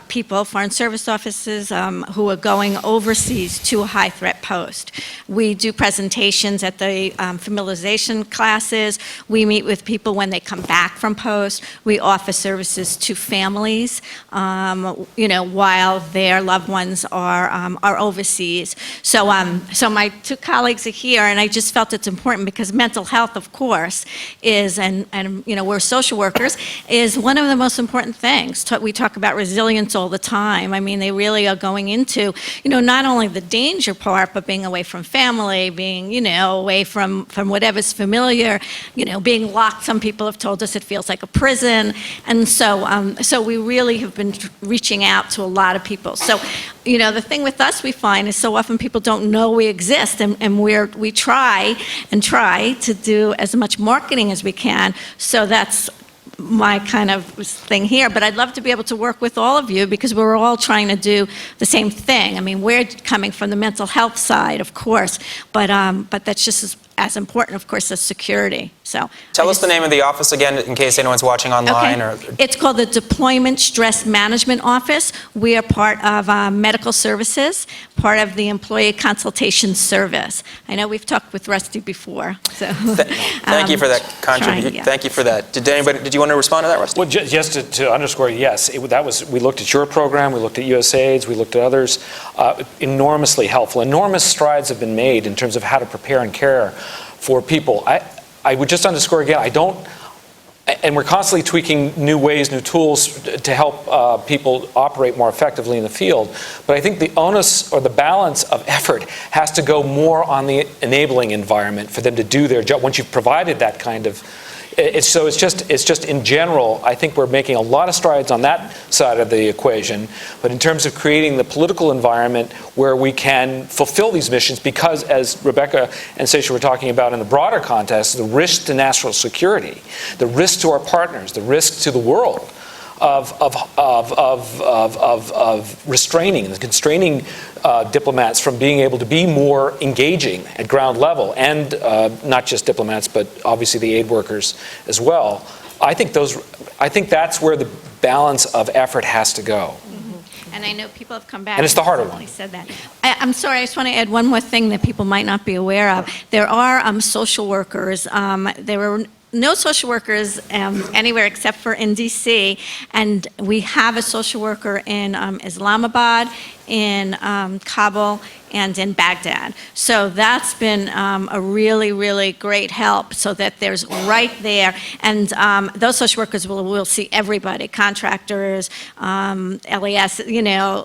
people, foreign service officers who are going overseas to a high threat post. We do presentations at the familiarization classes. We meet with people when they come back from post. We offer services to families, while their loved ones are overseas. So my two colleagues are here, and I just felt it's important because mental health, of course, is, and we're social workers, is one of the most important things. We talk about resilience all the time. I mean, they really are going into, not only the danger part, but being away from family, being, away from whatever's familiar, being locked. Some people have told us it feels like a prison. And so we really have been reaching out to a lot of people. So, the thing with us we find is so often people don't know we exist, and we try to do as much marketing as we can. So that's my kind of thing here, but I'd love to be able to work with all of you because we're all trying to do the same thing. I mean, we're coming from the mental health side, of course, but that's just as important, of course, as security. So tell us the name of the office again, in case anyone's watching online. Okay. It's called the Deployment Stress Management Office. We are part of medical services, part of the Employee Consultation Service. I know we've talked with Rusty before. So thank you for that contribution. Yeah. Thank you for that. Did you want to respond to that, Rusty? Well, just to underscore, yes, we looked at your program, we looked at USAID's, we looked at others. Enormously helpful. Enormous strides have been made in terms of how to prepare and care for people. I would just underscore again, and we're constantly tweaking new ways, new tools to help people operate more effectively in the field. But I think the onus or the balance of effort has to go more on the enabling environment for them to do their job. Once you've provided that kind of It's just in general, I think we're making a lot of strides on that side of the equation, but in terms of creating the political environment where we can fulfill these missions, because as Rebecca and Sasha were talking about in the broader context, the risk to national security, the risk to our partners, the risk to the world of restraining and constraining diplomats from being able to be more engaging at ground level, and not just diplomats, but obviously the aid workers as well. I think that's where the balance of effort has to go. And I know people have come back. And it's the harder one. Said that. I'm sorry, I just want to add one more thing that people might not be aware of. There are social workers. There were no social workers anywhere except for in DC, and we have a social worker in Islamabad, in Kabul, and in Baghdad. So that's been a really, really great help, so that there's right there, and those social workers will see everybody, contractors, LES,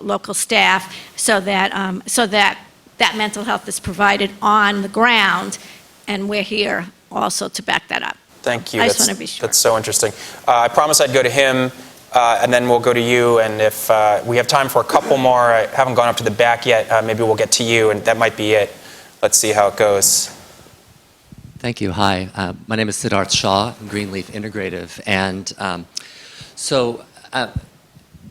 local staff, so that that mental health is provided on the ground, and we're here also to back that up. Thank you. I just want to be sure. That's so interesting. I promised I'd go to him, and then we'll go to you. And if we have time for a couple more, I haven't gone up to the back yet. Maybe we'll get to you, and that might be it. Let's see how it goes. Thank you. Hi. My name is Siddharth Shah, Greenleaf Integrative. And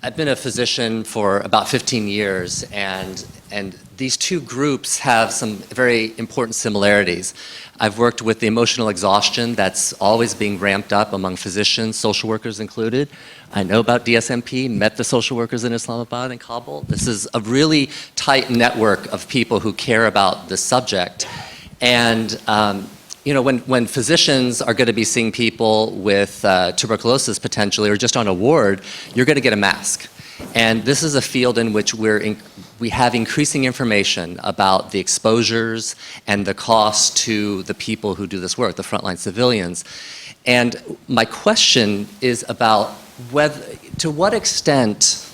I've been a physician for about 15 years, and these two groups have some very important similarities. I've worked with the emotional exhaustion that's always being ramped up among physicians, social workers included. I know about DSMP, met the social workers in Islamabad and Kabul. This is a really tight network of people who care about this subject. And when physicians are going to be seeing people with tuberculosis potentially, or just on a ward, you're going to get a mask. And this is a field in which we have increasing information about the exposures and the cost to the people who do this work, the frontline civilians. And my question is about to what extent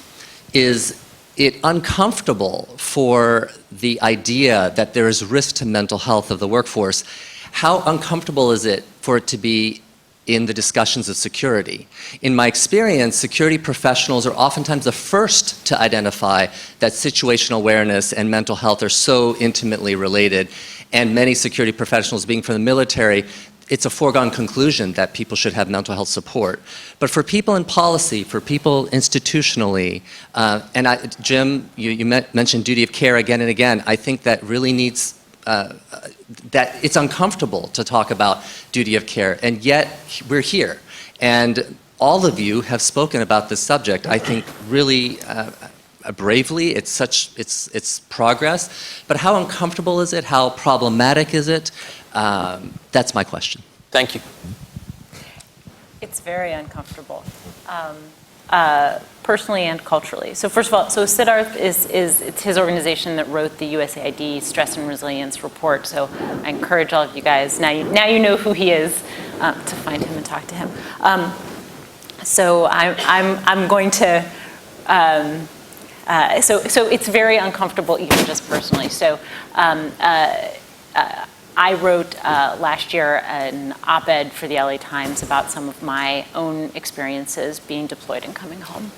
is it uncomfortable for the idea that there is risk to mental health of the workforce? How uncomfortable is it for it to be in the discussions of security? In my experience, security professionals are oftentimes the first to identify that situational awareness and mental health are so intimately related. And many security professionals, being from the military, it's a foregone conclusion that people should have mental health support. But for people in policy, for people institutionally, Jim, you mentioned duty of care again and again. I think that really needs that it's uncomfortable to talk about duty of care, and yet we're here. And all of you have spoken about this subject, I think really bravely. It's progress. But how uncomfortable is it? How problematic is it? That's my question. Thank you. It's very uncomfortable. Personally and culturally. So first of all, Siddharth it's his organization that wrote the USAID Stress and Resilience Report. So I encourage all of you guys, now you know who he is, to find him and talk to him. So I'm going to, so it's very uncomfortable even just personally. So I wrote last year an op-ed for the LA Times about some of my own experiences being deployed and coming home.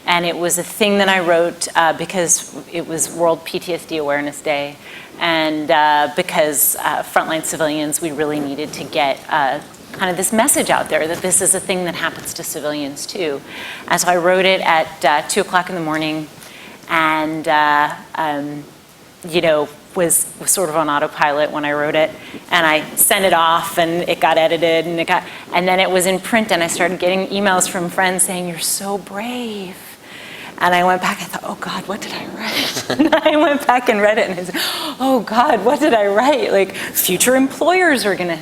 And it was a thing that I wrote because it was World PTSD Awareness Day, and because frontline civilians, we really needed to get kind of this message out there that this is a thing that happens to civilians too. And so I wrote it at 2 o'clock in the morning, and was sort of on autopilot when I wrote it, and I sent it off, and it got edited, and then it was in print, and I started getting emails from friends saying, "You're so brave." And I went back, I thought, oh God, what did I write? And I went back and read it, and I said, oh God, what did I write? Like, future employers are gonna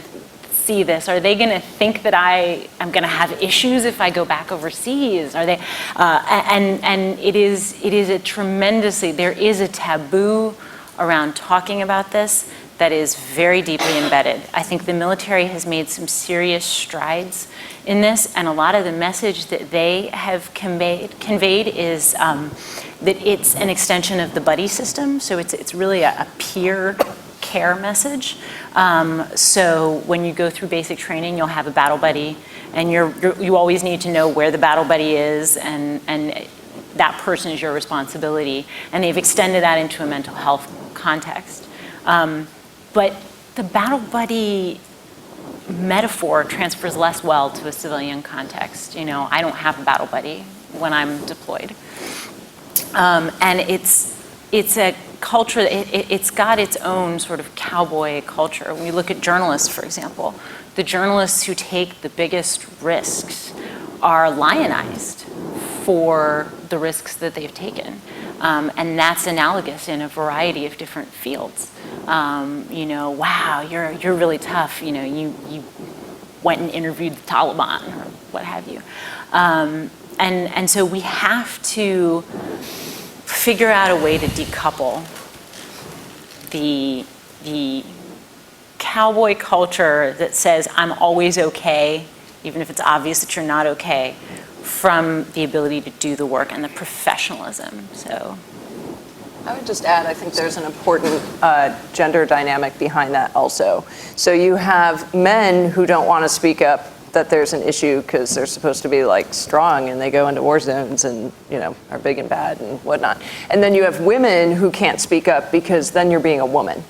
see this. Are they gonna think that I am gonna have issues if I go back overseas? Are they, and it is a tremendously, there is a taboo around talking about this that is very deeply embedded. I think the military has made some serious strides in this, and a lot of the message that they have conveyed is that it's an extension of the buddy system. So it's really a peer care message. So when you go through basic training, you'll have a battle buddy, and you always need to know where the battle buddy is, and that person is your responsibility. And they've extended that into a mental health context. But the battle buddy metaphor transfers less well to a civilian context. I don't have a battle buddy when I'm deployed. And it's a culture, it's got its own sort of cowboy culture. When you look at journalists, for example, the journalists who take the biggest risks are lionized for the risks that they've taken. And that's analogous in a variety of different fields. Wow, you're really tough. You went and interviewed the Taliban or what have you. And so we have to figure out a way to decouple the cowboy culture that says I'm always okay, even if it's obvious that you're not okay, from the ability to do the work and the professionalism. So I would just add, I think there's an important gender dynamic behind that also. So you have men who don't want to speak up that there's an issue because they're supposed to be like strong, and they go into war zones and are big and bad and whatnot. And then you have women who can't speak up because then you're being a woman,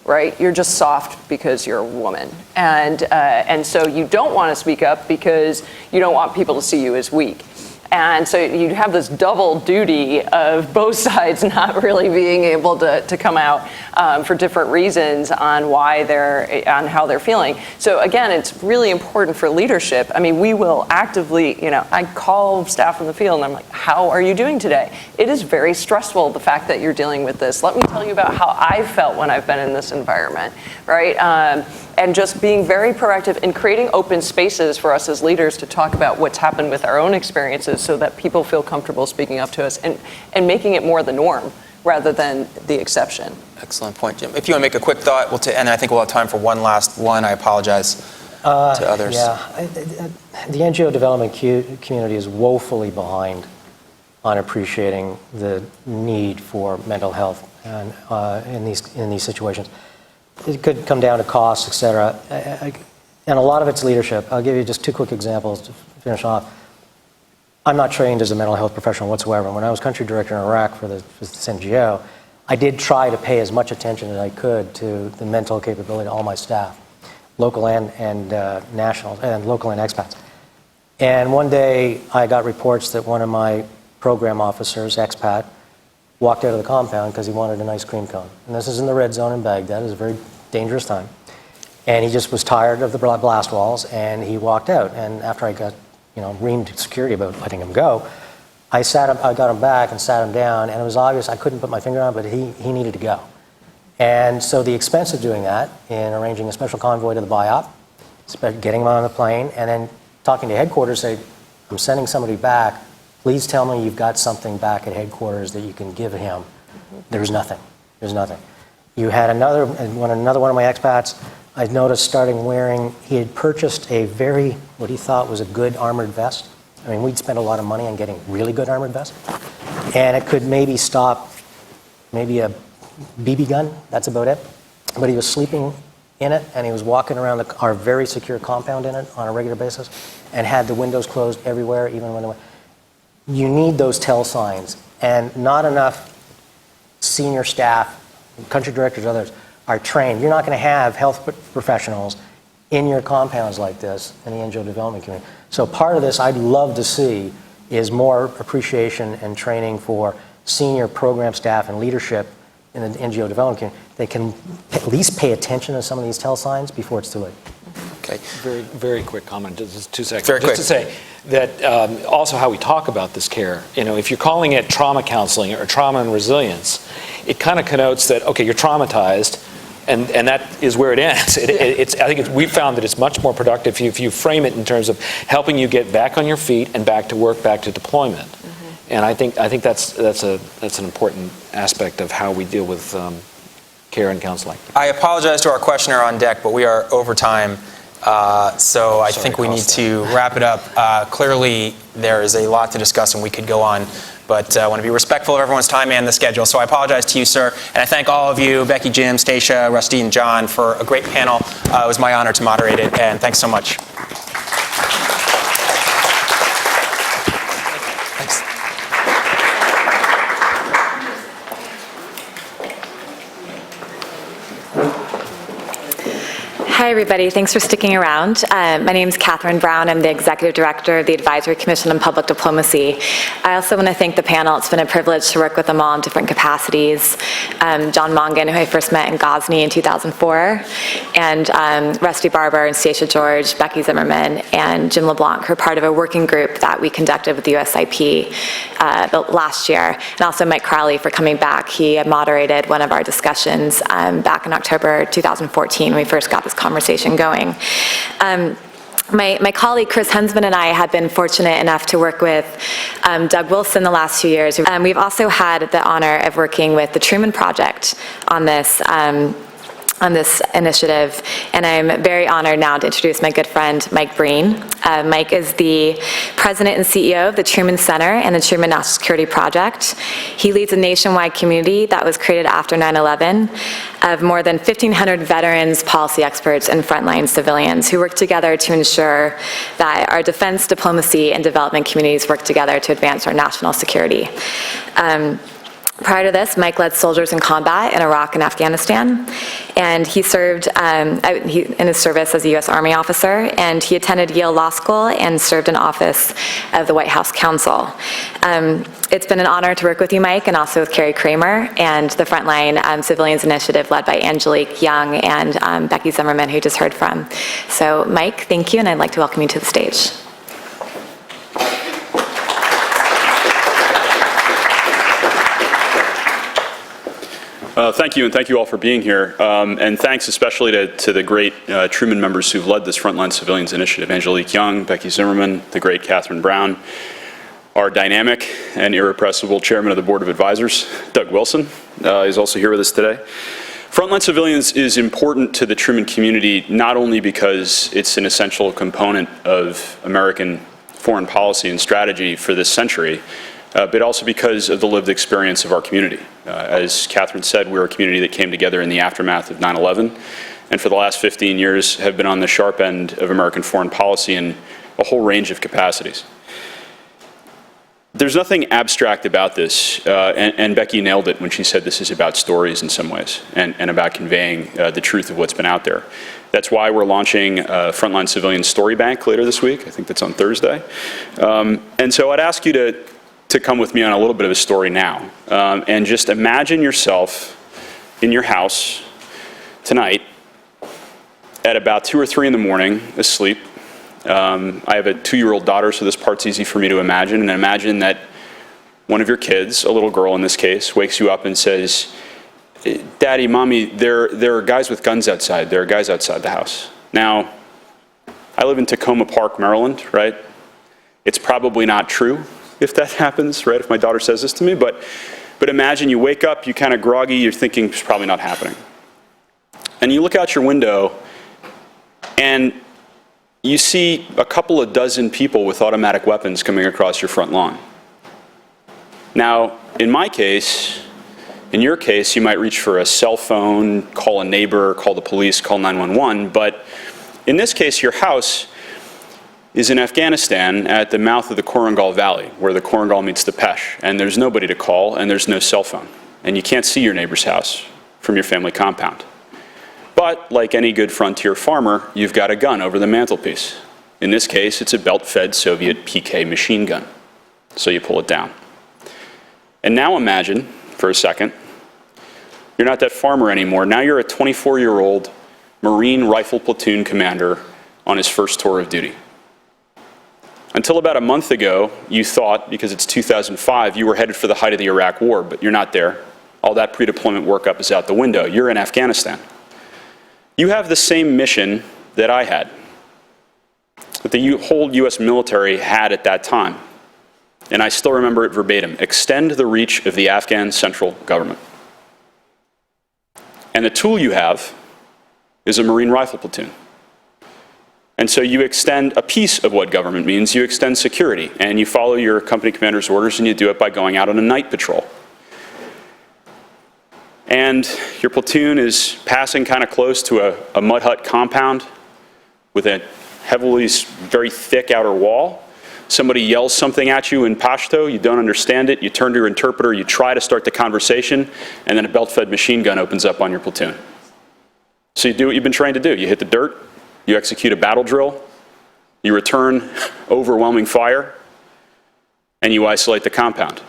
right? You're just soft because you're a woman. And so you don't want to speak up because you don't want people to see you as weak. And so you have this double duty of both sides not really being able to come out for different reasons on how they're feeling. So again, it's really important for leadership. I mean, we will actively, I call staff from the field and I'm like, how are you doing today? It is very stressful, the fact that you're dealing with this. Let me tell you about how I felt when I've been in this environment, right? And just being very proactive in creating open spaces for us as leaders to talk about what's happened with our own experiences so that people feel comfortable speaking up to us and making it more the norm rather than the exception. Excellent point, Jim. If you want to make a quick thought, and I think we'll have time for one last one. I apologize to others. Yeah, the NGO development community is woefully behind on appreciating the need for mental health and in these situations. It could come down to costs, et cetera, and a lot of it's leadership. I'll give you just two quick examples to finish off. I'm not trained as a mental health professional whatsoever. When I was country director in Iraq for this NGO, I did try to pay as much attention as I could to the mental capability of all my staff, local and national, and local and expats. And one day I got reports that one of my program officers, expat, walked out of the compound because he wanted an ice cream cone. And this is in the red zone in Baghdad. It was a very dangerous time. And he just was tired of the blast walls, and he walked out. And after I got, reamed security about letting him go, I got him back and sat him down, and it was obvious I couldn't put my finger on it, but he needed to go. And so the expense of doing that, in arranging a special convoy to the BIOP, getting him on the plane, and then talking to headquarters, say, I'm sending somebody back. Please tell me you've got something back at headquarters that you can give him. There's nothing. There's nothing. You had another one of my expats, I noticed starting wearing, he had purchased a what he thought was a good armored vest. I mean, we'd spent a lot of money on getting really good armored vest. And it could maybe stop a BB gun, that's about it. But he was sleeping in it, and he was walking around our very secure compound in it on a regular basis, and had the windows closed everywhere, even when you need those tell signs, and not enough senior staff, country directors, others, are trained. You're not going to have health professionals in your compounds like this in the NGO development community. So part of this I'd love to see is more appreciation and training for senior program staff and leadership in the NGO development community. They can at least pay attention to some of these tell signs before it's too late. Okay. Very, very quick comment, just 2 seconds. Very just quick. to say that also how we talk about this care, if you're calling it trauma counseling or trauma and resilience, it kind of connotes that, okay, you're traumatized, and that is where it ends. We found that it's much more productive if you frame it in terms of helping you get back on your feet and back to work, back to deployment. Mm-hmm. And I think that's an important aspect of how we deal with care and counseling. I apologize to our questioner on deck, but we are over time. So I think we need to wrap it up. Clearly, there is a lot to discuss, and we could go on but I want to be respectful of everyone's time and the schedule. So I apologize to you, sir, and I thank all of you, Becky, Jim, Stacia, Rusty, and John, for a great panel. It was my honor to moderate it, and thanks so much. Hi, everybody. Thanks for sticking around. My name is Catherine Brown. I'm the Executive Director of the Advisory Commission on Public Diplomacy. I also want to thank the panel. It's been a privilege to work with them all in different capacities. John Mongan, who I first met in Ghazni in 2004, and Rusty Barber and Stacia George, Becky Zimmerman, and Jim LeBlanc, who are part of a working group that we conducted with the USIP last year. And also Mike Crowley for coming back. He moderated one of our discussions back in October 2014 when we first got this conversation going. My colleague Chris Hensman and I have been fortunate enough to work with Doug Wilson the last few years. We've also had the honor of working with the Truman Project on this initiative, and I'm very honored now to introduce my good friend Mike Breen. Mike is the president and CEO of the Truman Center and the Truman National Security Project. He leads a nationwide community that was created after 9/11 of more than 1,500 veterans, policy experts, and frontline civilians who work together to ensure that our defense, diplomacy, and development communities work together to advance our national security. Prior to this, Mike led soldiers in combat in Iraq and Afghanistan, and he served in his service as a U.S. Army officer, and he attended Yale Law School and served in office of the White House Counsel. It's been an honor to work with you, Mike, and also with Carrie Kramer and the Frontline Civilians Initiative led by Angelique Young and Becky Zimmerman, who you just heard from. So, Mike, thank you, and I'd like to welcome you to the stage. Thank you, and thank you all for being here. And thanks especially to the great Truman members who've led this Frontline Civilians Initiative, Angelique Young, Becky Zimmerman, the great Catherine Brown, our dynamic and irrepressible chairman of the Board of Advisors, Doug Wilson, is also here with us today. Frontline Civilians is important to the Truman community not only because it's an essential component of American foreign policy and strategy for this century, but also because of the lived experience of our community. As Catherine said, we're a community that came together in the aftermath of 9/11, and for the last 15 years have been on the sharp end of American foreign policy in a whole range of capacities. There's nothing abstract about this, and Becky nailed it when she said this is about stories in some ways, and about conveying the truth of what's been out there. That's why we're launching Frontline Civilian Story Bank later this week. I think that's on Thursday. And so I'd ask you to come with me on a little bit of a story now. And just imagine yourself in your house tonight at about 2 or 3 in the morning, asleep. I have a 2-year-old daughter, so this part's easy for me to imagine. And imagine that one of your kids, a little girl in this case, wakes you up and says, "Daddy, Mommy, there are guys with guns outside. There are guys outside the house." Now, I live in Tacoma Park, Maryland, right? It's probably not true if that happens, right, if my daughter says this to me, but imagine you wake up, you kind of groggy, you're thinking it's probably not happening. And you look out your window and you see a couple of dozen people with automatic weapons coming across your front lawn. Now, in my case, in your case, you might reach for a cell phone, call a neighbor, call the police, call 911, but in this case, your house is in Afghanistan at the mouth of the Korangal Valley, where the Korangal meets the Pesh, and there's nobody to call, and there's no cell phone, and you can't see your neighbor's house from your family compound. But, like any good frontier farmer, you've got a gun over the mantelpiece. In this case, it's a belt-fed Soviet PK machine gun, so you pull it down. And now imagine, for a second, you're not that farmer anymore. Now you're a 24-year-old Marine Rifle Platoon commander on his first tour of duty. Until about a month ago, you thought, because it's 2005, you were headed for the height of the Iraq War, but you're not there. All that pre-deployment workup is out the window. You're in Afghanistan. You have the same mission that I had, that the whole US military had at that time. And I still remember it verbatim: extend the reach of the Afghan central government. And the tool you have is a Marine Rifle Platoon. And so you extend a piece of what government means. You extend security, and you follow your company commander's orders, and you do it by going out on a night patrol. And your platoon is passing kind of close to a mud hut compound with a heavily, very thick outer wall. Somebody yells something at you in Pashto, you don't understand it, you turn to your interpreter, you try to start the conversation, and then a belt-fed machine gun opens up on your platoon. So you do what you've been trained to do. You hit the dirt, you execute a battle drill, you return overwhelming fire, and you isolate the compound.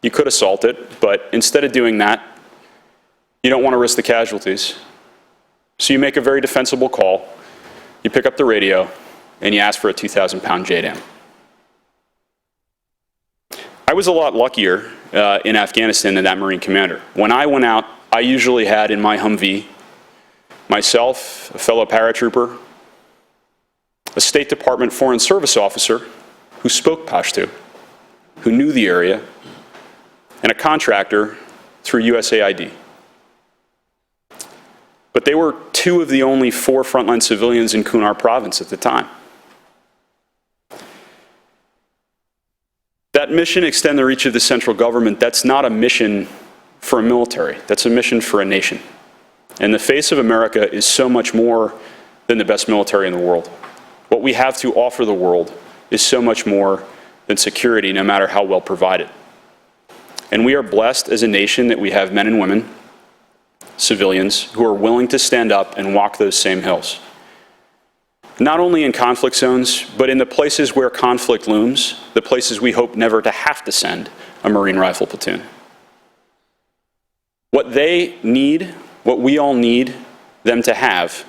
You could assault it, but instead of doing that, you don't want to risk the casualties. So you make a very defensible call, you pick up the radio, and you ask for a 2,000-pound JDAM. I was a lot luckier in Afghanistan than that Marine commander. When I went out, I usually had in my Humvee myself, a fellow paratrooper, a State Department Foreign Service officer who spoke Pashto, who knew the area, and a contractor through USAID. But they were two of the only 4 frontline civilians in Kunar province at the time. That mission, extend the reach of the central government, that's not a mission for a military, that's a mission for a nation. And the face of America is so much more than the best military in the world. What we have to offer the world is so much more than security, no matter how well provided. And we are blessed as a nation that we have men and women, civilians, who are willing to stand up and walk those same hills. Not only in conflict zones, but in the places where conflict looms, the places we hope never to have to send a Marine Rifle platoon. What they need, what we all need them to have,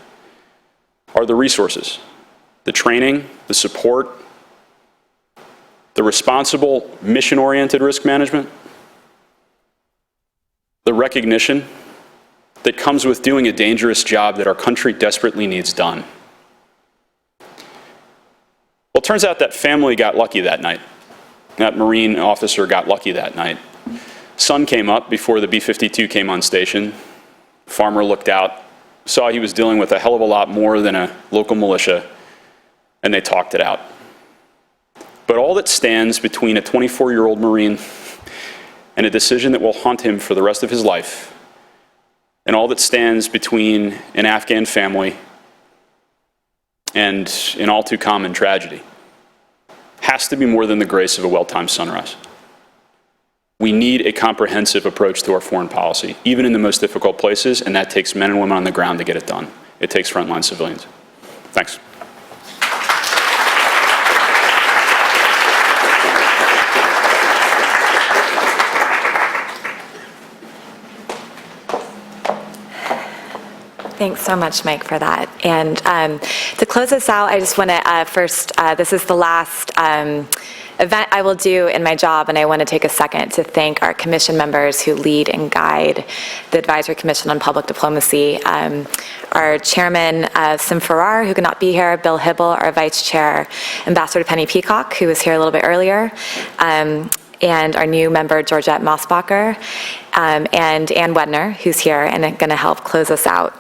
are the resources, the training, the support, the responsible mission-oriented risk management, the recognition that comes with doing a dangerous job that our country desperately needs done. Well, it turns out that family got lucky that night. That Marine officer got lucky that night. Sun came up before the B-52 came on station. Farmer looked out, saw he was dealing with a hell of a lot more than a local militia, and they talked it out. But all that stands between a 24-year-old Marine and a decision that will haunt him for the rest of his life, and all that stands between an Afghan family and an all too common tragedy, has to be more than the grace of a well-timed sunrise. We need a comprehensive approach to our foreign policy, even in the most difficult places, and that takes men and women on the ground to get it done. It takes frontline civilians. Thanks. Thanks so much, Mike, for that. And to close us out, I just want to first, this is the last event I will do in my job, and I want to take a second to thank our commission members who lead and guide the Advisory Commission on Public Diplomacy. Our chairman, Sim Farrar, who could not be here, Bill Hibble, our vice chair, Ambassador Penny Peacock, who was here a little bit earlier, and our new member, Georgette Mossbacher, and Ann Wedner, who's here and going to help close us out.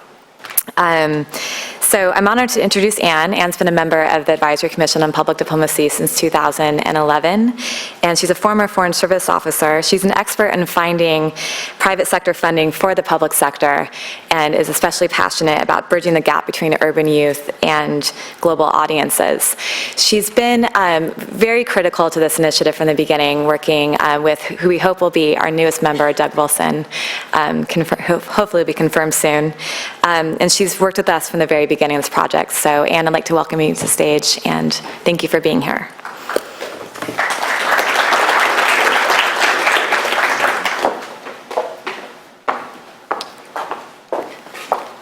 So I'm honored to introduce Ann. Ann's been a member of the Advisory Commission on Public Diplomacy since 2011, and she's a former Foreign Service officer. She's an expert in finding private sector funding for the public sector and is especially passionate about bridging the gap between urban youth and global audiences. She's been very critical to this initiative from the beginning, working with who we hope will be our newest member, Doug Wilson, hopefully will be confirmed soon. And she's worked with us from the very beginning of this project. So Ann, I'd like to welcome you to the stage and thank you for being here.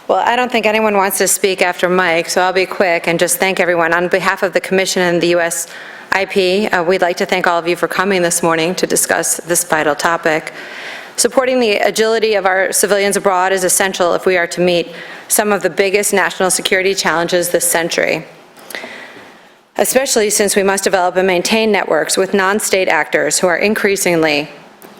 Well, I don't think anyone wants to speak after Mike, so I'll be quick and just thank everyone. On behalf of the Commission and the U.S. IP, we'd like to thank all of you for coming this morning to discuss this vital topic. Supporting the agility of our civilians abroad is essential if we are to meet some of the biggest national security challenges this century, especially since we must develop and maintain networks with non-state actors who are increasingly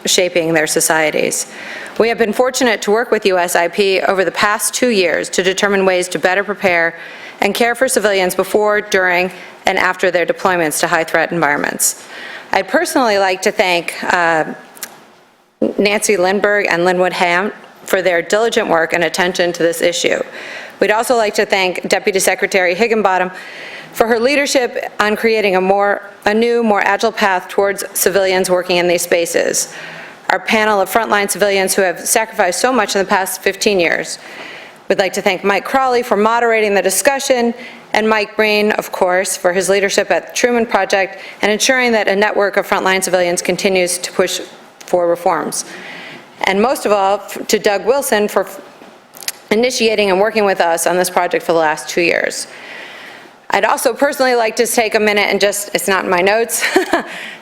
shaping their societies. We have been fortunate to work with USIP over the past 2 years to determine ways to better prepare and care for civilians before, during, and after their deployments to high-threat environments. I'd personally like to thank Nancy Lindberg and Linwood Ham for their diligent work and attention to this issue. We'd also like to thank Deputy Secretary Higginbottom for her leadership on creating a new, more agile path towards civilians working in these spaces. Our panel of frontline civilians who have sacrificed so much in the past 15 years. We'd like to thank Mike Crowley for moderating the discussion, and Mike Breen, of course, for his leadership at the Truman Project and ensuring that a network of frontline civilians continues to push for reforms. And most of all, to Doug Wilson for initiating and working with us on this project for the last 2 years. I'd also personally like to take a minute and just, it's not in my notes,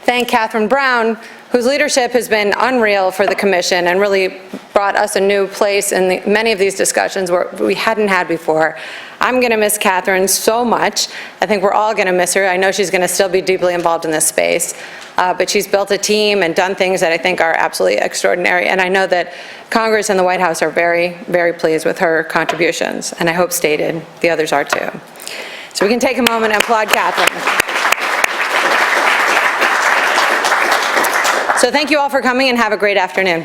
thank Catherine Brown, whose leadership has been unreal for the Commission and really brought us a new place in many of these discussions where we hadn't had before. I'm going to miss Catherine so much. I think we're all going to miss her. I know she's going to still be deeply involved in this space, but she's built a team and done things that I think are absolutely extraordinary, and I know that Congress and the White House are very, very pleased with her contributions, and I hope stated the others are too. So we can take a moment and applaud Catherine. So thank you all for coming and have a great afternoon.